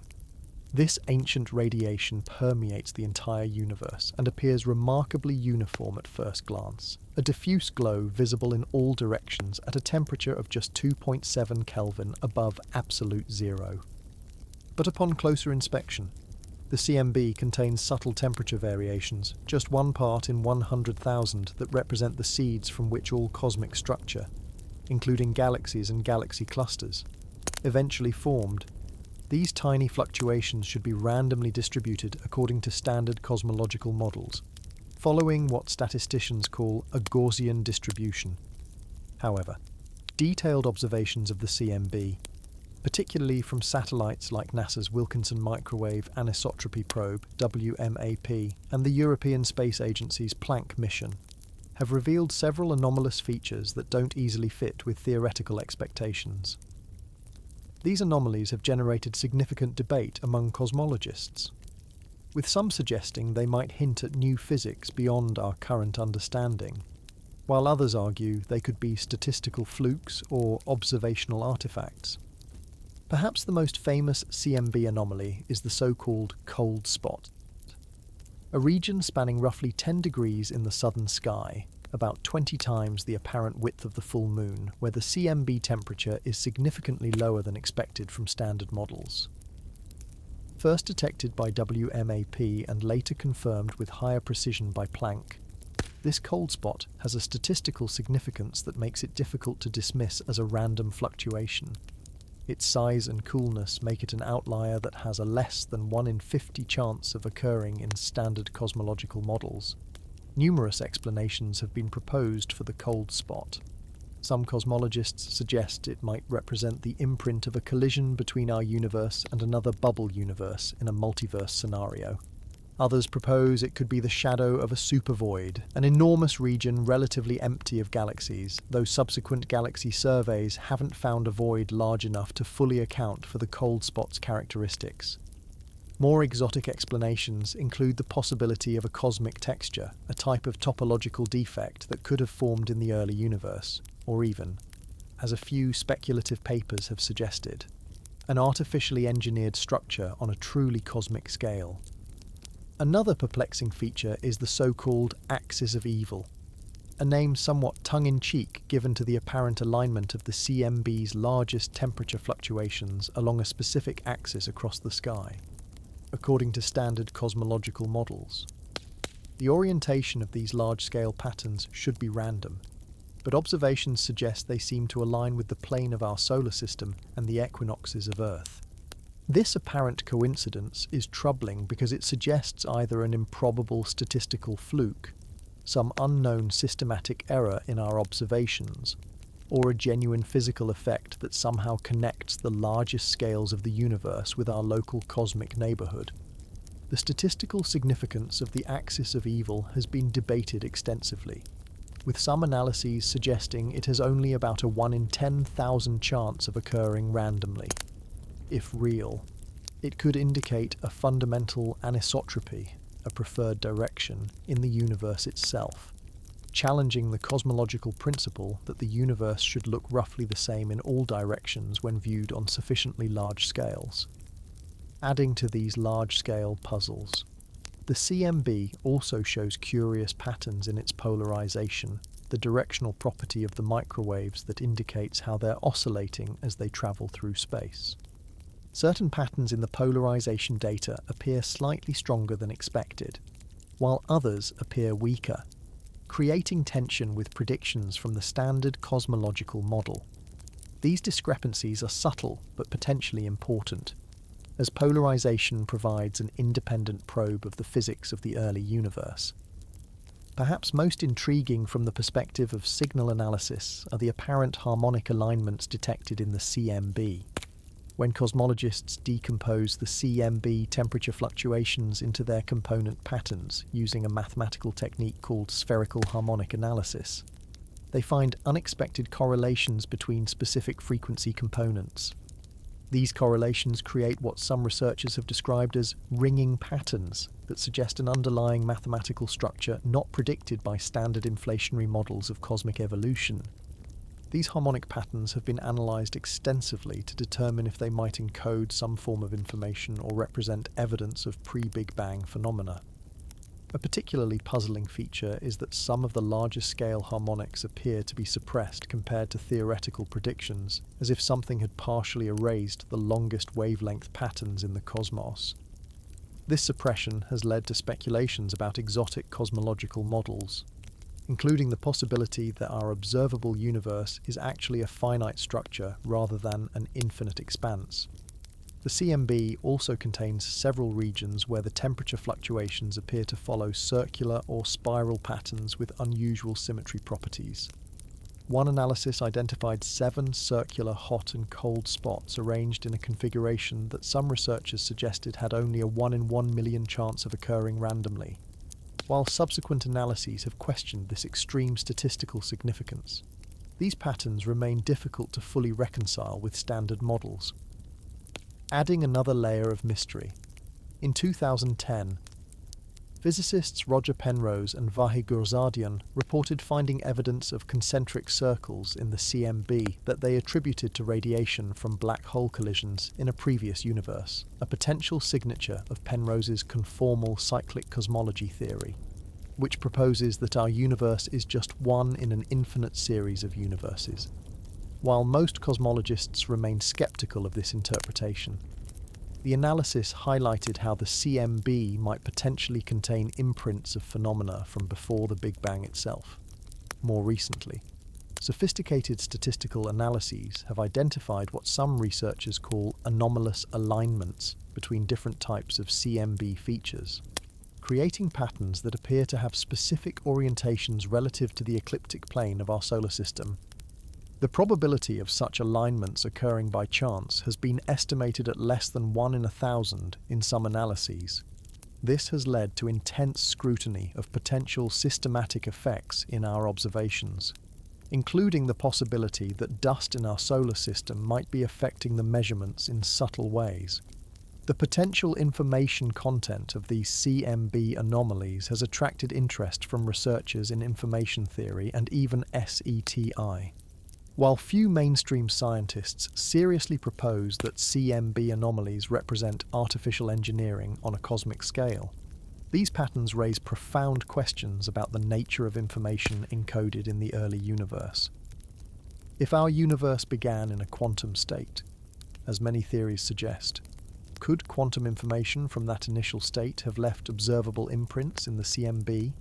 This ancient radiation permeates the entire universe and appears remarkably uniform at first glance, a diffuse glow visible in all directions at a temperature of just 2.7 Kelvin above absolute zero. But upon closer inspection, the CMB contains subtle temperature variations, just 1 part in 100,000, that represent the seeds from which all cosmic structure, including galaxies and galaxy clusters, eventually formed. These tiny fluctuations should be randomly distributed according to standard cosmological models, following what statisticians call a Gaussian distribution. However, detailed observations of the CMB, particularly from satellites like NASA's Wilkinson Microwave Anisotropy Probe, WMAP, and the European Space Agency's Planck mission, have revealed several anomalous features that don't easily fit with theoretical expectations. These anomalies have generated significant debate among cosmologists, with some suggesting they might hint at new physics beyond our current understanding, while others argue they could be statistical flukes or observational artifacts. Perhaps the most famous CMB anomaly is the so-called cold spot, a region spanning roughly 10 degrees in the southern sky, about 20 times the apparent width of the full moon, where the CMB temperature is significantly lower than expected from standard models. First detected by WMAP and later confirmed with higher precision by Planck, this cold spot has a statistical significance that makes it difficult to dismiss as a random fluctuation. Its size and coolness make it an outlier that has a less than 1 in 50 chance of occurring in standard cosmological models. Numerous explanations have been proposed for the cold spot. Some cosmologists suggest it might represent the imprint of a collision between our universe and another bubble universe in a multiverse scenario. Others propose it could be the shadow of a supervoid, an enormous region relatively empty of galaxies, though subsequent galaxy surveys haven't found a void large enough to fully account for the cold spot's characteristics. More exotic explanations include the possibility of a cosmic texture, a type of topological defect that could have formed in the early universe, or even, as a few speculative papers have suggested, an artificially engineered structure on a truly cosmic scale. Another perplexing feature is the so-called axis of evil, a name somewhat tongue-in-cheek given to the apparent alignment of the CMB's largest temperature fluctuations along a specific axis across the sky, according to standard cosmological models. The orientation of these large-scale patterns should be random, but observations suggest they seem to align with the plane of our solar system and the equinoxes of Earth. This apparent coincidence is troubling because it suggests either an improbable statistical fluke, some unknown systematic error in our observations, or a genuine physical effect that somehow connects the largest scales of the universe with our local cosmic neighborhood. The statistical significance of the axis of evil has been debated extensively, with some analyses suggesting it has only about a 1 in 10,000 chance of occurring randomly. If real, it could indicate a fundamental anisotropy, a preferred direction, in the universe itself, challenging the cosmological principle that the universe should look roughly the same in all directions when viewed on sufficiently large scales. Adding to these large-scale puzzles, the CMB also shows curious patterns in its polarization, the directional property of the microwaves that indicates how they're oscillating as they travel through space. Certain patterns in the polarization data appear slightly stronger than expected, while others appear weaker, creating tension with predictions from the standard cosmological model. These discrepancies are subtle but potentially important, as polarization provides an independent probe of the physics of the early universe. Perhaps most intriguing from the perspective of signal analysis are the apparent harmonic alignments detected in the CMB. When cosmologists decompose the CMB temperature fluctuations into their component patterns using a mathematical technique called spherical harmonic analysis, they find unexpected correlations between specific frequency components. These correlations create what some researchers have described as ringing patterns that suggest an underlying mathematical structure not predicted by standard inflationary models of cosmic evolution. These harmonic patterns have been analysed extensively to determine if they might encode some form of information or represent evidence of pre-Big Bang phenomena. A particularly puzzling feature is that some of the largest scale harmonics appear to be suppressed compared to theoretical predictions, as if something had partially erased the longest wavelength patterns in the cosmos. This suppression has led to speculations about exotic cosmological models, including the possibility that our observable universe is actually a finite structure rather than an infinite expanse. The CMB also contains several regions where the temperature fluctuations appear to follow circular or spiral patterns with unusual symmetry properties. One analysis identified 7 circular hot and cold spots arranged in a configuration that some researchers suggested had only a 1 in 1 million chance of occurring randomly, while subsequent analyses have questioned this extreme statistical significance. These patterns remain difficult to fully reconcile with standard models, adding another layer of mystery. In 2010, physicists Roger Penrose and Vahe Gurzadian reported finding evidence of concentric circles in the CMB that they attributed to radiation from black hole collisions in a previous universe, a potential signature of Penrose's conformal cyclic cosmology theory, which proposes that our universe is just one in an infinite series of universes. While most cosmologists remain skeptical of this interpretation, the analysis highlighted how the CMB might potentially contain imprints of phenomena from before the Big Bang itself. More recently, sophisticated statistical analyses have identified what some researchers call anomalous alignments between different types of CMB features, creating patterns that appear to have specific orientations relative to the ecliptic plane of our solar system. The probability of such alignments occurring by chance has been estimated at less than 1 in 1,000 in some analyses. This has led to intense scrutiny of potential systematic effects in our observations, including the possibility that dust in our solar system might be affecting the measurements in subtle ways. The potential information content of these CMB anomalies has attracted interest from researchers in information theory and even SETI. While few mainstream scientists seriously propose that CMB anomalies represent artificial engineering on a cosmic scale, these patterns raise profound questions about the nature of information encoded in the early universe. If our universe began in a quantum state, as many theories suggest, could quantum information from that initial state have left observable imprints in the CMB?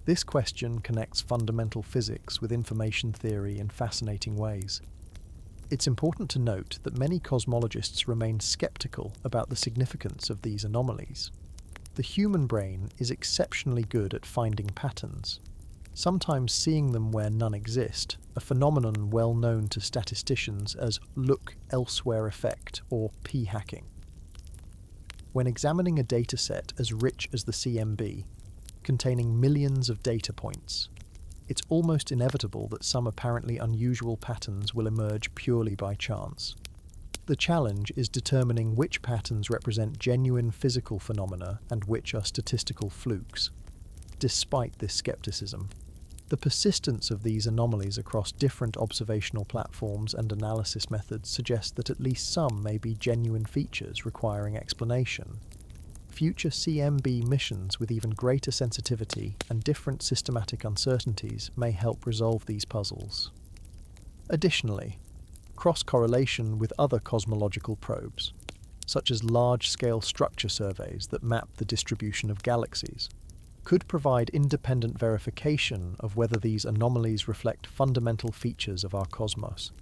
This question connects fundamental physics with information theory in fascinating ways. It's important to note that many cosmologists remain skeptical about the significance of these anomalies. The human brain is exceptionally good at finding patterns, sometimes seeing them where none exist, a phenomenon well known to statisticians as look elsewhere effect or p-hacking. when examining a dataset as rich as the CMB, containing millions of data points, it's almost inevitable that some apparently unusual patterns will emerge purely by chance. The challenge is determining which patterns represent genuine physical phenomena and which are statistical flukes. Despite this skepticism, the persistence of these anomalies across different observational platforms and analysis methods suggests that at least some may be genuine features requiring explanation. Future CMB missions with even greater sensitivity and different systematic uncertainties may help resolve these puzzles. Additionally, cross-correlation with other cosmological probes, such as large-scale structure surveys that map the distribution of galaxies, could provide independent verification of whether these anomalies reflect fundamental features of our cosmos.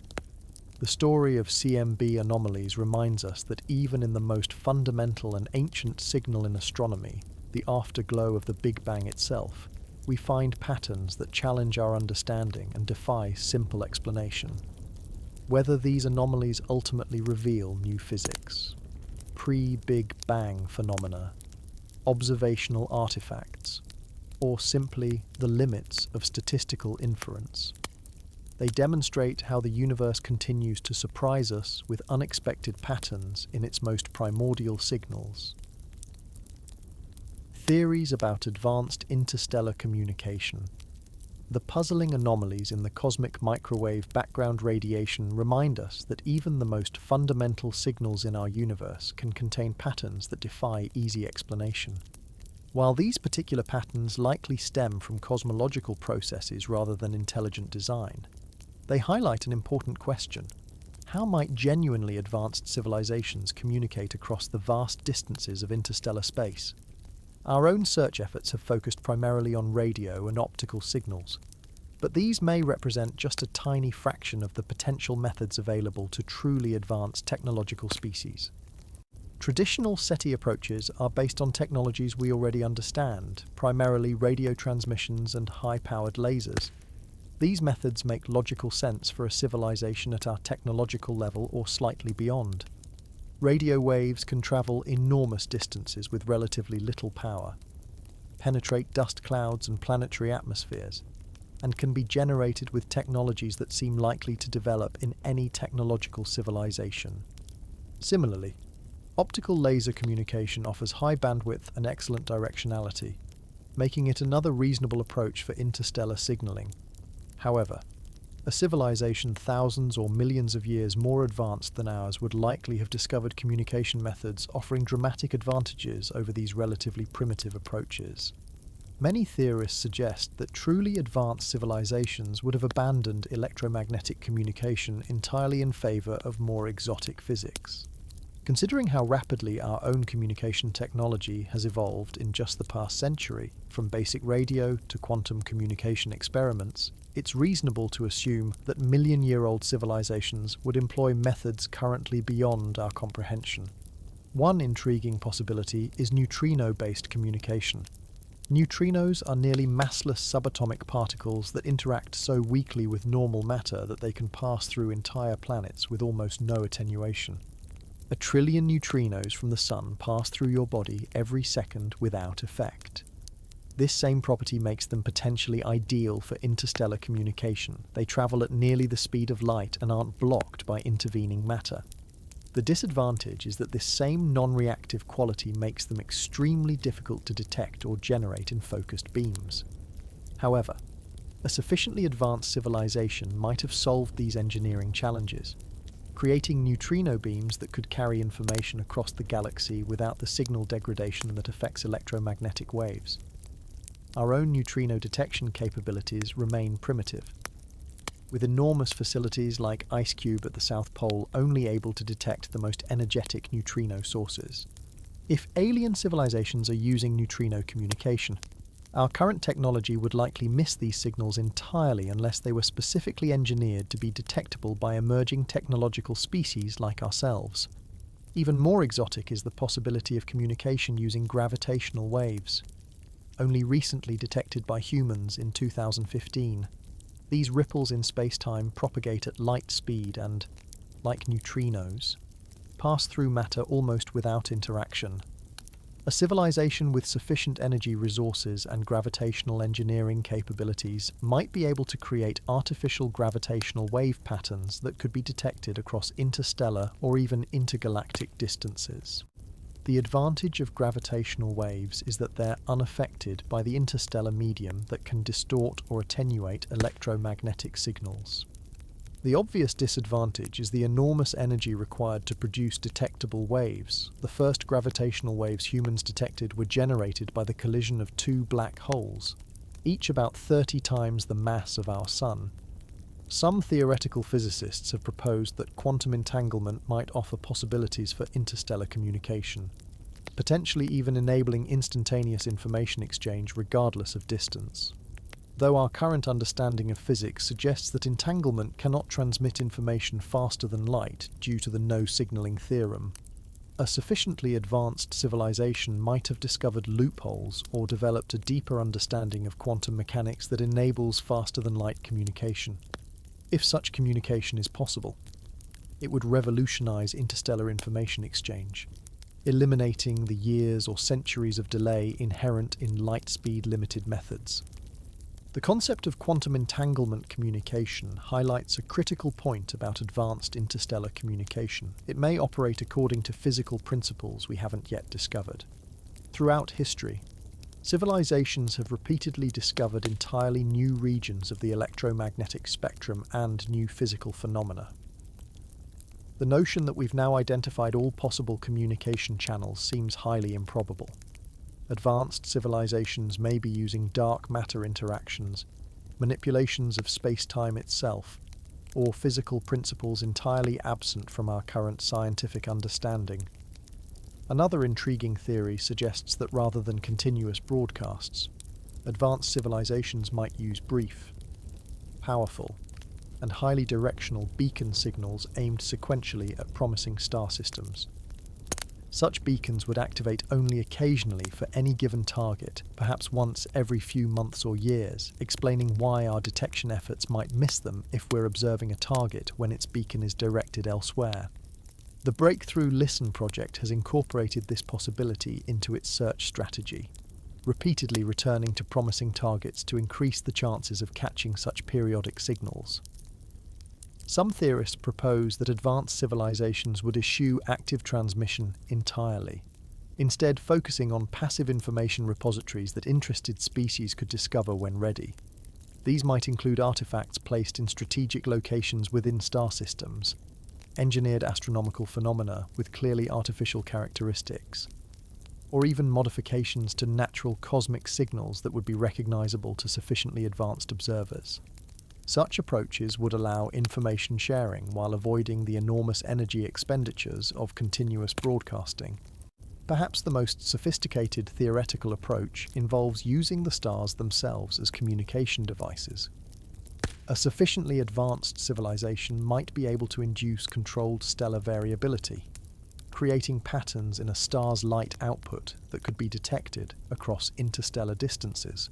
The story of CMB anomalies reminds us that even in the most fundamental and ancient signal in astronomy, the afterglow of the Big Bang itself, we find patterns that challenge our understanding and defy simple explanation. Whether these anomalies ultimately reveal new physics, pre-Big Bang phenomena, observational artifacts, or simply the limits of statistical inference, they demonstrate how the universe continues to surprise us with unexpected patterns in its most primordial signals. Theories about advanced interstellar communication. The puzzling anomalies in the cosmic microwave background radiation remind us that even the most fundamental signals in our universe can contain patterns that defy easy explanation. While these particular patterns likely stem from cosmological processes rather than intelligent design, they highlight an important question. How might genuinely advanced civilizations communicate across the vast distances of interstellar space? Our own search efforts have focused primarily on radio and optical signals, but these may represent just a tiny fraction of the potential methods available to truly advance technological species. Traditional SETI approaches are based on technologies we already understand, primarily radio transmissions and high-powered lasers. These methods make logical sense for a civilization at our technological level or slightly beyond. Radio waves can travel enormous distances with relatively little power, penetrate dust clouds and planetary atmospheres, and can be generated with technologies that seem likely to develop in any technological civilization. Similarly, optical laser communication offers high bandwidth and excellent directionality, making it another reasonable approach for interstellar signaling. However, a civilization thousands or millions of years more advanced than ours would likely have discovered communication methods offering dramatic advantages over these relatively primitive approaches. Many theorists suggest that truly advanced civilizations would have abandoned electromagnetic communication entirely in favor of more exotic physics. Considering how rapidly our own communication technology has evolved in just the past century, from basic radio to quantum communication experiments, it's reasonable to assume that million-year-old civilizations would employ methods currently beyond our comprehension. One intriguing possibility is neutrino-based communication. Neutrinos are nearly massless subatomic particles that interact so weakly with normal matter that they can pass through entire planets with almost no attenuation. 1 trillion neutrinos from the Sun pass through your body every second without effect. This same property makes them potentially ideal for interstellar communication. They travel at nearly the speed of light and aren't blocked by intervening matter. The disadvantage is that this same non-reactive quality makes them extremely difficult to detect or generate in focused beams. However, a sufficiently advanced civilization might have solved these engineering challenges, creating neutrino beams that could carry information across the galaxy without the signal degradation that affects electromagnetic waves. Our own neutrino detection capabilities remain primitive, with enormous facilities like IceCube at the South Pole only able to detect the most energetic neutrino sources. If alien civilizations are using neutrino communication, our current technology would likely miss these signals entirely unless they were specifically engineered to be detectable by emerging technological species like ourselves. Even more exotic is the possibility of communication using gravitational waves, only recently detected by humans in 2015. These ripples in space-time propagate at light speed and, like neutrinos, pass through matter almost without interaction. A civilization with sufficient energy resources and gravitational engineering capabilities might be able to create artificial gravitational wave patterns that could be detected across interstellar or even intergalactic distances. The advantage of gravitational waves is that they're unaffected by the interstellar medium that can distort or attenuate electromagnetic signals. The obvious disadvantage is the enormous energy required to produce detectable waves. The first gravitational waves humans detected were generated by the collision of two black holes, each about 30 times the mass of our Sun. Some theoretical physicists have proposed that quantum entanglement might offer possibilities for interstellar communication, potentially even enabling instantaneous information exchange regardless of distance. Though our current understanding of physics suggests that entanglement cannot transmit information faster than light due to the no-signaling theorem, a sufficiently advanced civilization might have discovered loopholes or developed a deeper understanding of quantum mechanics that enables faster-than-light communication. If such communication is possible, it would revolutionize interstellar information exchange, eliminating the years or centuries of delay inherent in light-speed-limited methods. The concept of quantum entanglement communication highlights a critical point about advanced interstellar communication. It may operate according to physical principles we haven't yet discovered. Throughout history, civilizations have repeatedly discovered entirely new regions of the electromagnetic spectrum and new physical phenomena. The notion that we've now identified all possible communication channels seems highly improbable. Advanced civilizations may be using dark matter interactions, manipulations of space-time itself, or physical principles entirely absent from our current scientific understanding. Another intriguing theory suggests that rather than continuous broadcasts, advanced civilizations might use brief, powerful, and highly directional beacon signals aimed sequentially at promising star systems. Such beacons would activate only occasionally for any given target, perhaps once every few months or years, explaining why our detection efforts might miss them if we're observing a target when its beacon is directed elsewhere. The Breakthrough Listen project has incorporated this possibility into its search strategy, repeatedly returning to promising targets to increase the chances of catching such periodic signals. Some theorists propose that advanced civilizations would eschew active transmission entirely, instead focusing on passive information repositories that interested species could discover when ready. These might include artifacts placed in strategic locations within star systems, engineered astronomical phenomena with clearly artificial characteristics, or even modifications to natural cosmic signals that would be recognizable to sufficiently advanced observers. Such approaches would allow information sharing while avoiding the enormous energy expenditures of continuous broadcasting. Perhaps the most sophisticated theoretical approach involves using the stars themselves as communication devices. A sufficiently advanced civilization might be able to induce controlled stellar variability, creating patterns in a star's light output that could be detected across interstellar distances.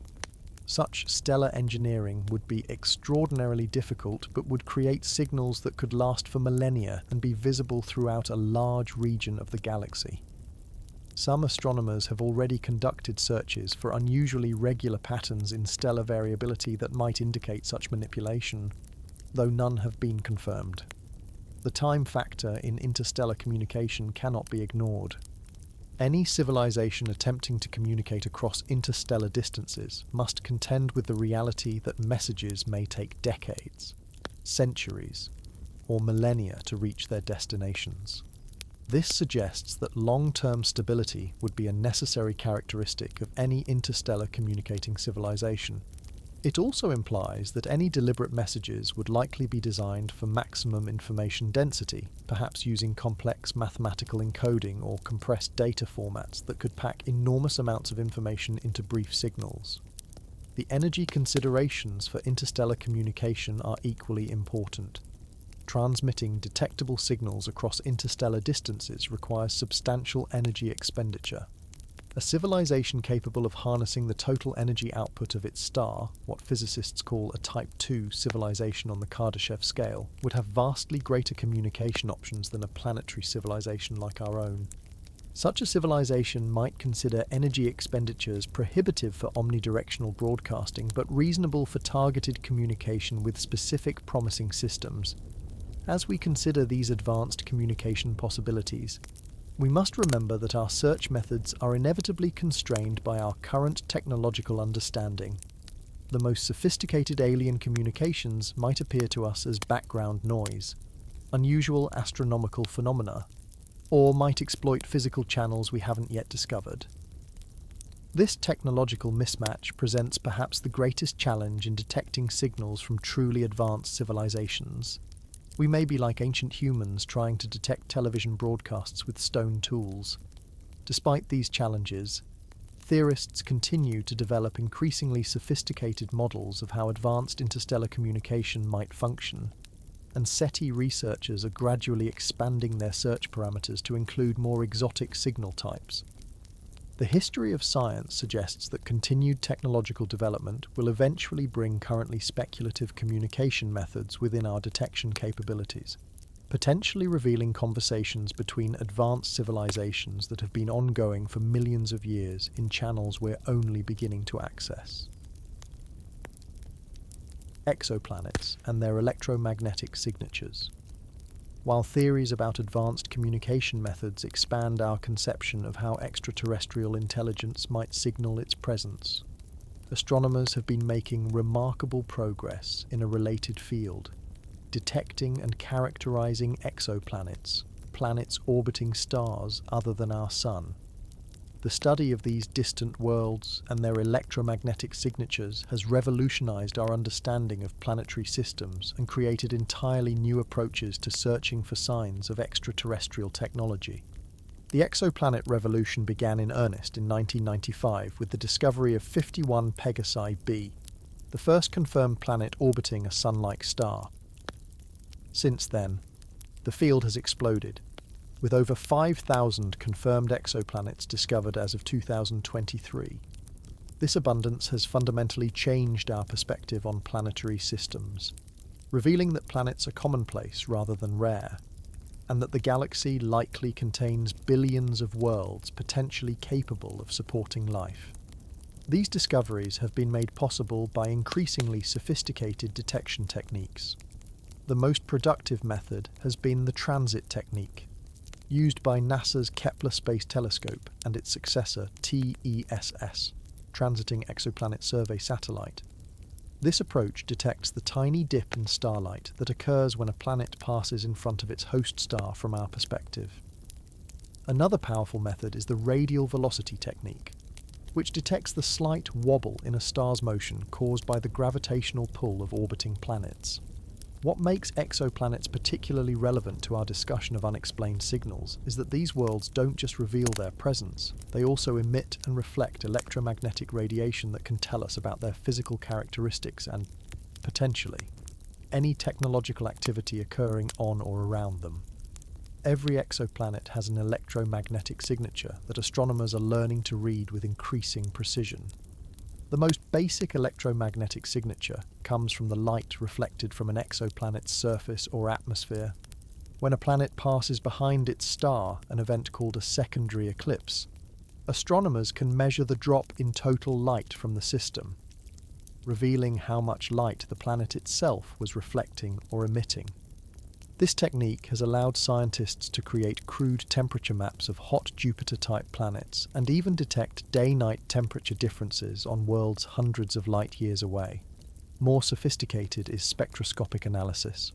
Such stellar engineering would be extraordinarily difficult, but would create signals that could last for millennia and be visible throughout a large region of the galaxy. Some astronomers have already conducted searches for unusually regular patterns in stellar variability that might indicate such manipulation, though none have been confirmed. The time factor in interstellar communication cannot be ignored. Any civilization attempting to communicate across interstellar distances must contend with the reality that messages may take decades, centuries, or millennia to reach their destinations. This suggests that long-term stability would be a necessary characteristic of any interstellar communicating civilization. It also implies that any deliberate messages would likely be designed for maximum information density, perhaps using complex mathematical encoding or compressed data formats that could pack enormous amounts of information into brief signals. The energy considerations for interstellar communication are equally important. Transmitting detectable signals across interstellar distances requires substantial energy expenditure. A civilization capable of harnessing the total energy output of its star, what physicists call a Type II civilization on the Kardashev scale, would have vastly greater communication options than a planetary civilization like our own. Such a civilization might consider energy expenditures prohibitive for omnidirectional broadcasting, but reasonable for targeted communication with specific promising systems. As we consider these advanced communication possibilities, we must remember that our search methods are inevitably constrained by our current technological understanding. The most sophisticated alien communications might appear to us as background noise, unusual astronomical phenomena, or might exploit physical channels we haven't yet discovered. This technological mismatch presents perhaps the greatest challenge in detecting signals from truly advanced civilizations. We may be like ancient humans trying to detect television broadcasts with stone tools. Despite these challenges, theorists continue to develop increasingly sophisticated models of how advanced interstellar communication might function, and SETI researchers are gradually expanding their search parameters to include more exotic signal types. The history of science suggests that continued technological development will eventually bring currently speculative communication methods within our detection capabilities, potentially revealing conversations between advanced civilizations that have been ongoing for millions of years in channels we're only beginning to access. Exoplanets and their electromagnetic signatures. While theories about advanced communication methods expand our conception of how extraterrestrial intelligence might signal its presence, astronomers have been making remarkable progress in a related field, detecting and characterizing exoplanets, planets orbiting stars other than our Sun. The study of these distant worlds and their electromagnetic signatures has revolutionized our understanding of planetary systems and created entirely new approaches to searching for signs of extraterrestrial technology. The exoplanet revolution began in earnest in 1995 with the discovery of 51 Pegasi b, the first confirmed planet orbiting a Sun-like star. Since then, the field has exploded, with over 5,000 confirmed exoplanets discovered as of 2023. This abundance has fundamentally changed our perspective on planetary systems, revealing that planets are commonplace rather than rare, and that the galaxy likely contains billions of worlds potentially capable of supporting life. These discoveries have been made possible by increasingly sophisticated detection techniques. The most productive method has been the transit technique, used by NASA's Kepler Space Telescope and its successor TESS, Transiting Exoplanet Survey Satellite. This approach detects the tiny dip in starlight that occurs when a planet passes in front of its host star from our perspective. Another powerful method is the radial velocity technique, which detects the slight wobble in a star's motion caused by the gravitational pull of orbiting planets. What makes exoplanets particularly relevant to our discussion of unexplained signals is that these worlds don't just reveal their presence, they also emit and reflect electromagnetic radiation that can tell us about their physical characteristics and, potentially, any technological activity occurring on or around them. Every exoplanet has an electromagnetic signature that astronomers are learning to read with increasing precision. The most basic electromagnetic signature comes from the light reflected from an exoplanet's surface or atmosphere. When a planet passes behind its star, an event called a secondary eclipse, astronomers can measure the drop in total light from the system, revealing how much light the planet itself was reflecting or emitting. This technique has allowed scientists to create crude temperature maps of hot Jupiter-type planets and even detect day-night temperature differences on worlds hundreds of light-years away. More sophisticated is spectroscopic analysis,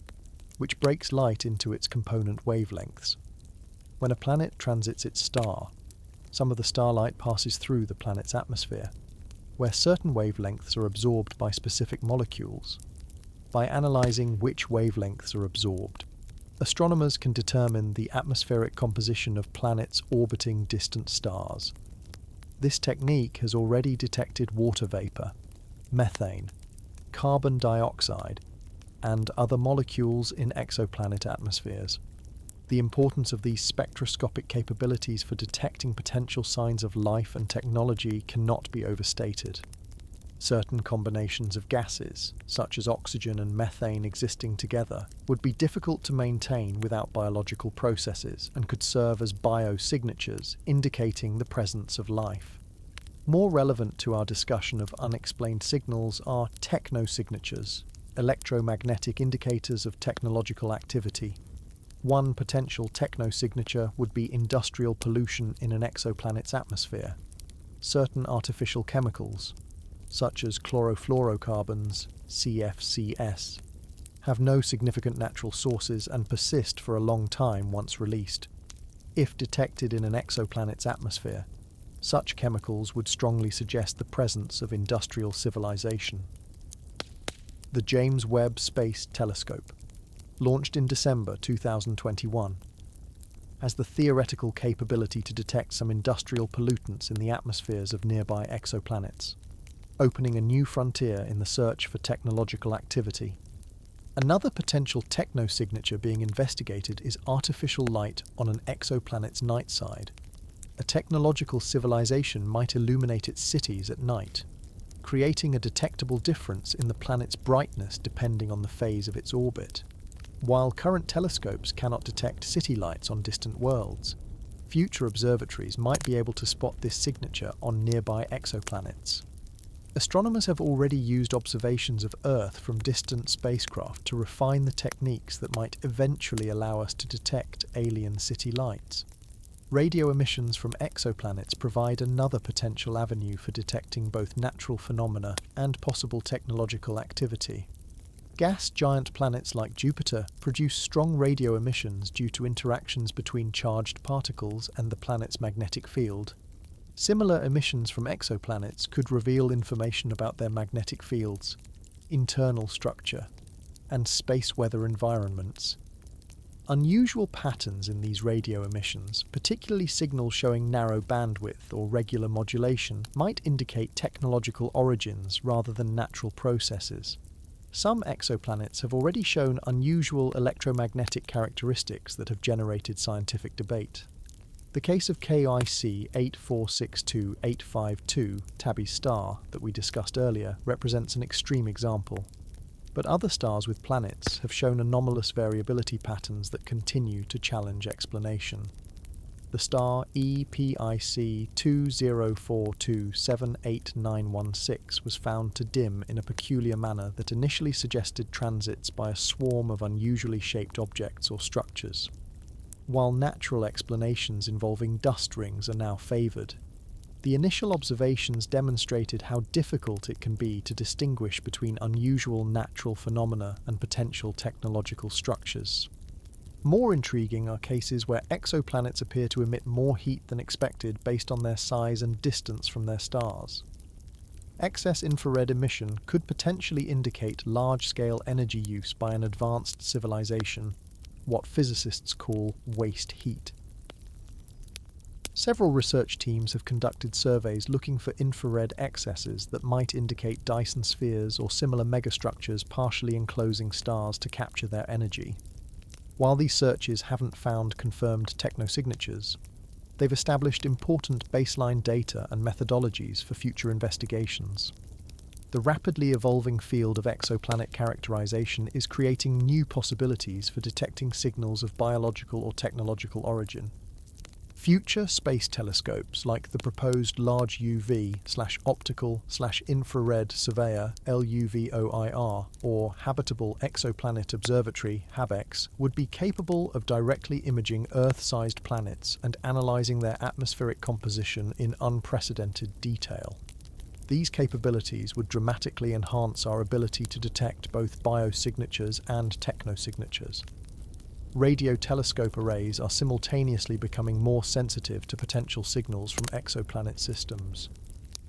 which breaks light into its component wavelengths. When a planet transits its star, some of the starlight passes through the planet's atmosphere, where certain wavelengths are absorbed by specific molecules. By analysing which wavelengths are absorbed, astronomers can determine the atmospheric composition of planets orbiting distant stars. This technique has already detected water vapour, methane, carbon dioxide, and other molecules in exoplanet atmospheres. The importance of these spectroscopic capabilities for detecting potential signs of life and technology cannot be overstated. Certain combinations of gases, such as oxygen and methane existing together, would be difficult to maintain without biological processes and could serve as biosignatures indicating the presence of life. More relevant to our discussion of unexplained signals are technosignatures, electromagnetic indicators of technological activity. One potential technosignature would be industrial pollution in an exoplanet's atmosphere. Certain artificial chemicals, such as chlorofluorocarbons, CFCs, have no significant natural sources and persist for a long time once released. If detected in an exoplanet's atmosphere, such chemicals would strongly suggest the presence of industrial civilization. The James Webb Space Telescope, launched in December 2021, has the theoretical capability to detect some industrial pollutants in the atmospheres of nearby exoplanets, opening a new frontier in the search for technological activity. Another potential technosignature being investigated is artificial light on an exoplanet's night side. A technological civilization might illuminate its cities at night, creating a detectable difference in the planet's brightness depending on the phase of its orbit. While current telescopes cannot detect city lights on distant worlds, future observatories might be able to spot this signature on nearby exoplanets. Astronomers have already used observations of Earth from distant spacecraft to refine the techniques that might eventually allow us to detect alien city lights. Radio emissions from exoplanets provide another potential avenue for detecting both natural phenomena and possible technological activity. Gas giant planets like Jupiter produce strong radio emissions due to interactions between charged particles and the planet's magnetic field. Similar emissions from exoplanets could reveal information about their magnetic fields, internal structure, and space weather environments. Unusual patterns in these radio emissions, particularly signals showing narrow bandwidth or regular modulation, might indicate technological origins rather than natural processes. Some exoplanets have already shown unusual electromagnetic characteristics that have generated scientific debate. The case of KIC 8462852, Tabby's star, that we discussed earlier, represents an extreme example. But other stars with planets have shown anomalous variability patterns that continue to challenge explanation. The star EPIC 2042789116 was found to dim in a peculiar manner that initially suggested transits by a swarm of unusually shaped objects or structures. While natural explanations involving dust rings are now favoured, the initial observations demonstrated how difficult it can be to distinguish between unusual natural phenomena and potential technological structures. More intriguing are cases where exoplanets appear to emit more heat than expected based on their size and distance from their stars. Excess infrared emission could potentially indicate large-scale energy use by an advanced civilization, what physicists call waste heat. Several research teams have conducted surveys looking for infrared excesses that might indicate Dyson spheres or similar megastructures partially enclosing stars to capture their energy. While these searches haven't found confirmed technosignatures, they've established important baseline data and methodologies for future investigations. The rapidly evolving field of exoplanet characterization is creating new possibilities for detecting signals of biological or technological origin. Future space telescopes like the proposed Large UV/Optical/Infrared Surveyor LUVOIR or Habitable Exoplanet Observatory HABEX would be capable of directly imaging Earth-sized planets and analysing their atmospheric composition in unprecedented detail. These capabilities would dramatically enhance our ability to detect both biosignatures and technosignatures. Radio telescope arrays are simultaneously becoming more sensitive to potential signals from exoplanet systems.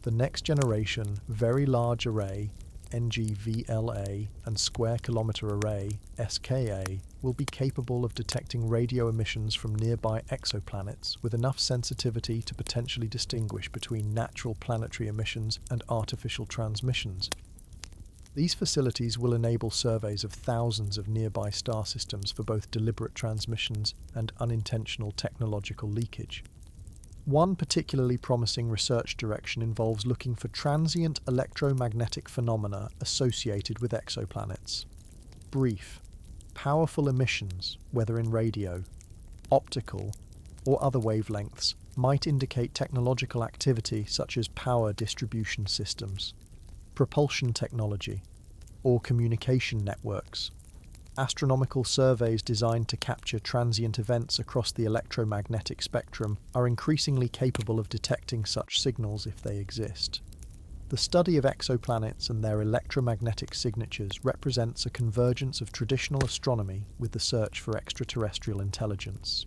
The next generation Very Large Array NGVLA and Square Kilometre Array SKA will be capable of detecting radio emissions from nearby exoplanets with enough sensitivity to potentially distinguish between natural planetary emissions and artificial transmissions. These facilities will enable surveys of thousands of nearby star systems for both deliberate transmissions and unintentional technological leakage. One particularly promising research direction involves looking for transient electromagnetic phenomena associated with exoplanets. Brief, powerful emissions, whether in radio, optical, or other wavelengths, might indicate technological activity such as power distribution systems, propulsion technology, or communication networks. Astronomical surveys designed to capture transient events across the electromagnetic spectrum are increasingly capable of detecting such signals if they exist. The study of exoplanets and their electromagnetic signatures represents a convergence of traditional astronomy with the search for extraterrestrial intelligence.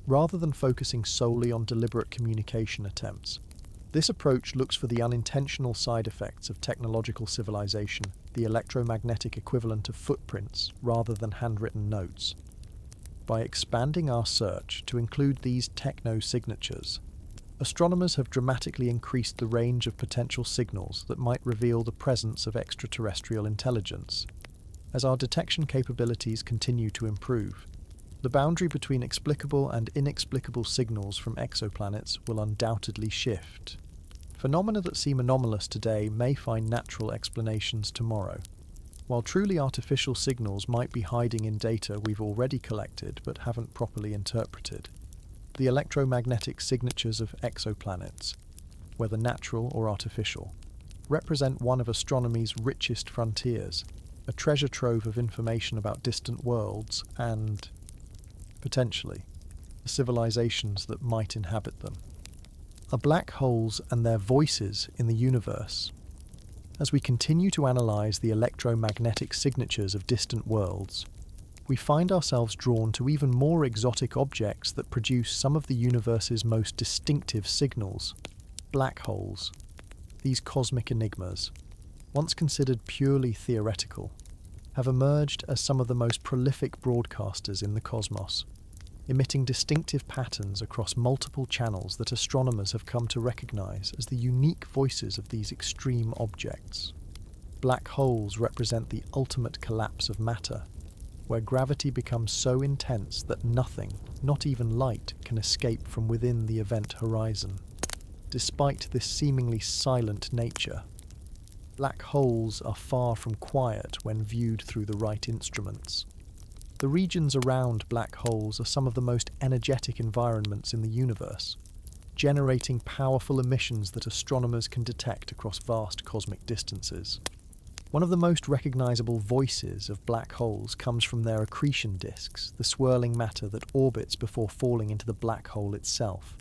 Rather than focusing solely on deliberate communication attempts, this approach looks for the unintentional side effects of technological civilization, the electromagnetic equivalent of footprints rather than handwritten notes. By expanding our search to include these techno-signatures, astronomers have dramatically increased the range of potential signals that might reveal the presence of extraterrestrial intelligence. As our detection capabilities continue to improve, the boundary between explicable and inexplicable signals from exoplanets will undoubtedly shift. Phenomena that seem anomalous today may find natural explanations tomorrow, while truly artificial signals might be hiding in data we've already collected but haven't properly interpreted. The electromagnetic signatures of exoplanets, whether natural or artificial, represent one of astronomy's richest frontiers, a treasure trove of information about distant worlds and, potentially, the civilizations that might inhabit them. Are black holes and their voices in the universe? As we continue to analyze the electromagnetic signatures of distant worlds, we find ourselves drawn to even more exotic objects that produce some of the universe's most distinctive signals. Black holes. These cosmic enigmas, once considered purely theoretical, have emerged as some of the most prolific broadcasters in the cosmos, emitting distinctive patterns across multiple channels that astronomers have come to recognize as the unique voices of these extreme objects. Black holes represent the ultimate collapse of matter, where gravity becomes so intense that nothing, not even light, can escape from within the event horizon. Despite this seemingly silent nature, black holes are far from quiet when viewed through the right instruments. The regions around black holes are some of the most energetic environments in the universe, generating powerful emissions that astronomers can detect across vast cosmic distances. One of the most recognizable voices of black holes comes from their accretion disks, the swirling matter that orbits before falling into the black hole itself.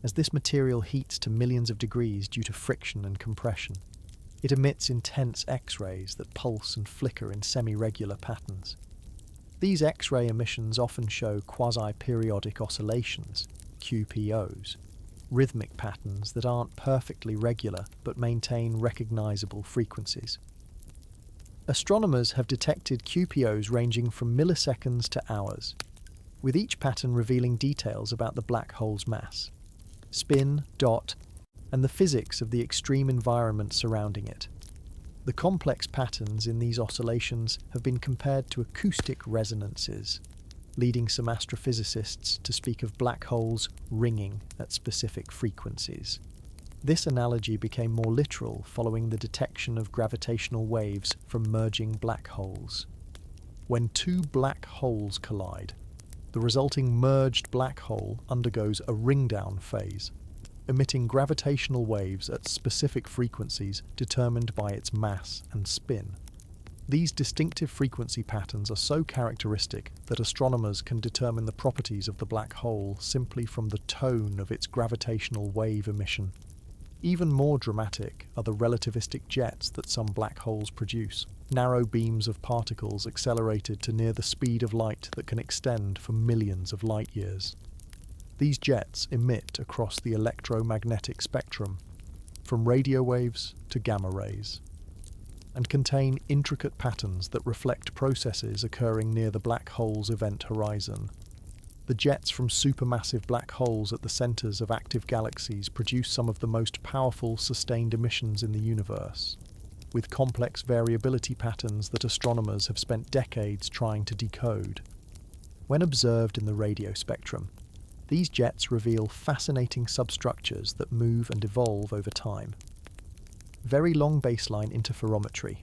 As this material heats to millions of degrees due to friction and compression, it emits intense X-rays that pulse and flicker in semi-regular patterns. These X-ray emissions often show quasi-periodic oscillations, QPOs, rhythmic patterns that aren't perfectly regular but maintain recognizable frequencies. Astronomers have detected QPOs ranging from milliseconds to hours, with each pattern revealing details about the black hole's mass, spin, dot, and the physics of the extreme environment surrounding it. The complex patterns in these oscillations have been compared to acoustic resonances, leading some astrophysicists to speak of black holes ringing at specific frequencies. This analogy became more literal following the detection of gravitational waves from merging black holes. When two black holes collide, the resulting merged black hole undergoes a ring-down phase, emitting gravitational waves at specific frequencies determined by its mass and spin. These distinctive frequency patterns are so characteristic that astronomers can determine the properties of the black hole simply from the tone of its gravitational wave emission. Even more dramatic are the relativistic jets that some black holes produce, narrow beams of particles accelerated to near the speed of light that can extend for millions of light years. These jets emit across the electromagnetic spectrum, from radio waves to gamma rays, and contain intricate patterns that reflect processes occurring near the black hole's event horizon. The jets from supermassive black holes at the centers of active galaxies produce some of the most powerful sustained emissions in the universe, with complex variability patterns that astronomers have spent decades trying to decode. When observed in the radio spectrum, These jets reveal fascinating substructures that move and evolve over time. Very long baseline interferometry,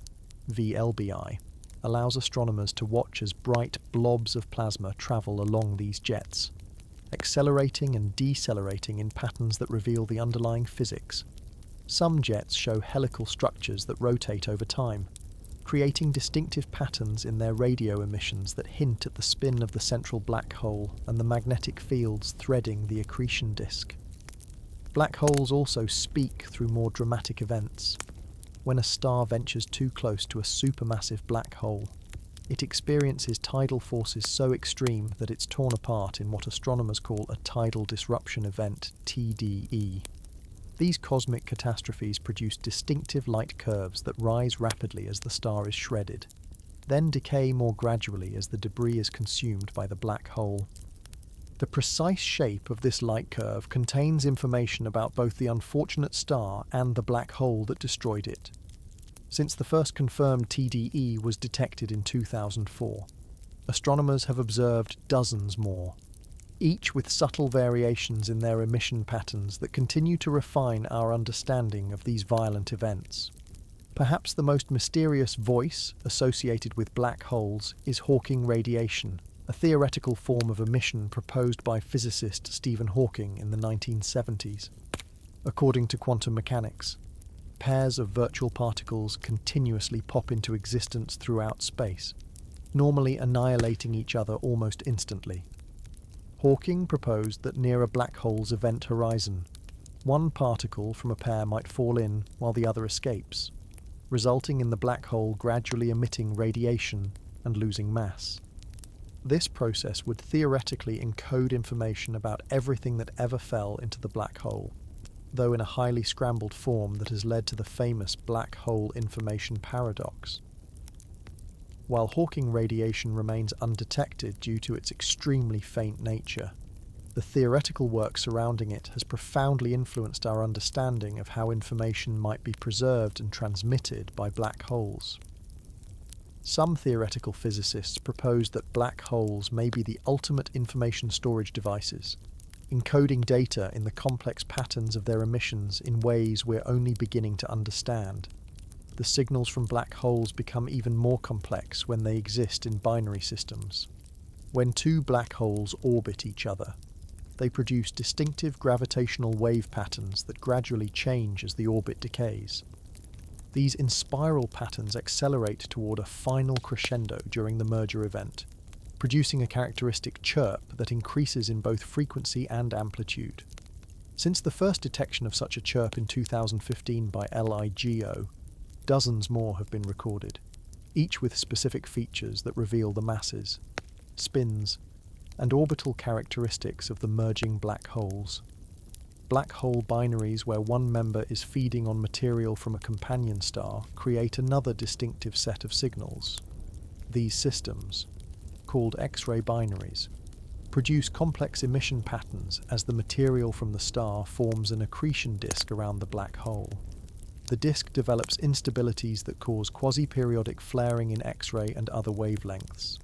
VLBI, allows astronomers to watch as bright blobs of plasma travel along these jets, accelerating and decelerating in patterns that reveal the underlying physics. Some jets show helical structures that rotate over time, creating distinctive patterns in their radio emissions that hint at the spin of the central black hole and the magnetic fields threading the accretion disk. Black holes also speak through more dramatic events. When a star ventures too close to a supermassive black hole, it experiences tidal forces so extreme that it's torn apart in what astronomers call a tidal disruption event, TDE. These cosmic catastrophes produce distinctive light curves that rise rapidly as the star is shredded, then decay more gradually as the debris is consumed by the black hole. The precise shape of this light curve contains information about both the unfortunate star and the black hole that destroyed it. Since the first confirmed TDE was detected in 2004, astronomers have observed dozens more, each with subtle variations in their emission patterns that continue to refine our understanding of these violent events. Perhaps the most mysterious voice associated with black holes is Hawking radiation, a theoretical form of emission proposed by physicist Stephen Hawking in the 1970s. According to quantum mechanics, pairs of virtual particles continuously pop into existence throughout space, normally annihilating each other almost instantly. Hawking proposed that near a black hole's event horizon, one particle from a pair might fall in while the other escapes, resulting in the black hole gradually emitting radiation and losing mass. This process would theoretically encode information about everything that ever fell into the black hole, though in a highly scrambled form that has led to the famous black hole information paradox. While Hawking radiation remains undetected due to its extremely faint nature, the theoretical work surrounding it has profoundly influenced our understanding of how information might be preserved and transmitted by black holes. Some theoretical physicists propose that black holes may be the ultimate information storage devices, encoding data in the complex patterns of their emissions in ways we're only beginning to understand. The signals from black holes become even more complex when they exist in binary systems. When two black holes orbit each other, they produce distinctive gravitational wave patterns that gradually change as the orbit decays. These in-spiral patterns accelerate toward a final crescendo during the merger event, producing a characteristic chirp that increases in both frequency and amplitude. Since the first detection of such a chirp in 2015 by LIGO, dozens more have been recorded, each with specific features that reveal the masses, spins, and orbital characteristics of the merging black holes. Black hole binaries where one member is feeding on material from a companion star create another distinctive set of signals. These systems, called X-ray binaries, produce complex emission patterns as the material from the star forms an accretion disk around the black hole. The disk develops instabilities that cause quasi-periodic flaring in X-ray and other wavelengths.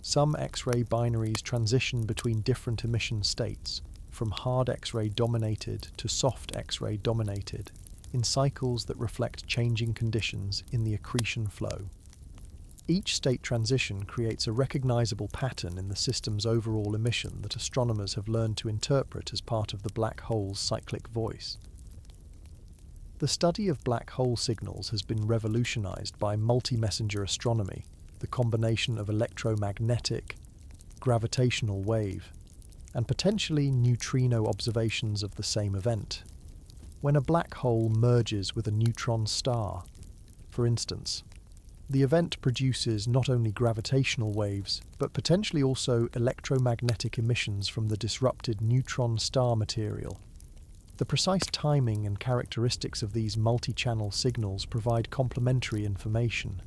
Some X-ray binaries transition between different emission states, from hard X-ray dominated to soft X-ray dominated, in cycles that reflect changing conditions in the accretion flow. Each state transition creates a recognizable pattern in the system's overall emission that astronomers have learned to interpret as part of the black hole's cyclic voice. The study of black hole signals has been revolutionized by multi-messenger astronomy, the combination of electromagnetic, gravitational wave, and potentially neutrino observations of the same event. When a black hole merges with a neutron star, for instance, the event produces not only gravitational waves, but potentially also electromagnetic emissions from the disrupted neutron star material. The precise timing and characteristics of these multi-channel signals provide complementary information,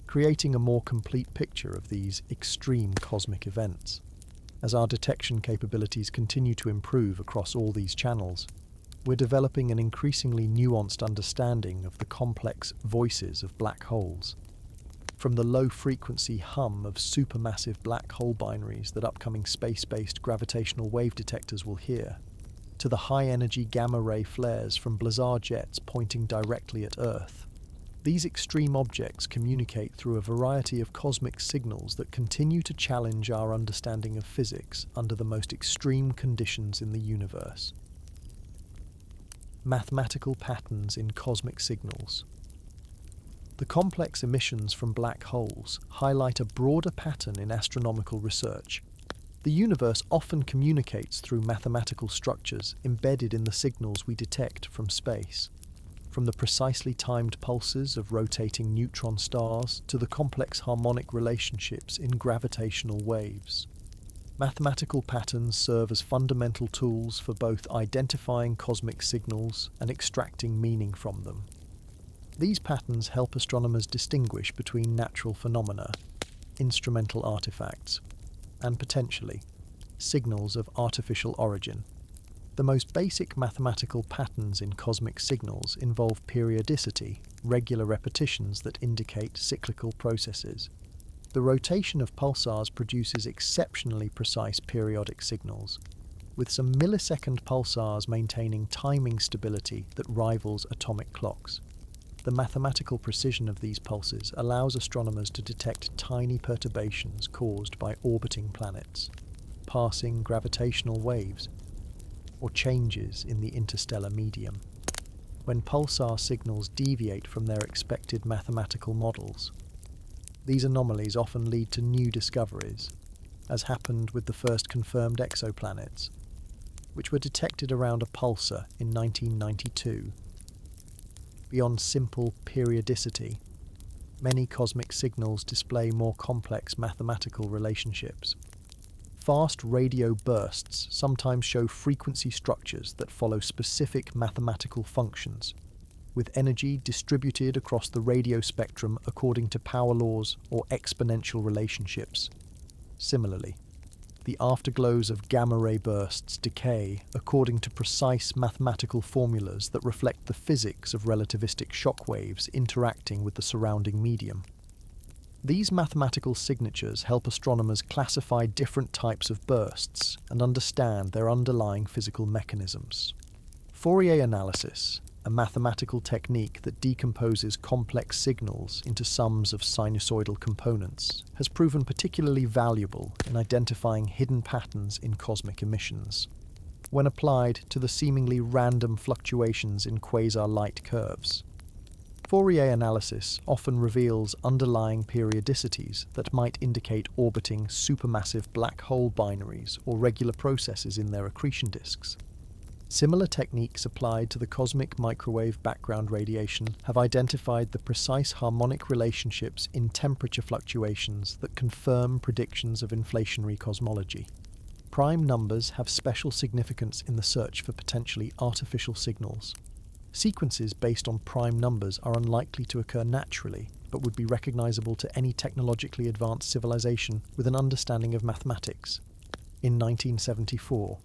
creating a more complete picture of these extreme cosmic events. As our detection capabilities continue to improve across all these channels, we're developing an increasingly nuanced understanding of the complex voices of black holes. From the low-frequency hum of supermassive black hole binaries that upcoming space-based gravitational wave detectors will hear, to the high-energy gamma-ray flares from blazar jets pointing directly at Earth, these extreme objects communicate through a variety of cosmic signals that continue to challenge our understanding of physics under the most extreme conditions in the universe. Mathematical patterns in cosmic signals. The complex emissions from black holes highlight a broader pattern in astronomical research. The universe often communicates through mathematical structures embedded in the signals we detect from space. From the precisely timed pulses of rotating neutron stars to the complex harmonic relationships in gravitational waves. Mathematical patterns serve as fundamental tools for both identifying cosmic signals and extracting meaning from them. These patterns help astronomers distinguish between natural phenomena, instrumental artifacts, and potentially signals of artificial origin. The most basic mathematical patterns in cosmic signals involve periodicity, regular repetitions that indicate cyclical processes. The rotation of pulsars produces exceptionally precise periodic signals, with some millisecond pulsars maintaining timing stability that rivals atomic clocks. The mathematical precision of these pulses allows astronomers to detect tiny perturbations caused by orbiting planets, passing gravitational waves, or changes in the interstellar medium. When pulsar signals deviate from their expected mathematical models, these anomalies often lead to new discoveries, as happened with the first confirmed exoplanets, which were detected around a pulsar in 1992. Beyond simple periodicity, many cosmic signals display more complex mathematical relationships. Fast radio bursts sometimes show frequency structures that follow specific mathematical functions, with energy distributed across the radio spectrum according to power laws or exponential relationships. Similarly, the afterglows of gamma-ray bursts decay according to precise mathematical formulas that reflect the physics of relativistic shock waves interacting with the surrounding medium. These mathematical signatures help astronomers classify different types of bursts and understand their underlying physical mechanisms. Fourier analysis, a mathematical technique that decomposes complex signals into sums of sinusoidal components, has proven particularly valuable in identifying hidden patterns in cosmic emissions. When applied to the seemingly random fluctuations in quasar light curves, Fourier analysis often reveals underlying periodicities that might indicate orbiting supermassive black hole binaries or regular processes in their accretion disks. Similar techniques applied to the cosmic microwave background radiation have identified the precise harmonic relationships in temperature fluctuations that confirm predictions of inflationary cosmology. Prime numbers have special significance in the search for potentially artificial signals. Sequences based on prime numbers are unlikely to occur naturally, but would be recognizable to any technologically advanced civilization with an understanding of mathematics. In 1974,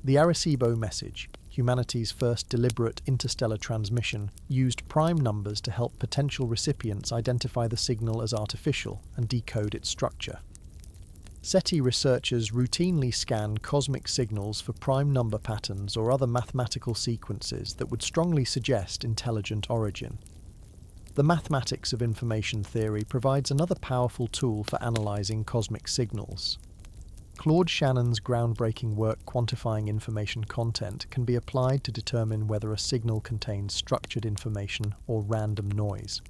the Arecibo message, humanity's first deliberate interstellar transmission, used prime numbers to help potential recipients identify the signal as artificial and decode its structure. SETI researchers routinely scan cosmic signals for prime number patterns or other mathematical sequences that would strongly suggest intelligent origin. The mathematics of information theory provides another powerful tool for analyzing cosmic signals. Claude Shannon's groundbreaking work quantifying information content can be applied to determine whether a signal contains structured information or random noise.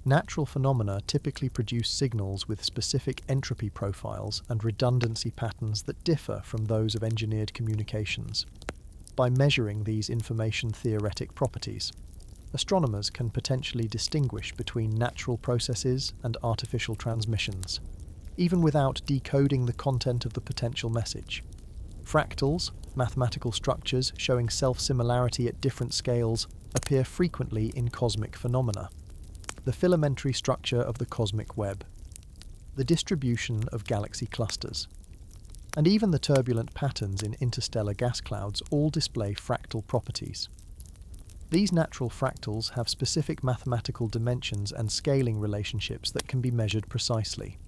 Natural phenomena typically produce signals with specific entropy profiles and redundancy patterns that differ from those of engineered communications. By measuring these information theoretic properties, astronomers can potentially distinguish between natural processes and artificial transmissions, even without decoding the content of the potential message. Fractals, mathematical structures showing self-similarity at different scales, appear frequently in cosmic phenomena. The filamentary structure of the cosmic web, the distribution of galaxy clusters, and even the turbulent patterns in interstellar gas clouds all display fractal properties. These natural fractals have specific mathematical dimensions and scaling relationships that can be measured precisely.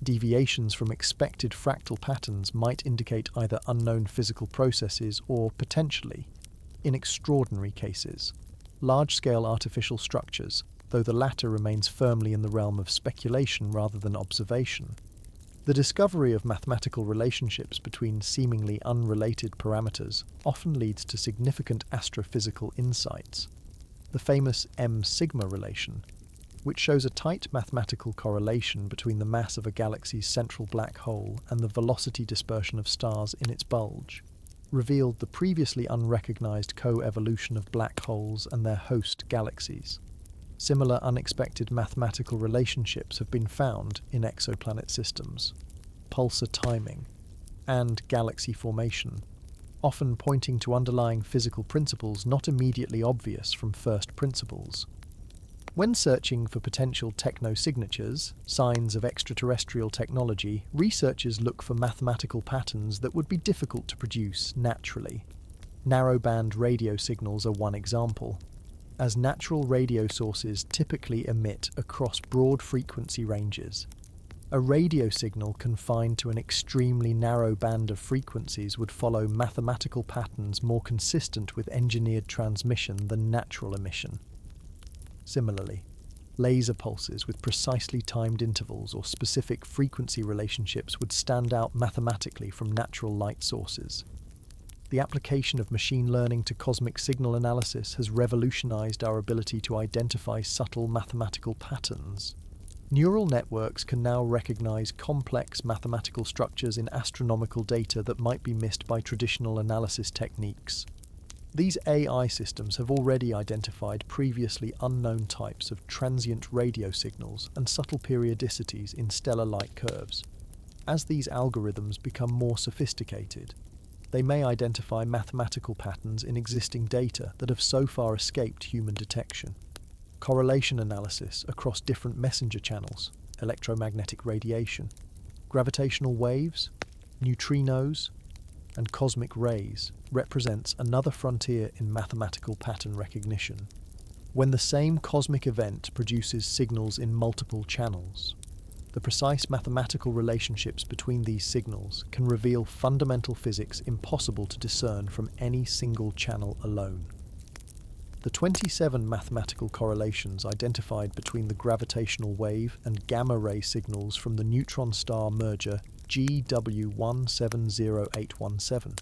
Deviations from expected fractal patterns might indicate either unknown physical processes or, potentially, in extraordinary cases, large-scale artificial structures, though the latter remains firmly in the realm of speculation rather than observation. The discovery of mathematical relationships between seemingly unrelated parameters often leads to significant astrophysical insights. The famous M-sigma relation, which shows a tight mathematical correlation between the mass of a galaxy's central black hole and the velocity dispersion of stars in its bulge, revealed the previously unrecognized co-evolution of black holes and their host galaxies. Similar unexpected mathematical relationships have been found in exoplanet systems, pulsar timing, and galaxy formation, often pointing to underlying physical principles not immediately obvious from first principles. When searching for potential technosignatures, signs of extraterrestrial technology, researchers look for mathematical patterns that would be difficult to produce naturally. Narrowband radio signals are one example, as natural radio sources typically emit across broad frequency ranges. A radio signal confined to an extremely narrow band of frequencies would follow mathematical patterns more consistent with engineered transmission than natural emission. Similarly, laser pulses with precisely timed intervals or specific frequency relationships would stand out mathematically from natural light sources. The application of machine learning to cosmic signal analysis has revolutionized our ability to identify subtle mathematical patterns. Neural networks can now recognize complex mathematical structures in astronomical data that might be missed by traditional analysis techniques. These AI systems have already identified previously unknown types of transient radio signals and subtle periodicities in stellar light curves. As these algorithms become more sophisticated, they may identify mathematical patterns in existing data that have so far escaped human detection. Correlation analysis across different messenger channels, electromagnetic radiation, gravitational waves, neutrinos, and cosmic rays represents another frontier in mathematical pattern recognition. When the same cosmic event produces signals in multiple channels, the precise mathematical relationships between these signals can reveal fundamental physics impossible to discern from any single channel alone. The 27 mathematical correlations identified between the gravitational wave and gamma-ray signals from the neutron star merger GW170817,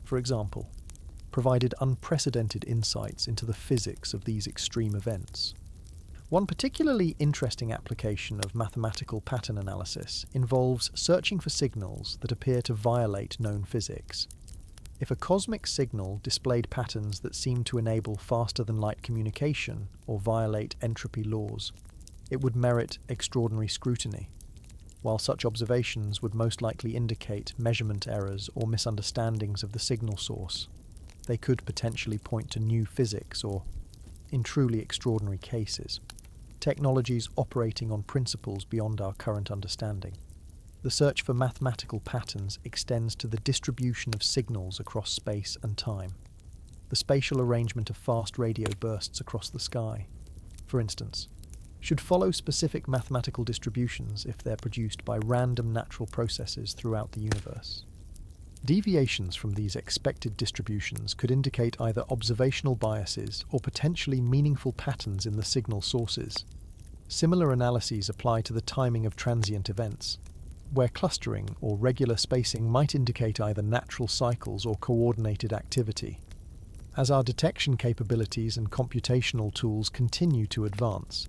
for example, provided unprecedented insights into the physics of these extreme events. One particularly interesting application of mathematical pattern analysis involves searching for signals that appear to violate known physics. If a cosmic signal displayed patterns that seem to enable faster-than-light communication or violate entropy laws, it would merit extraordinary scrutiny. While such observations would most likely indicate measurement errors or misunderstandings of the signal source, they could potentially point to new physics or, in truly extraordinary cases, technologies operating on principles beyond our current understanding. The search for mathematical patterns extends to the distribution of signals across space and time, the spatial arrangement of fast radio bursts across the sky, for instance, should follow specific mathematical distributions if they're produced by random natural processes throughout the universe. Deviations from these expected distributions could indicate either observational biases or potentially meaningful patterns in the signal sources. Similar analyses apply to the timing of transient events, where clustering or regular spacing might indicate either natural cycles or coordinated activity. As our detection capabilities and computational tools continue to advance,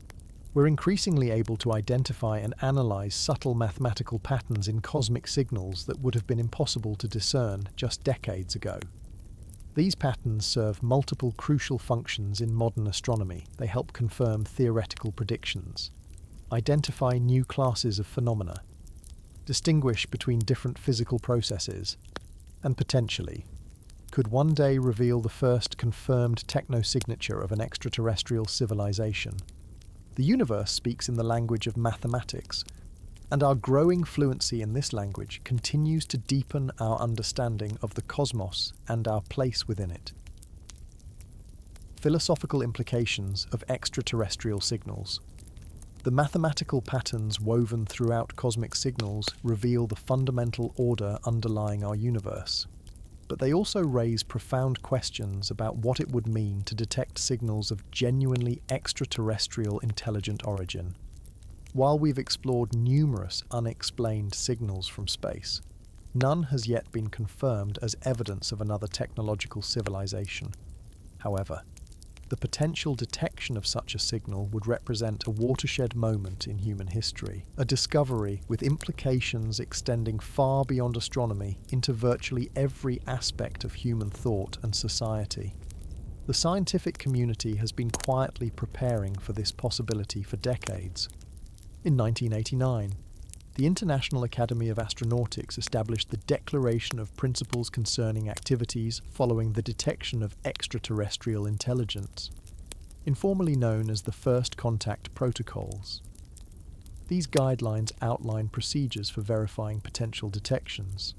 we're increasingly able to identify and analyze subtle mathematical patterns in cosmic signals that would have been impossible to discern just decades ago. These patterns serve multiple crucial functions in modern astronomy. They help confirm theoretical predictions, identify new classes of phenomena, distinguish between different physical processes, and potentially could one day reveal the first confirmed technosignature of an extraterrestrial civilization. The universe speaks in the language of mathematics, and our growing fluency in this language continues to deepen our understanding of the cosmos and our place within it. Philosophical implications of extraterrestrial signals. The mathematical patterns woven throughout cosmic signals reveal the fundamental order underlying our universe. But they also raise profound questions about what it would mean to detect signals of genuinely extraterrestrial intelligent origin. While we've explored numerous unexplained signals from space, none has yet been confirmed as evidence of another technological civilization. However, the potential detection of such a signal would represent a watershed moment in human history, a discovery with implications extending far beyond astronomy into virtually every aspect of human thought and society. The scientific community has been quietly preparing for this possibility for decades. In 1989, the International Academy of Astronautics established the Declaration of Principles Concerning Activities Following the Detection of Extraterrestrial Intelligence, informally known as the First Contact Protocols. These guidelines outline procedures for verifying potential detections,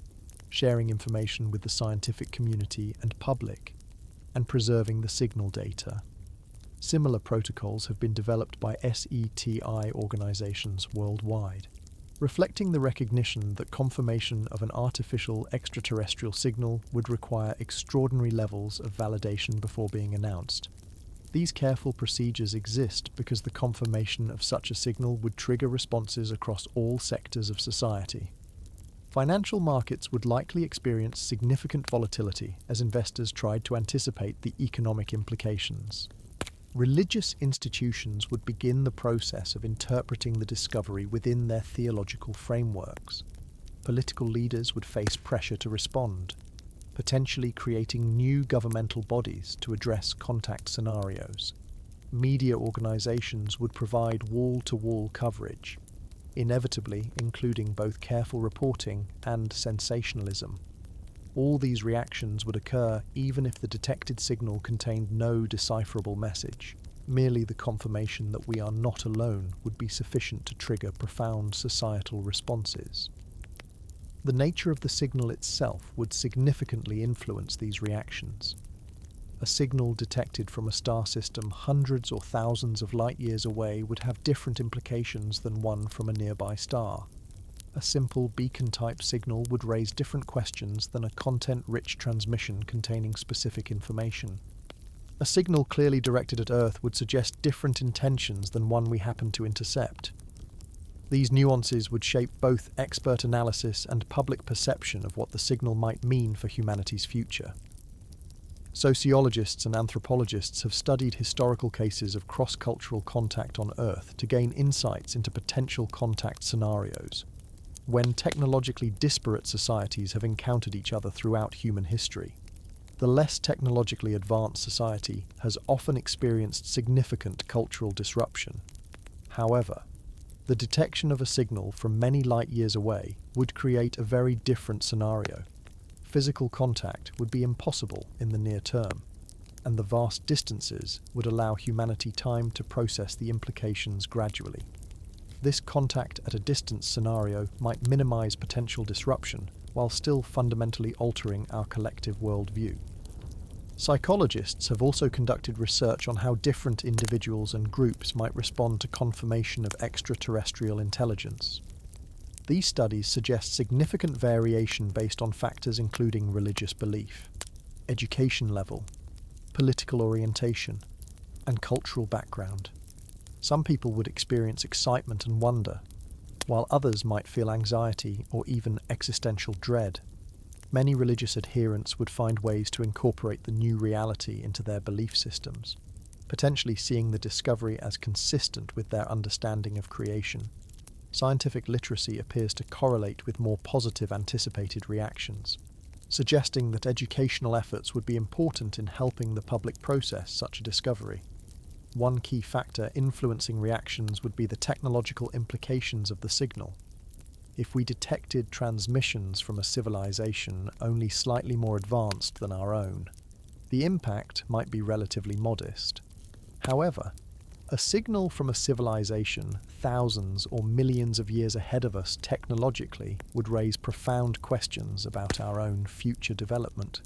sharing information with the scientific community and public, and preserving the signal data. Similar protocols have been developed by SETI organizations worldwide, reflecting the recognition that confirmation of an artificial extraterrestrial signal would require extraordinary levels of validation before being announced. These careful procedures exist because the confirmation of such a signal would trigger responses across all sectors of society. Financial markets would likely experience significant volatility as investors tried to anticipate the economic implications. Religious institutions would begin the process of interpreting the discovery within their theological frameworks. Political leaders would face pressure to respond, potentially creating new governmental bodies to address contact scenarios. Media organizations would provide wall-to-wall coverage, inevitably including both careful reporting and sensationalism. All these reactions would occur even if the detected signal contained no decipherable message. Merely the confirmation that we are not alone would be sufficient to trigger profound societal responses. The nature of the signal itself would significantly influence these reactions. A signal detected from a star system hundreds or thousands of light years away would have different implications than one from a nearby star. A simple beacon-type signal would raise different questions than a content-rich transmission containing specific information. A signal clearly directed at Earth would suggest different intentions than one we happen to intercept. These nuances would shape both expert analysis and public perception of what the signal might mean for humanity's future. Sociologists and anthropologists have studied historical cases of cross-cultural contact on Earth to gain insights into potential contact scenarios. When technologically disparate societies have encountered each other throughout human history, the less technologically advanced society has often experienced significant cultural disruption. However, the detection of a signal from many light years away would create a very different scenario. Physical contact would be impossible in the near term, and the vast distances would allow humanity time to process the implications gradually. This contact at a distance scenario might minimize potential disruption while still fundamentally altering our collective worldview. Psychologists have also conducted research on how different individuals and groups might respond to confirmation of extraterrestrial intelligence. These studies suggest significant variation based on factors including religious belief, education level, political orientation, and cultural background. Some people would experience excitement and wonder, while others might feel anxiety or even existential dread. Many religious adherents would find ways to incorporate the new reality into their belief systems, potentially seeing the discovery as consistent with their understanding of creation. Scientific literacy appears to correlate with more positive anticipated reactions, suggesting that educational efforts would be important in helping the public process such a discovery. One key factor influencing reactions would be the technological implications of the signal. If we detected transmissions from a civilization only slightly more advanced than our own, the impact might be relatively modest. However, a signal from a civilization thousands or millions of years ahead of us technologically would raise profound questions about our own future development.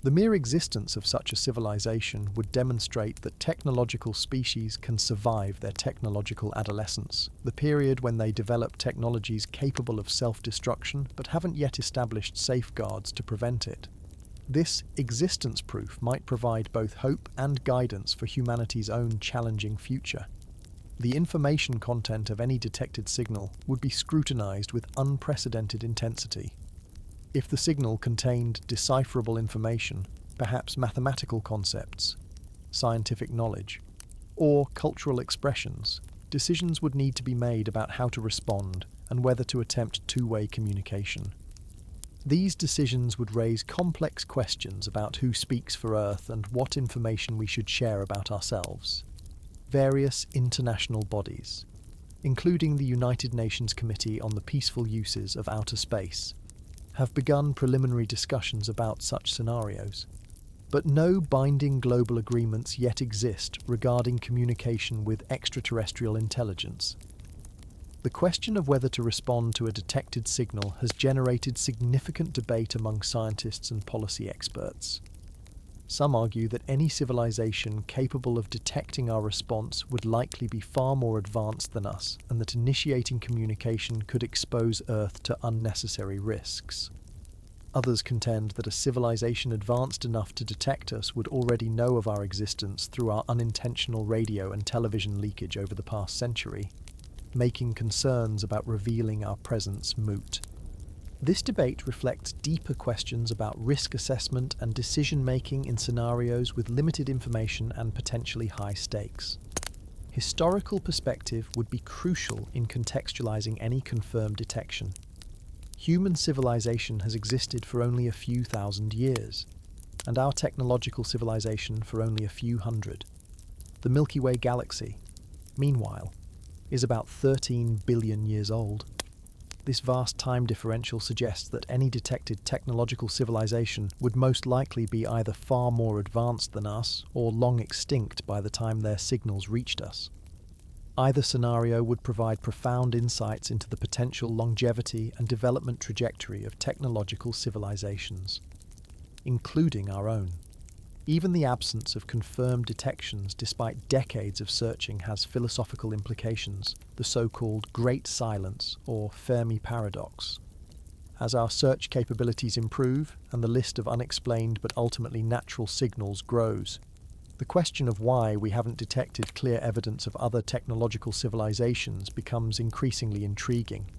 The mere existence of such a civilization would demonstrate that technological species can survive their technological adolescence, the period when they develop technologies capable of self-destruction but haven't yet established safeguards to prevent it. This existence proof might provide both hope and guidance for humanity's own challenging future. The information content of any detected signal would be scrutinized with unprecedented intensity. If the signal contained decipherable information, perhaps mathematical concepts, scientific knowledge, or cultural expressions, decisions would need to be made about how to respond and whether to attempt two-way communication. These decisions would raise complex questions about who speaks for Earth and what information we should share about ourselves. Various international bodies, including the United Nations Committee on the Peaceful Uses of Outer Space, have begun preliminary discussions about such scenarios, but no binding global agreements yet exist regarding communication with extraterrestrial intelligence. The question of whether to respond to a detected signal has generated significant debate among scientists and policy experts. Some argue that any civilization capable of detecting our response would likely be far more advanced than us, and that initiating communication could expose Earth to unnecessary risks. Others contend that a civilization advanced enough to detect us would already know of our existence through our unintentional radio and television leakage over the past century, making concerns about revealing our presence moot. This debate reflects deeper questions about risk assessment and decision-making in scenarios with limited information and potentially high stakes. Historical perspective would be crucial in contextualizing any confirmed detection. Human civilization has existed for only a few thousand years, and our technological civilization for only a few hundred. The Milky Way galaxy, meanwhile, is about 13 billion years old. This vast time differential suggests that any detected technological civilization would most likely be either far more advanced than us or long extinct by the time their signals reached us. Either scenario would provide profound insights into the potential longevity and development trajectory of technological civilizations, including our own. Even the absence of confirmed detections despite decades of searching has philosophical implications, the so-called Great Silence or Fermi paradox. As our search capabilities improve and the list of unexplained but ultimately natural signals grows, the question of why we haven't detected clear evidence of other technological civilizations becomes increasingly intriguing.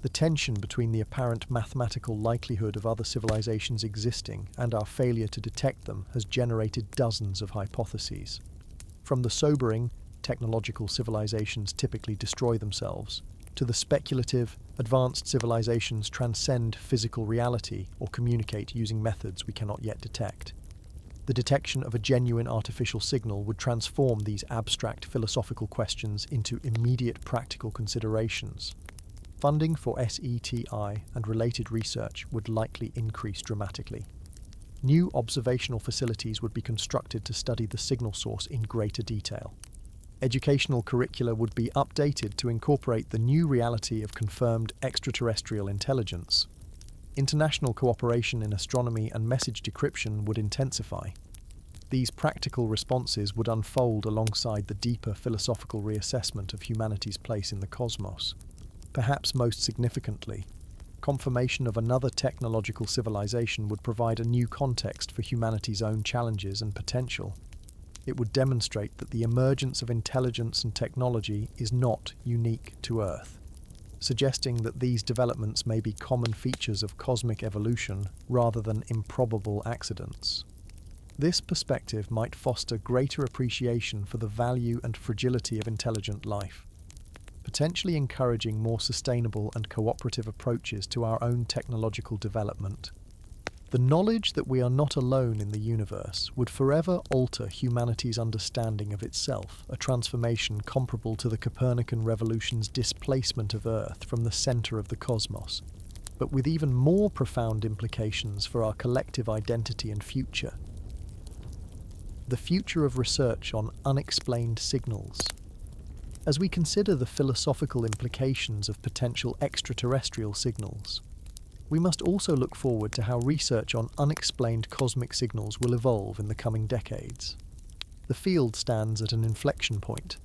The tension between the apparent mathematical likelihood of other civilizations existing and our failure to detect them has generated dozens of hypotheses. From the sobering, technological civilizations typically destroy themselves, to the speculative, advanced civilizations transcend physical reality or communicate using methods we cannot yet detect. The detection of a genuine artificial signal would transform these abstract philosophical questions into immediate practical considerations. Funding for SETI and related research would likely increase dramatically. New observational facilities would be constructed to study the signal source in greater detail. Educational curricula would be updated to incorporate the new reality of confirmed extraterrestrial intelligence. International cooperation in astronomy and message decryption would intensify. These practical responses would unfold alongside the deeper philosophical reassessment of humanity's place in the cosmos. Perhaps most significantly, confirmation of another technological civilization would provide a new context for humanity's own challenges and potential. It would demonstrate that the emergence of intelligence and technology is not unique to Earth, suggesting that these developments may be common features of cosmic evolution rather than improbable accidents. This perspective might foster greater appreciation for the value and fragility of intelligent life, potentially encouraging more sustainable and cooperative approaches to our own technological development. The knowledge that we are not alone in the universe would forever alter humanity's understanding of itself, a transformation comparable to the Copernican revolution's displacement of Earth from the center of the cosmos, but with even more profound implications for our collective identity and future. The future of research on unexplained signals. As we consider the philosophical implications of potential extraterrestrial signals, We must also look forward to how research on unexplained cosmic signals will evolve in the coming decades. The field stands at an inflection point,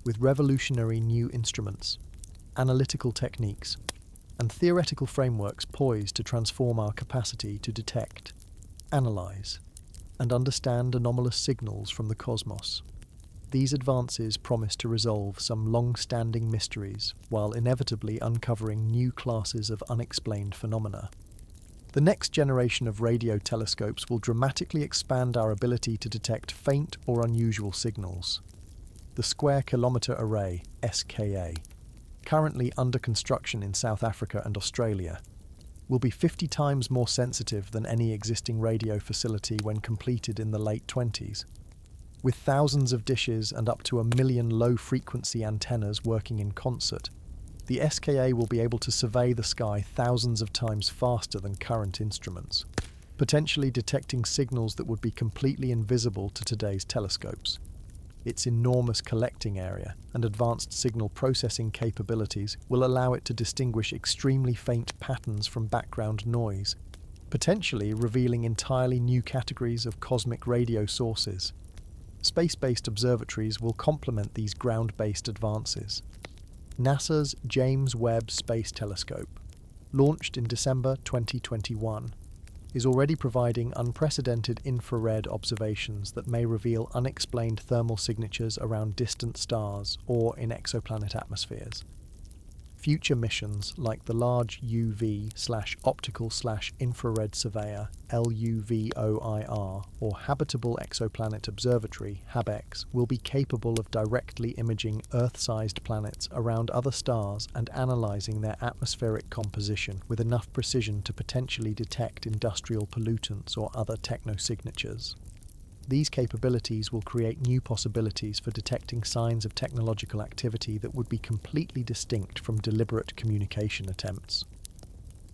with revolutionary new instruments, analytical techniques, and theoretical frameworks poised to transform our capacity to detect, analyze, and understand anomalous signals from the cosmos. These advances promise to resolve some long-standing mysteries while inevitably uncovering new classes of unexplained phenomena. The next generation of radio telescopes will dramatically expand our ability to detect faint or unusual signals. The Square Kilometre Array, SKA, currently under construction in South Africa and Australia, will be 50 times more sensitive than any existing radio facility when completed in the late 20s. With thousands of dishes and up to 1 million low-frequency antennas working in concert, the SKA will be able to survey the sky thousands of times faster than current instruments, potentially detecting signals that would be completely invisible to today's telescopes. Its enormous collecting area and advanced signal processing capabilities will allow it to distinguish extremely faint patterns from background noise, potentially revealing entirely new categories of cosmic radio sources. Space-based observatories will complement these ground-based advances. NASA's James Webb Space Telescope, launched in December 2021, is already providing unprecedented infrared observations that may reveal unexplained thermal signatures around distant stars or in exoplanet atmospheres. Future missions like the Large UV/Optical/Infrared Surveyor LUVOIR or Habitable Exoplanet Observatory HABEX will be capable of directly imaging Earth-sized planets around other stars and analysing their atmospheric composition with enough precision to potentially detect industrial pollutants or other technosignatures. These capabilities will create new possibilities for detecting signs of technological activity that would be completely distinct from deliberate communication attempts.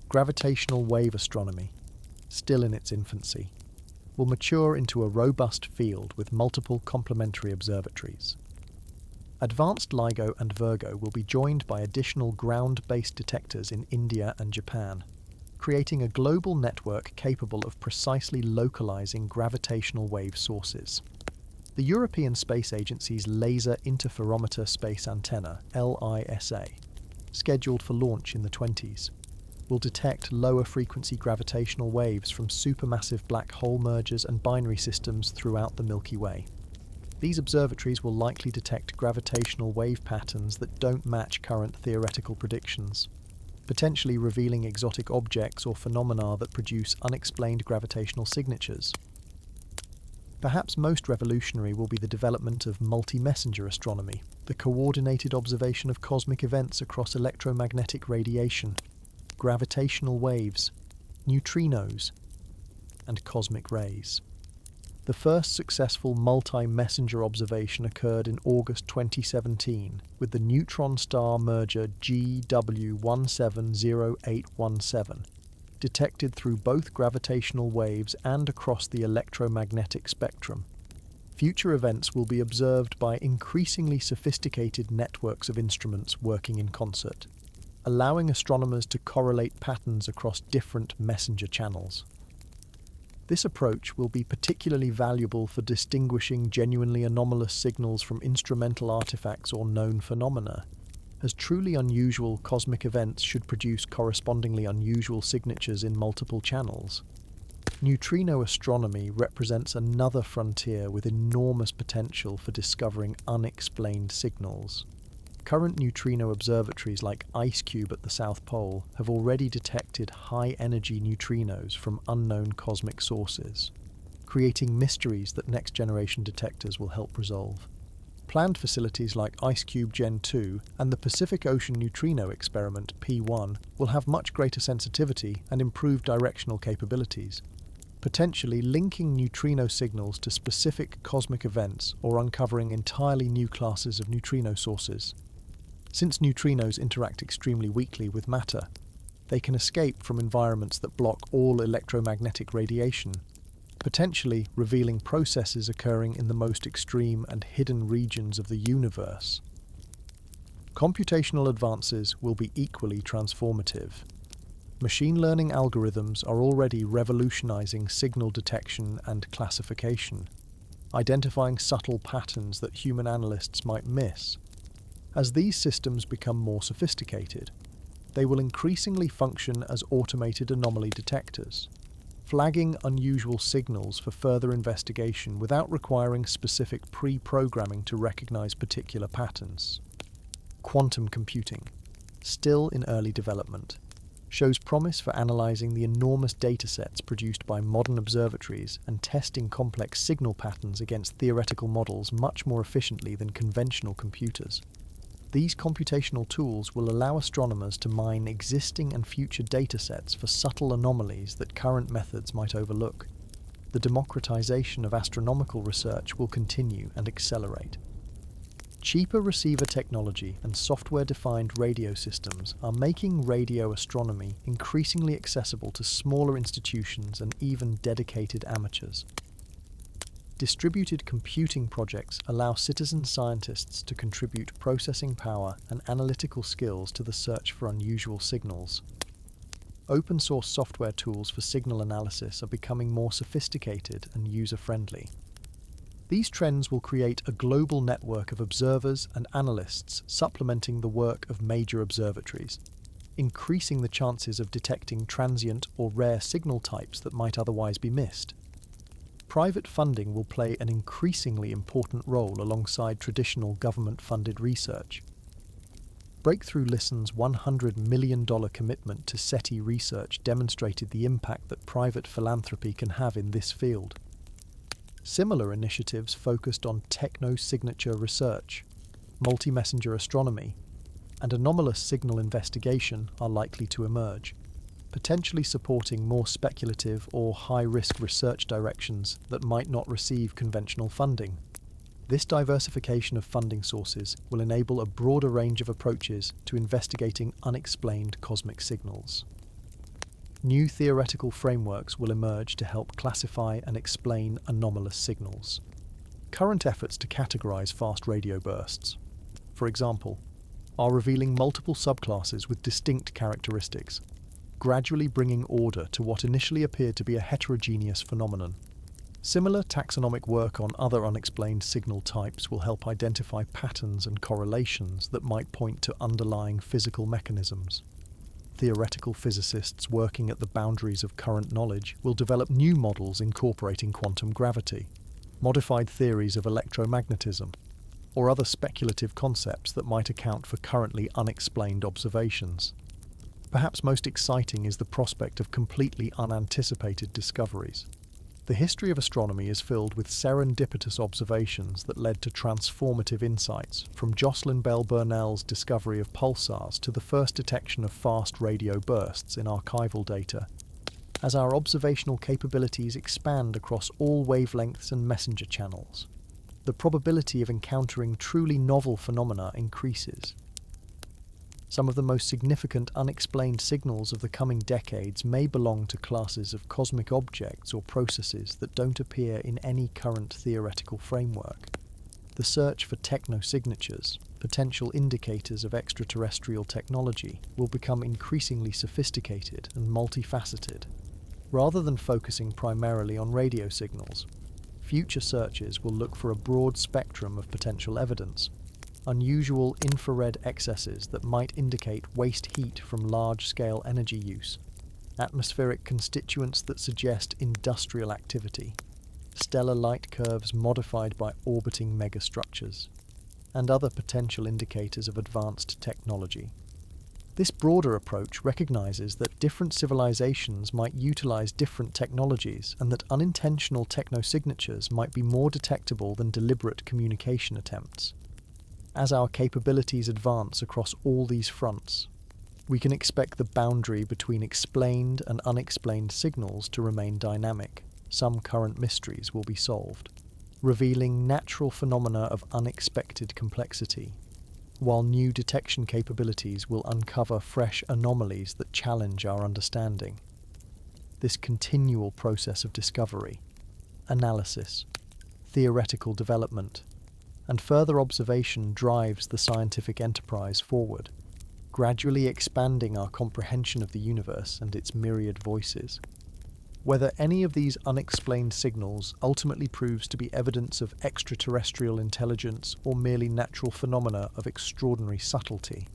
Gravitational wave astronomy, still in its infancy, will mature into a robust field with multiple complementary observatories. Advanced LIGO and Virgo will be joined by additional ground-based detectors in India and Japan, creating a global network capable of precisely localizing gravitational wave sources. The European Space Agency's Laser Interferometer Space Antenna, LISA, scheduled for launch in the 20s, will detect lower frequency gravitational waves from supermassive black hole mergers and binary systems throughout the Milky Way. These observatories will likely detect gravitational wave patterns that don't match current theoretical predictions, potentially revealing exotic objects or phenomena that produce unexplained gravitational signatures. Perhaps most revolutionary will be the development of multi-messenger astronomy, the coordinated observation of cosmic events across electromagnetic radiation, gravitational waves, neutrinos, and cosmic rays. The first successful multi-messenger observation occurred in August 2017 with the neutron star merger GW170817, detected through both gravitational waves and across the electromagnetic spectrum. Future events will be observed by increasingly sophisticated networks of instruments working in concert, allowing astronomers to correlate patterns across different messenger channels. This approach will be particularly valuable for distinguishing genuinely anomalous signals from instrumental artifacts or known phenomena, as truly unusual cosmic events should produce correspondingly unusual signatures in multiple channels. Neutrino astronomy represents another frontier with enormous potential for discovering unexplained signals. Current neutrino observatories like IceCube at the South Pole have already detected high-energy neutrinos from unknown cosmic sources, creating mysteries that next-generation detectors will help resolve. Planned facilities like IceCube Gen 2 and the Pacific Ocean Neutrino Experiment P1 will have much greater sensitivity and improved directional capabilities, potentially linking neutrino signals to specific cosmic events or uncovering entirely new classes of neutrino sources. Since neutrinos interact extremely weakly with matter, they can escape from environments that block all electromagnetic radiation, potentially revealing processes occurring in the most extreme and hidden regions of the universe. Computational advances will be equally transformative. Machine learning algorithms are already revolutionizing signal detection and classification, identifying subtle patterns that human analysts might miss. As these systems become more sophisticated, they will increasingly function as automated anomaly detectors, flagging unusual signals for further investigation without requiring specific pre-programming to recognize particular patterns. Quantum computing, still in early development, shows promise for analyzing the enormous datasets produced by modern observatories and testing complex signal patterns against theoretical models much more efficiently than conventional computers. These computational tools will allow astronomers to mine existing and future datasets for subtle anomalies that current methods might overlook. The democratization of astronomical research will continue and accelerate. Cheaper receiver technology and software-defined radio systems are making radio astronomy increasingly accessible to smaller institutions and even dedicated amateurs. Distributed computing projects allow citizen scientists to contribute processing power and analytical skills to the search for unusual signals. Open-source software tools for signal analysis are becoming more sophisticated and user-friendly. These trends will create a global network of observers and analysts supplementing the work of major observatories, increasing the chances of detecting transient or rare signal types that might otherwise be missed. Private funding will play an increasingly important role alongside traditional government-funded research. Breakthrough Listen's $100 million commitment to SETI research demonstrated the impact that private philanthropy can have in this field. Similar initiatives focused on techno-signature research, multi-messenger astronomy, and anomalous signal investigation are likely to emerge, potentially supporting more speculative or high-risk research directions that might not receive conventional funding. This diversification of funding sources will enable a broader range of approaches to investigating unexplained cosmic signals. New theoretical frameworks will emerge to help classify and explain anomalous signals. Current efforts to categorize fast radio bursts, for example, are revealing multiple subclasses with distinct characteristics, gradually bringing order to what initially appeared to be a heterogeneous phenomenon. Similar taxonomic work on other unexplained signal types will help identify patterns and correlations that might point to underlying physical mechanisms. Theoretical physicists working at the boundaries of current knowledge will develop new models incorporating quantum gravity, modified theories of electromagnetism, or other speculative concepts that might account for currently unexplained observations. Perhaps most exciting is the prospect of completely unanticipated discoveries. The history of astronomy is filled with serendipitous observations that led to transformative insights, from Jocelyn Bell Burnell's discovery of pulsars to the first detection of fast radio bursts in archival data. As our observational capabilities expand across all wavelengths and messenger channels, the probability of encountering truly novel phenomena increases. Some of the most significant unexplained signals of the coming decades may belong to classes of cosmic objects or processes that don't appear in any current theoretical framework. The search for techno-signatures, potential indicators of extraterrestrial technology, will become increasingly sophisticated and multifaceted. Rather than focusing primarily on radio signals, future searches will look for a broad spectrum of potential evidence. Unusual infrared excesses that might indicate waste heat from large-scale energy use, atmospheric constituents that suggest industrial activity, stellar light curves modified by orbiting megastructures, and other potential indicators of advanced technology. This broader approach recognizes that different civilizations might utilize different technologies and that unintentional technosignatures might be more detectable than deliberate communication attempts. As our capabilities advance across all these fronts, we can expect the boundary between explained and unexplained signals to remain dynamic. Some current mysteries will be solved, revealing natural phenomena of unexpected complexity, while new detection capabilities will uncover fresh anomalies that challenge our understanding. This continual process of discovery, analysis, theoretical development, and further observation drives the scientific enterprise forward. gradually expanding our comprehension of the universe and its myriad voices. Whether any of these unexplained signals ultimately proves to be evidence of extraterrestrial intelligence or merely natural phenomena of extraordinary subtlety,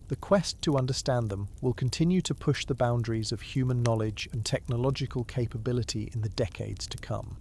the quest to understand them will continue to push the boundaries of human knowledge and technological capability in the decades to come.